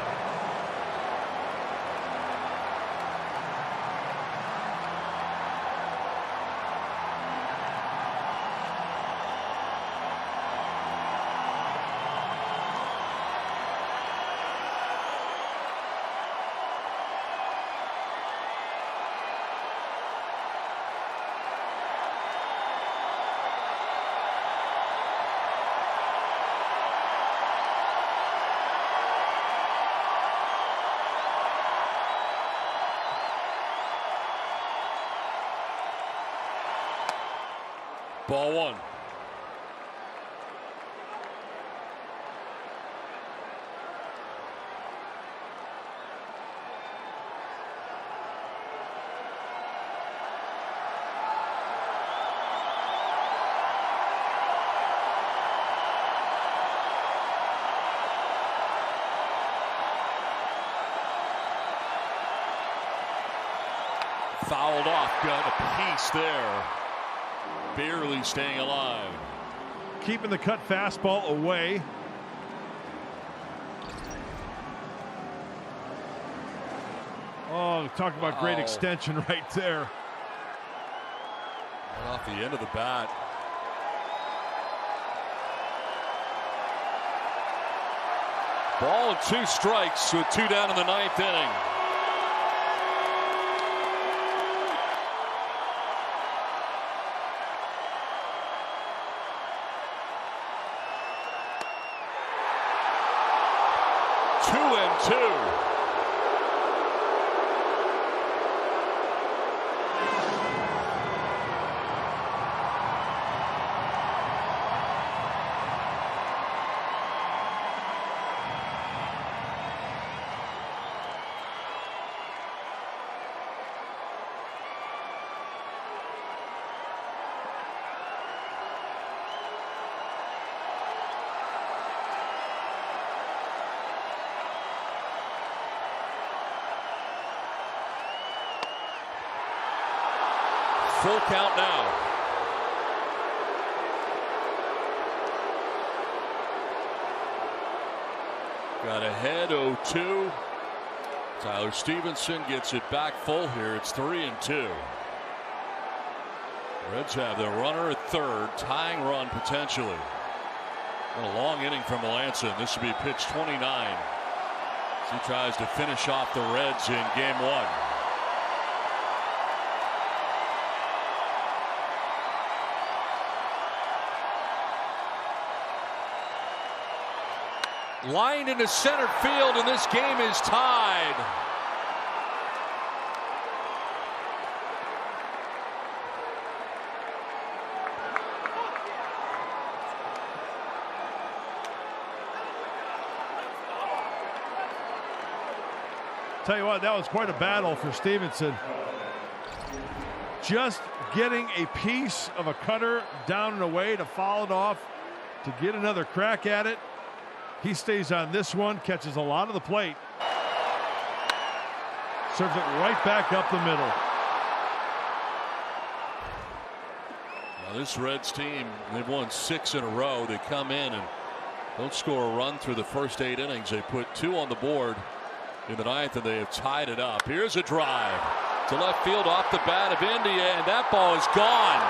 Ball one. Fouled off, got a piece there. Barely staying alive. Keeping the cut fastball away. Oh, talk about great extension right there. Right off the end of the bat. Ball and 2 strikes with 2 down in the 9th inning. Full count now. Got ahead 0-2. Tyler Stevenson gets it back full here. It's 3-2. Reds have the runner at third, tying run potentially. What a long inning from Melanson. This will be pitch 29. As he tries to finish off the Reds in game 1. Lined into center field, and this game is tied. Tell you what, that was quite a battle for Stevenson. Just getting a piece of a cutter down and away to foul it off, to get another crack at it. He stays on this one, catches a lot of the plate. Serves it right back up the middle. Now this Reds team, they've won 6 in a row. They come in and don't score a run through the first 8 innings. They put 2 on the board in the 9th, and they have tied it up. Here's a drive to left field off the bat of India, and that ball is gone.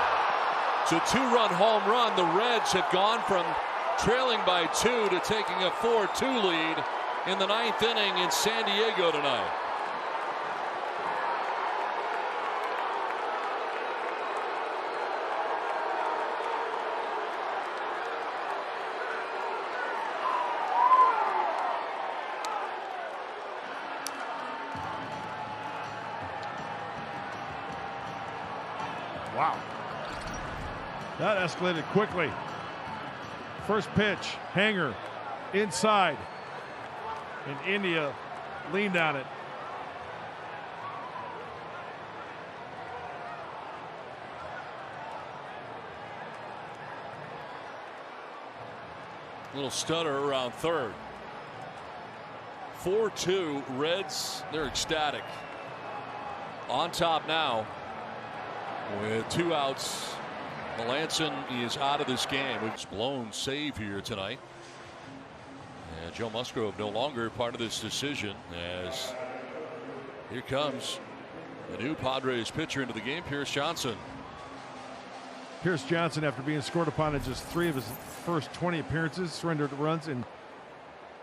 It's a 2-run home run. The Reds have gone from trailing by 2 to taking a 4-2 lead in the 9th inning in San Diego tonight. Wow. That escalated quickly. First pitch, hanger, inside, and India leaned on it. Little stutter around third. 4-2 Reds. They're ecstatic. On top now with 2 outs. Melanson is out of this game. It's blown save here tonight. And Joe Musgrove no longer part of this decision, as here comes the new Padres pitcher into the game, Pierce Johnson. Pierce Johnson, after being scored upon in just 3 of his first 20 appearances, surrendered runs in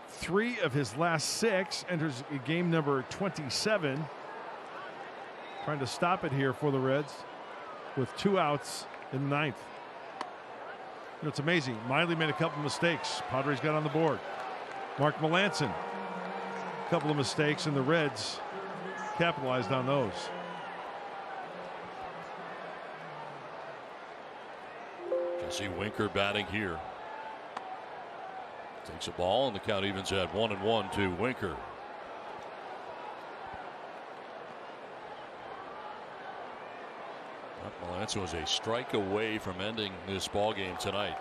3 of his last 6, enters game number 27. Trying to stop it here for the Reds with 2 outs in the 9th. You know, it's amazing. Miley made a couple mistakes. Padres got on the board. Mark Melanson, a couple of mistakes, and the Reds capitalized on those. See Winker batting here. Takes a ball and the count evens at 1-1 to Winker. Melanson was a strike away from ending this ball game tonight.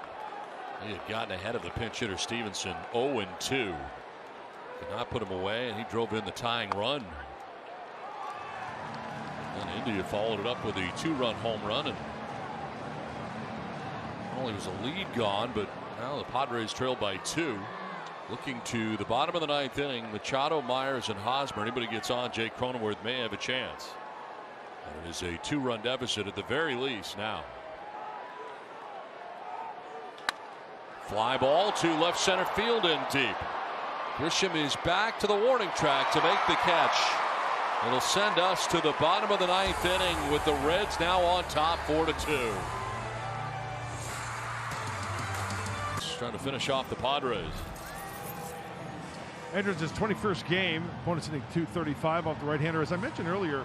He had gotten ahead of the pinch hitter Stevenson. 0-2. Could not put him away, and he drove in the tying run. And India followed it up with a 2-run home run, and not only was a lead gone, but now the Padres trailed by 2. Looking to the bottom of the 9th inning, Machado, Myers, and Hosmer. Anybody gets on, Jake Cronenworth may have a chance. And it is a 2-run deficit at the very least now. Fly ball to left center field and deep. Grisham is back to the warning track to make the catch. It'll send us to the bottom of the 9th inning with the Reds now on top 4-2. Trying to finish off the Padres. Enters his 21st game. Opponent's hitting .235 off the right-hander. As I mentioned earlier,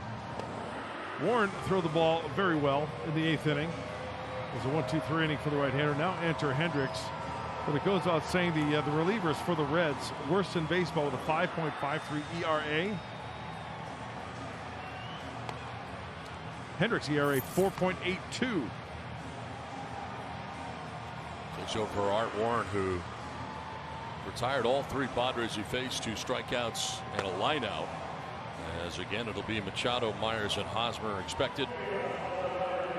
Warren threw the ball very well in the 8th inning. It was a 1-2-3 inning for the right-hander. Now enter Hendricks. But it goes without saying the relievers for the Reds, worst in baseball with a 5.53 ERA. Hendricks ERA 4.82. Takes over for Art Warren, who retired all 3 Padres he faced, 2 strikeouts and a lineout. As again, it'll be Machado, Myers, and Hosmer expected.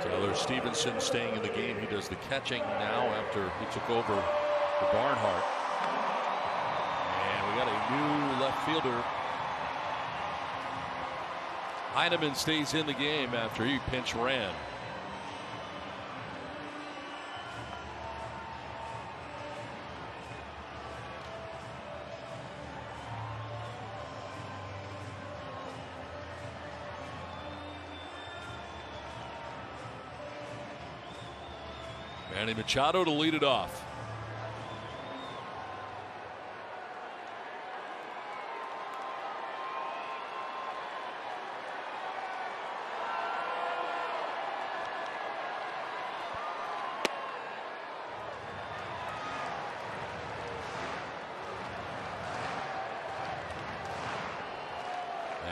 Taylor Stevenson staying in the game. He does the catching now after he took over for Barnhart. And we got a new left fielder. Heineman stays in the game after he pinch ran. Manny Machado to lead it off.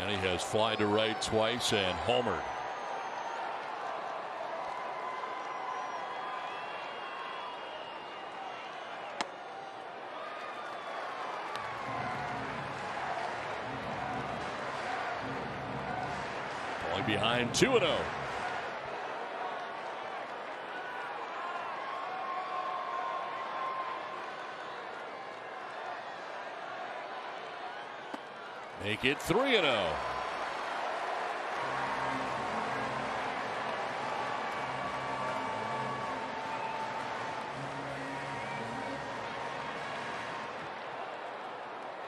And he has fly to right twice and homered. Behind 2-0. Make it 3-0.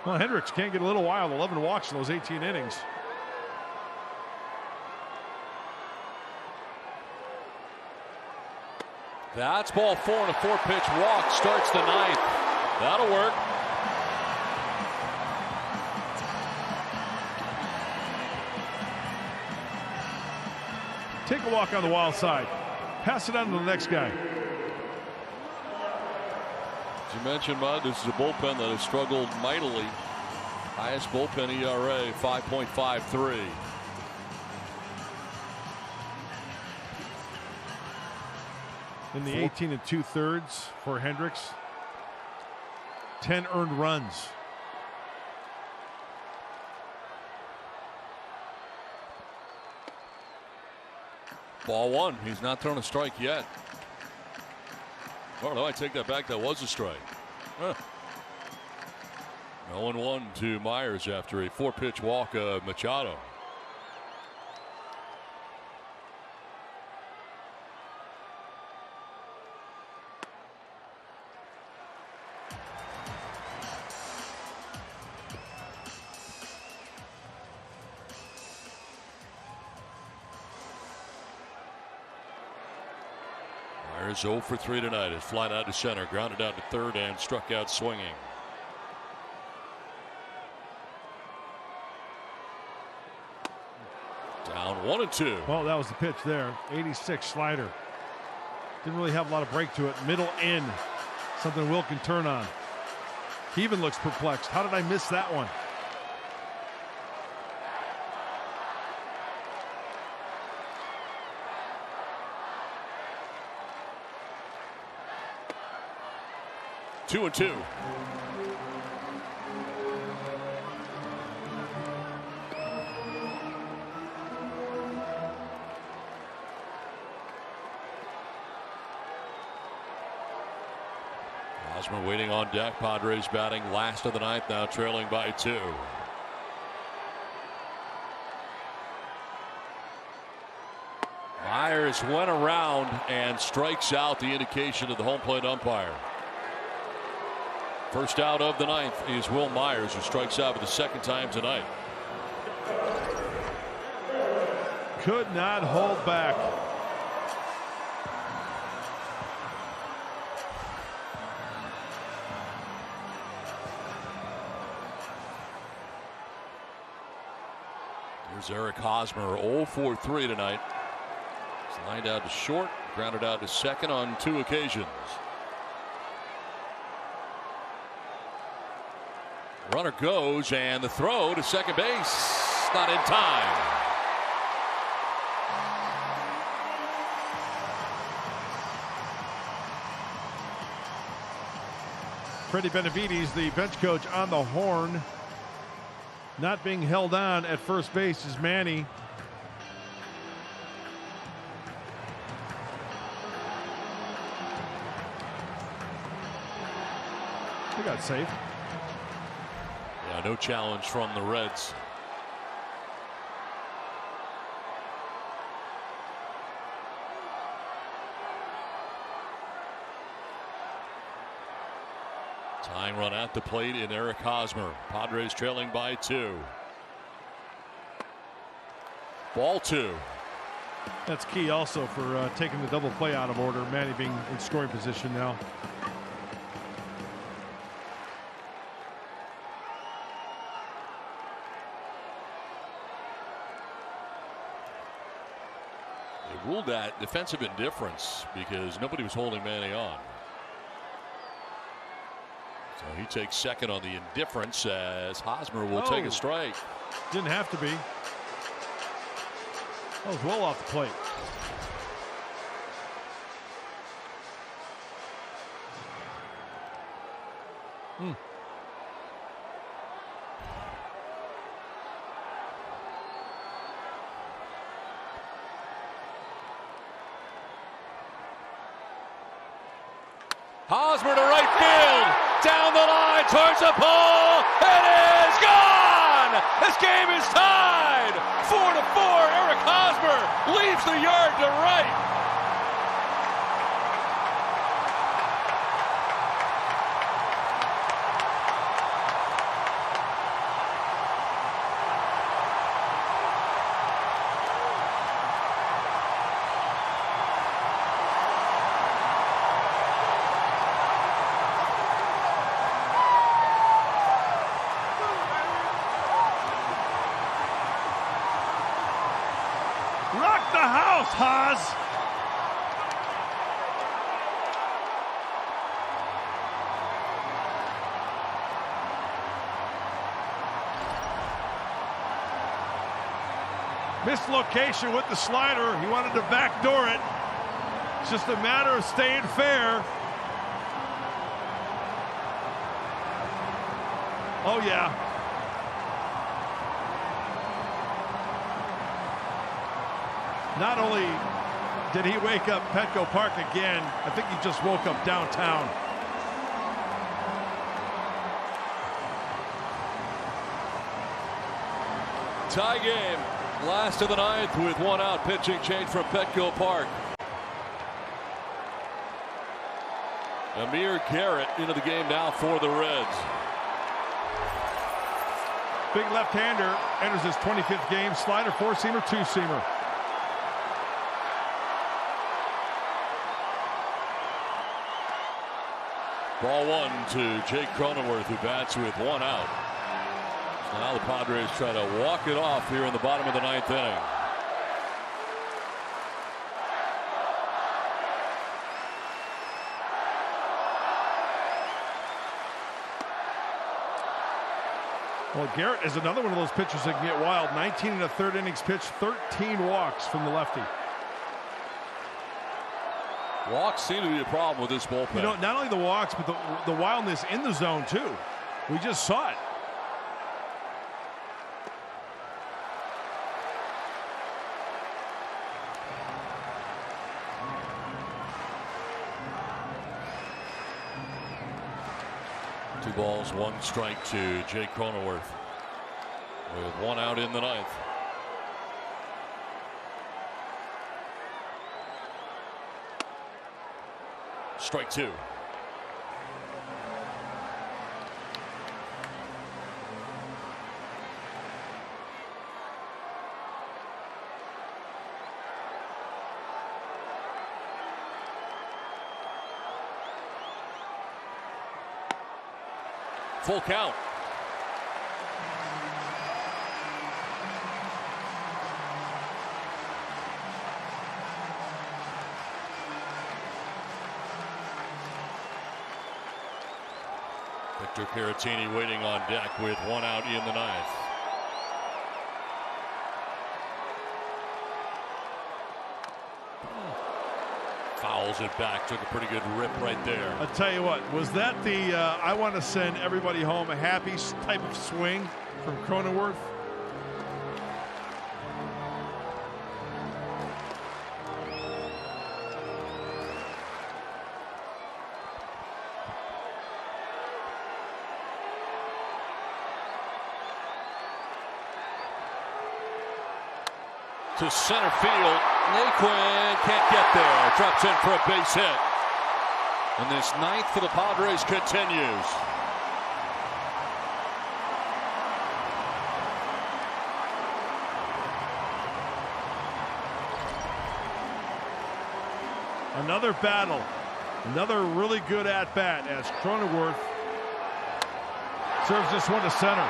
Well, Hendricks can't get a little wild. 11 walks in those 18 innings. That's ball 4 and a 4-pitch walk. Starts the 9th. That'll work. Take a walk on the wild side. Pass it on to the next guy. As you mentioned, Bud, this is a bullpen that has struggled mightily. Highest bullpen ERA, 5.53. In the 18 2/3 for Hendricks. 10 earned runs. Ball 1. He's not thrown a strike yet. Oh no, I take that back. That was a strike. 0-1 to Myers after a 4-pitch walk of Machado. Myers 0 for 3 tonight. Is flied out to center, grounded out to third, and struck out swinging. Down 1-2. Well, that was the pitch there. 86 slider. Didn't really have a lot of break to it. Middle in. Something Will can turn on. He even looks perplexed. How did I miss that one? Two and two. Hosmer waiting on deck. Padres batting last of the ninth, now trailing by 2. Myers went around and strikes out, the indication of the home plate umpire. First out of the ninth is Will Myers, who strikes out for the second time tonight. Could not hold back. Here's Eric Hosmer, 0 for 3 tonight. He's lined out to short, grounded out to second on 2 occasions. Runner goes, and the throw to second base, not in time. Freddie Benavides, the bench coach, on the horn. Not being held on at first base is Manny. He got safe. Yeah, no challenge from the Reds. Tying run at the plate in Eric Hosmer. Padres trailing by 2. Ball 2. That's key also for taking the double play out of order. Manny being in scoring position now. They ruled that defensive indifference because nobody was holding Manny on. So he takes second on the indifference as Hosmer will take a strike. Didn't have to be. That was well off the plate. Hosmer to right field, down the line towards the pole. It is gone. This game is tied. 4-4. Eric Hosmer leaves the yard to right. Rock the house, Haas. Mislocation with the slider. He wanted to backdoor it. It's just a matter of staying fair. Oh, yeah. Not only did he wake up Petco Park again, I think he just woke up downtown. Tie game. Last of the ninth with 1 out. Pitching change from Petco Park. Amir Garrett into the game now for the Reds. Big left-hander enters his 25th game. Slider, 4-seamer, 2-seamer. Ball 1 to Jake Cronenworth, who bats with 1 out. So now the Padres try to walk it off here in the bottom of the 9th inning. Well, Garrett is another one of those pitchers that can get wild. 19 in the third innings pitched, 13 walks from the lefty. Walks seem to be a problem with this bullpen. You know, not only the walks, but the wildness in the zone, too. We just saw it. Two balls, one strike to Jake Cronenworth with one out in the ninth. Strike two. Full count. Victor Caratini waiting on deck with one out in the ninth. Fouls it back, took a pretty good rip right there. I'll tell you what, was that the I want to send everybody home a happy type of swing from Cronenworth? To center field, Naquin can't get there. Drops in for a base hit. And this ninth for the Padres continues. Another battle. Another really good at-bat as Cronenworth serves this one to center.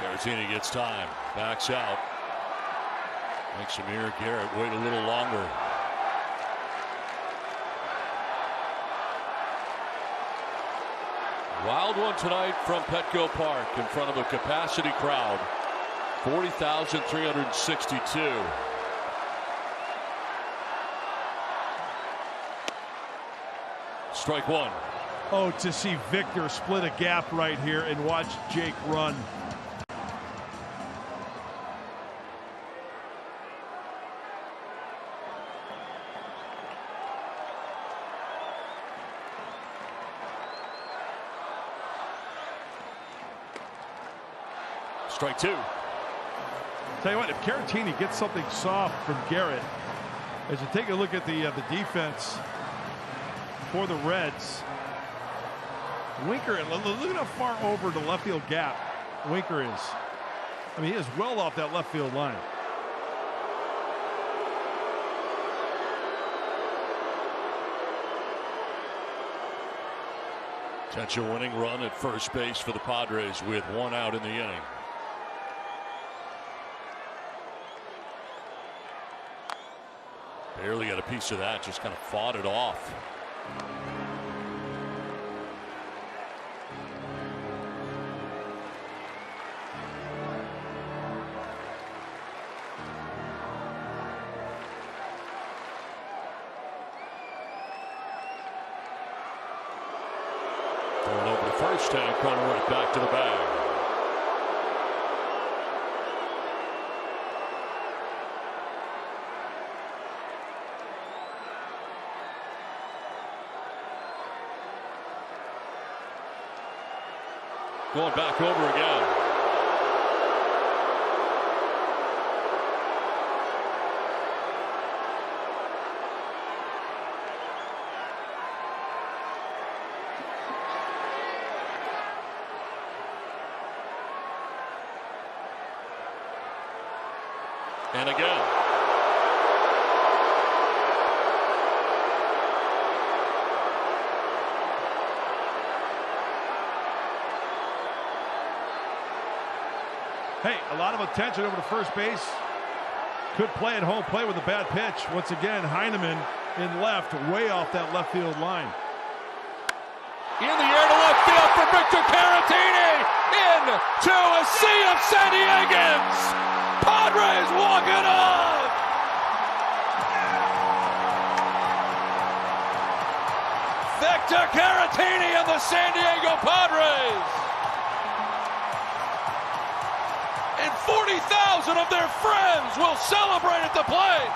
Caratini gets time, backs out, makes Amir Garrett wait a little longer. Wild one tonight from Petco Park in front of a capacity crowd, 40,362. Strike one. Oh, to see Victor split a gap right here and watch Jake run. Strike two. Tell you what, if Caratini gets something soft from Garrett, as you take a look at the defense for the Reds, Winker, look at how far over the left field gap Winker is. I mean, he is well off that left field line. Potential winning run at first base for the Padres with one out in the inning. Barely got a piece of that, just kind of fought it off. Throwing over to first and Cronenworth back to the bag. Going back over again. And again. Hey, a lot of attention over to first base. Could play at home plate with a bad pitch. Once again, Heineman in left, way off that left field line. In the air to left field for Victor Caratini. Into a sea of San Diegans. Padres walk it off. Victor Caratini and the San Diego Padres. And 40,000 of their friends will celebrate at the plate.